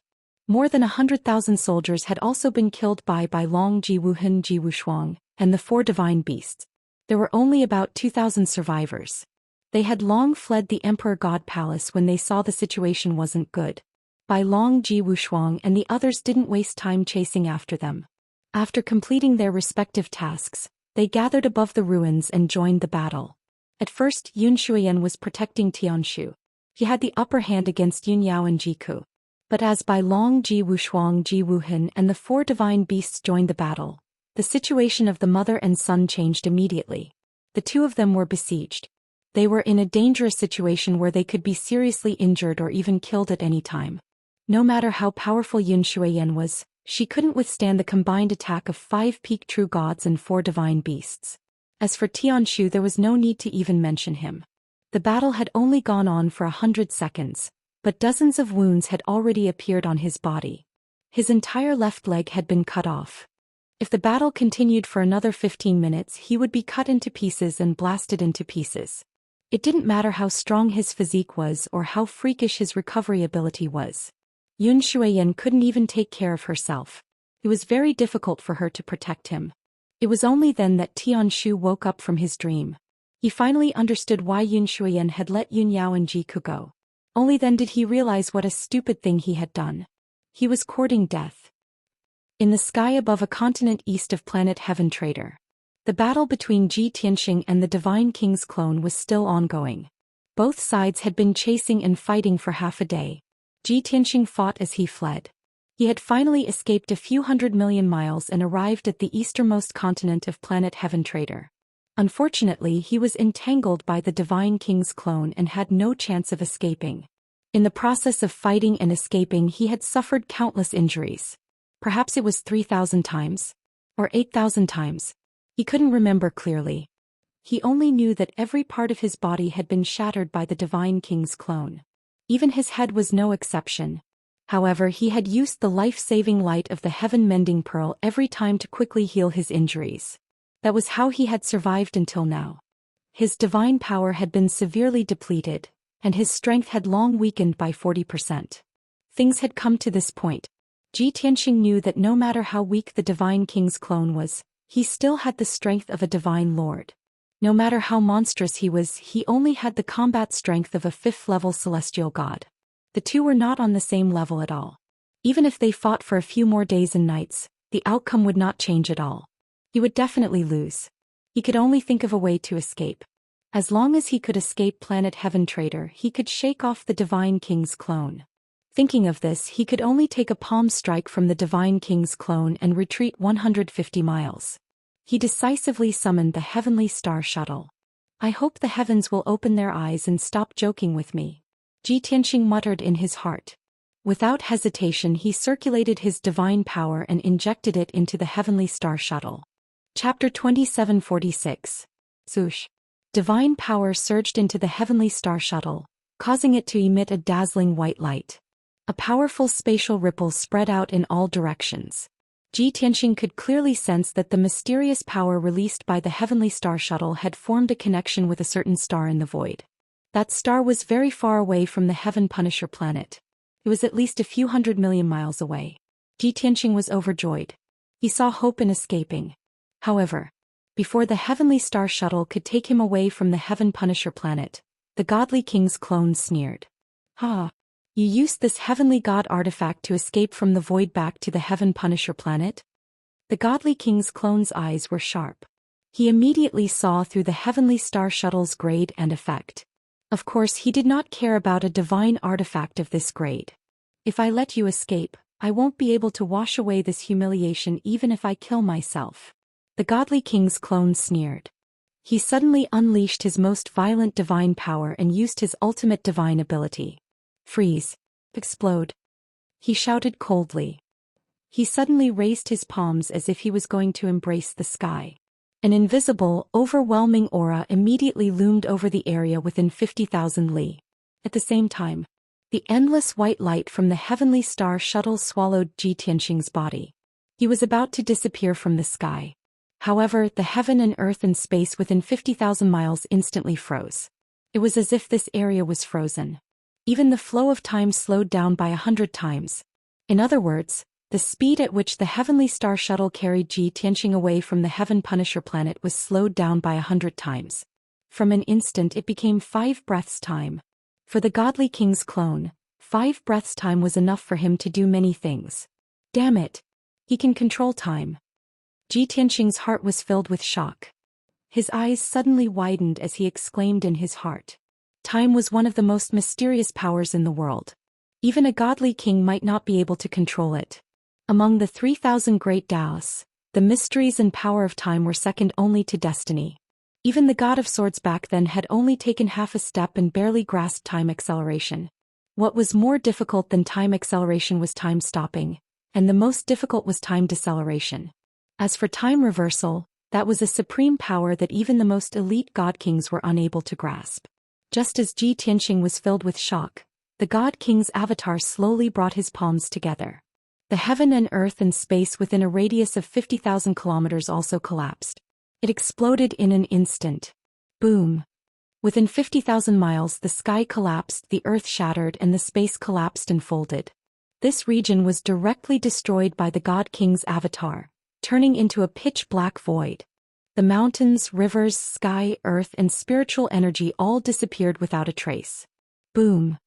More than 100,000 soldiers had also been killed by Long Ji Wuhan Ji Wushuang and the 4 divine beasts. There were only about 2,000 survivors. They had long fled the Emperor God Palace when they saw the situation wasn't good. Long Ji Wushuang and the others didn't waste time chasing after them. After completing their respective tasks, they gathered above the ruins and joined the battle. At first, Xian was protecting Tianshu. He had the upper hand against Yunyao and Jiku. But as Long Ji Wushuang Ji Wuhan and the 4 divine beasts joined the battle, the situation of the mother and son changed immediately. The 2 of them were besieged. They were in a dangerous situation where they could be seriously injured or even killed at any time. No matter how powerful Xian was, she couldn't withstand the combined attack of 5 peak true gods and 4 divine beasts. As for Tianshu, there was no need to even mention him. The battle had only gone on for 100 seconds, but dozens of wounds had already appeared on his body. His entire left leg had been cut off. If the battle continued for another 15 minutes, he would be cut into pieces and blasted into pieces. It didn't matter how strong his physique was or how freakish his recovery ability was. Xian couldn't even take care of herself. It was very difficult for her to protect him. It was only then that Tianshu woke up from his dream. He finally understood why Xian had let Yunyao and Jiku go. Only then did he realize what a stupid thing he had done. He was courting death. In the sky above a continent east of planet Heaven Trader, the battle between Ji Tianxing and the Divine King's clone was still ongoing. Both sides had been chasing and fighting for half a day. Ji Tianxing fought as he fled. He had finally escaped a few 100 million miles and arrived at the easternmost continent of planet Heaven Trader. Unfortunately, he was entangled by the Divine King's clone and had no chance of escaping. In the process of fighting and escaping, he had suffered countless injuries. Perhaps it was 3,000 times? Or 8,000 times? He couldn't remember clearly. He only knew that every part of his body had been shattered by the Divine King's clone. Even his head was no exception. However, he had used the life-saving light of the heaven-mending pearl every time to quickly heal his injuries. That was how he had survived until now. His divine power had been severely depleted, and his strength had long weakened by 40%. Things had come to this point. Ji Tianxing knew that no matter how weak the Divine King's clone was, he still had the strength of a divine lord. No matter how monstrous he was, he only had the combat strength of a 5th-level celestial god. The 2 were not on the same level at all. Even if they fought for a few more days and nights, the outcome would not change at all. He would definitely lose. He could only think of a way to escape. As long as he could escape planet Heaven Trader, he could shake off the Divine King's clone. Thinking of this, he could only take a palm strike from the Divine King's clone and retreat 150 miles. He decisively summoned the Heavenly Star Shuttle. I hope the heavens will open their eyes and stop joking with me, Ji Tianxing muttered in his heart. Without hesitation, he circulated his divine power and injected it into the Heavenly Star Shuttle. Chapter 2746. Zhoush. Divine power surged into the Heavenly Star Shuttle, causing it to emit a dazzling white light. A powerful spatial ripple spread out in all directions. Ji Tianxing could clearly sense that the mysterious power released by the Heavenly Star Shuttle had formed a connection with a certain star in the void. That star was very far away from the Heaven Punisher planet. It was at least a few 100 million miles away. Ji Tianxing was overjoyed. He saw hope in escaping. However, before the Heavenly Star Shuttle could take him away from the Heaven Punisher planet, the Godly King's clone sneered. "Ha! You used this Heavenly God artifact to escape from the void back to the Heaven Punisher planet?" The Godly King's clone's eyes were sharp. He immediately saw through the heavenly star shuttle's grade and effect. Of course, he did not care about a divine artifact of this grade. If I let you escape, I won't be able to wash away this humiliation even if I kill myself. The godly king's clone sneered. He suddenly unleashed his most violent divine power and used his ultimate divine ability. Freeze. Explode. He shouted coldly. He suddenly raised his palms as if he was going to embrace the sky. An invisible, overwhelming aura immediately loomed over the area within 50,000 li. At the same time, the endless white light from the heavenly star shuttle swallowed Ji Tianxing's body. He was about to disappear from the sky. However, the heaven and earth and space within 50,000 miles instantly froze. It was as if this area was frozen. Even the flow of time slowed down by 100 times. In other words, the speed at which the heavenly star shuttle carried Ji Tianxing away from the Heaven Punisher planet was slowed down by 100 times. From an instant it became 5 breaths time. For the godly king's clone, 5 breaths time was enough for him to do many things. Damn it! He can control time. Ji Tianxing's heart was filled with shock. His eyes suddenly widened as he exclaimed in his heart. Time was one of the most mysterious powers in the world. Even a godly king might not be able to control it. Among the 3,000 great Daoists, the mysteries and power of time were second only to destiny. Even the god of swords back then had only taken half a step and barely grasped time acceleration. What was more difficult than time acceleration was time stopping, and the most difficult was time deceleration. As for time reversal, that was a supreme power that even the most elite god kings were unable to grasp. Just as Ji Tianxing was filled with shock, the god king's avatar slowly brought his palms together. The heaven and earth and space within a radius of 50,000 kilometers also collapsed. It exploded in an instant. Boom. Within 50,000 miles the sky collapsed, the earth shattered and the space collapsed and folded. This region was directly destroyed by the god king's avatar, turning into a pitch-black void. The mountains, rivers, sky, earth and spiritual energy all disappeared without a trace. Boom.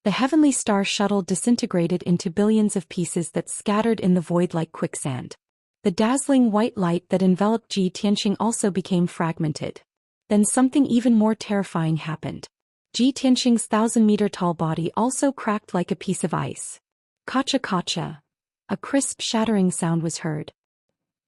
The heavenly star shuttle disintegrated into billions of pieces that scattered in the void like quicksand. The dazzling white light that enveloped Ji Tianxing also became fragmented. Then something even more terrifying happened. Ji Tianxing's 1,000-meter-tall body also cracked like a piece of ice. Kacha-kacha. A crisp shattering sound was heard.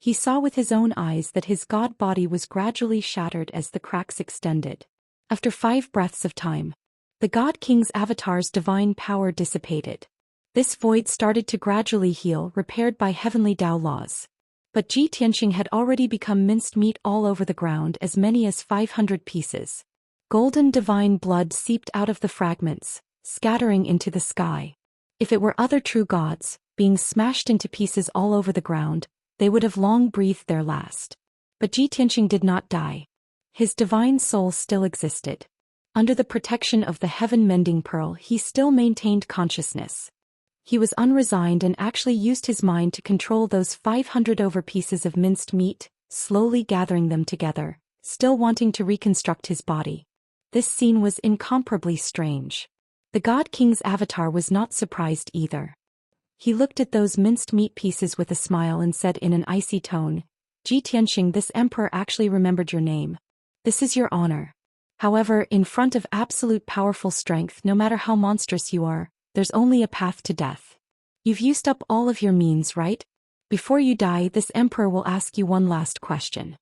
He saw with his own eyes that his god body was gradually shattered as the cracks extended. After 5 breaths of time, the god king's avatar's divine power dissipated. This void started to gradually heal, repaired by heavenly Dao laws. But Ji Tianxing had already become minced meat all over the ground, as many as 500 pieces. Golden divine blood seeped out of the fragments, scattering into the sky. If it were other true gods, being smashed into pieces all over the ground, they would have long breathed their last. But Ji Tianxing did not die. His divine soul still existed. Under the protection of the heaven-mending pearl, he still maintained consciousness. He was unresigned and actually used his mind to control those 500 over pieces of minced meat, slowly gathering them together, still wanting to reconstruct his body. This scene was incomparably strange. The god king's avatar was not surprised either. He looked at those minced meat pieces with a smile and said in an icy tone, "Ji Tianxing, this emperor actually remembered your name. This is your honor. However, in front of absolute powerful strength, no matter how monstrous you are, there's only a path to death. You've used up all of your means, right? Before you die, this emperor will ask you one last question."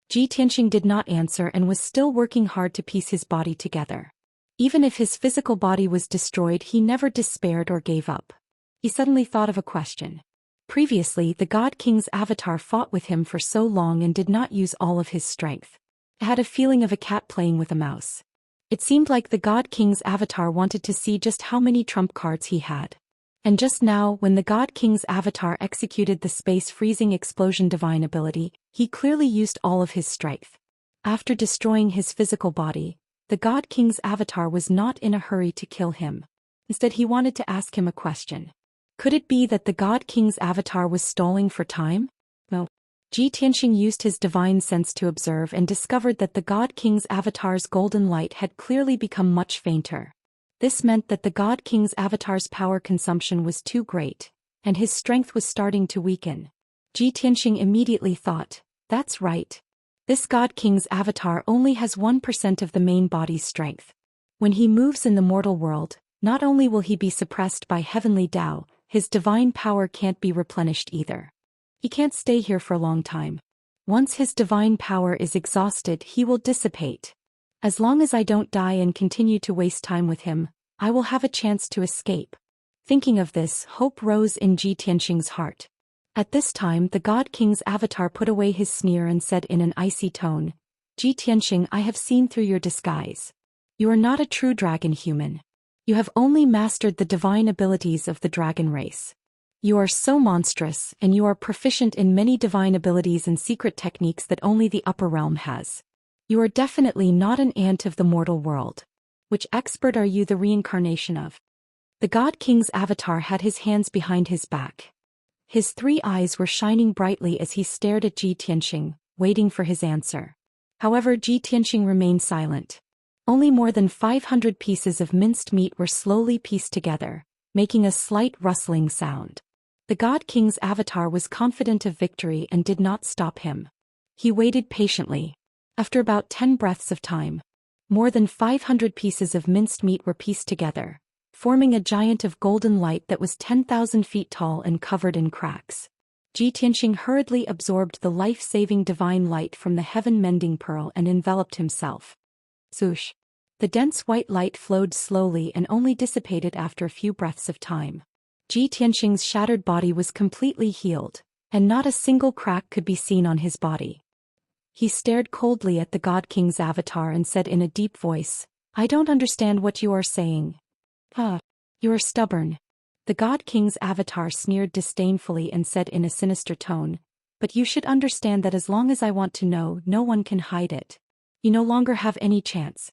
Ji Tianxing did not answer and was still working hard to piece his body together. Even if his physical body was destroyed, he never despaired or gave up. He suddenly thought of a question. Previously, the god king's avatar fought with him for so long and did not use all of his strength. It had a feeling of a cat playing with a mouse. It seemed like the god king's avatar wanted to see just how many trump cards he had. And just now, when the god king's avatar executed the space-freezing explosion divine ability, he clearly used all of his strength. After destroying his physical body, the god king's avatar was not in a hurry to kill him. Instead, he wanted to ask him a question. Could it be that the god king's avatar was stalling for time? No. Ji Tianxing used his divine sense to observe and discovered that the god king's avatar's golden light had clearly become much fainter. This meant that the god king's avatar's power consumption was too great, and his strength was starting to weaken. Ji Tianxing immediately thought, "That's right. This God King's avatar only has 1% of the main body's strength. When he moves in the mortal world, not only will he be suppressed by heavenly Tao, his divine power can't be replenished either. He can't stay here for a long time. Once his divine power is exhausted, he will dissipate. As long as I don't die and continue to waste time with him, I will have a chance to escape. Thinking of this, hope rose in Ji Tianxing's heart. At this time the God King's avatar put away his sneer and said in an icy tone, Ji Tianxing, I have seen through your disguise. You are not a true dragon human. You have only mastered the divine abilities of the dragon race. You are so monstrous, and you are proficient in many divine abilities and secret techniques that only the upper realm has. You are definitely not an ant of the mortal world. Which expert are you the reincarnation of? The God King's avatar had his hands behind his back. His 3 eyes were shining brightly as he stared at Ji Tianxing, waiting for his answer. However, Ji Tianxing remained silent. Only more than 500 pieces of minced meat were slowly pieced together, making a slight rustling sound. The God King's avatar was confident of victory and did not stop him. He waited patiently. After about 10 breaths of time, more than 500 pieces of minced meat were pieced together, forming a giant of golden light that was 10,000 feet tall and covered in cracks. Ji Tianxing hurriedly absorbed the life-saving divine light from the heaven-mending pearl and enveloped himself. Swoosh! The dense white light flowed slowly and only dissipated after a few breaths of time. Ji Tianxing's shattered body was completely healed, and not a single crack could be seen on his body. He stared coldly at the God King's avatar and said in a deep voice, I don't understand what you are saying. You are stubborn. The God King's avatar sneered disdainfully and said in a sinister tone, but you should understand that as long as I want to know, no one can hide it. You no longer have any chance.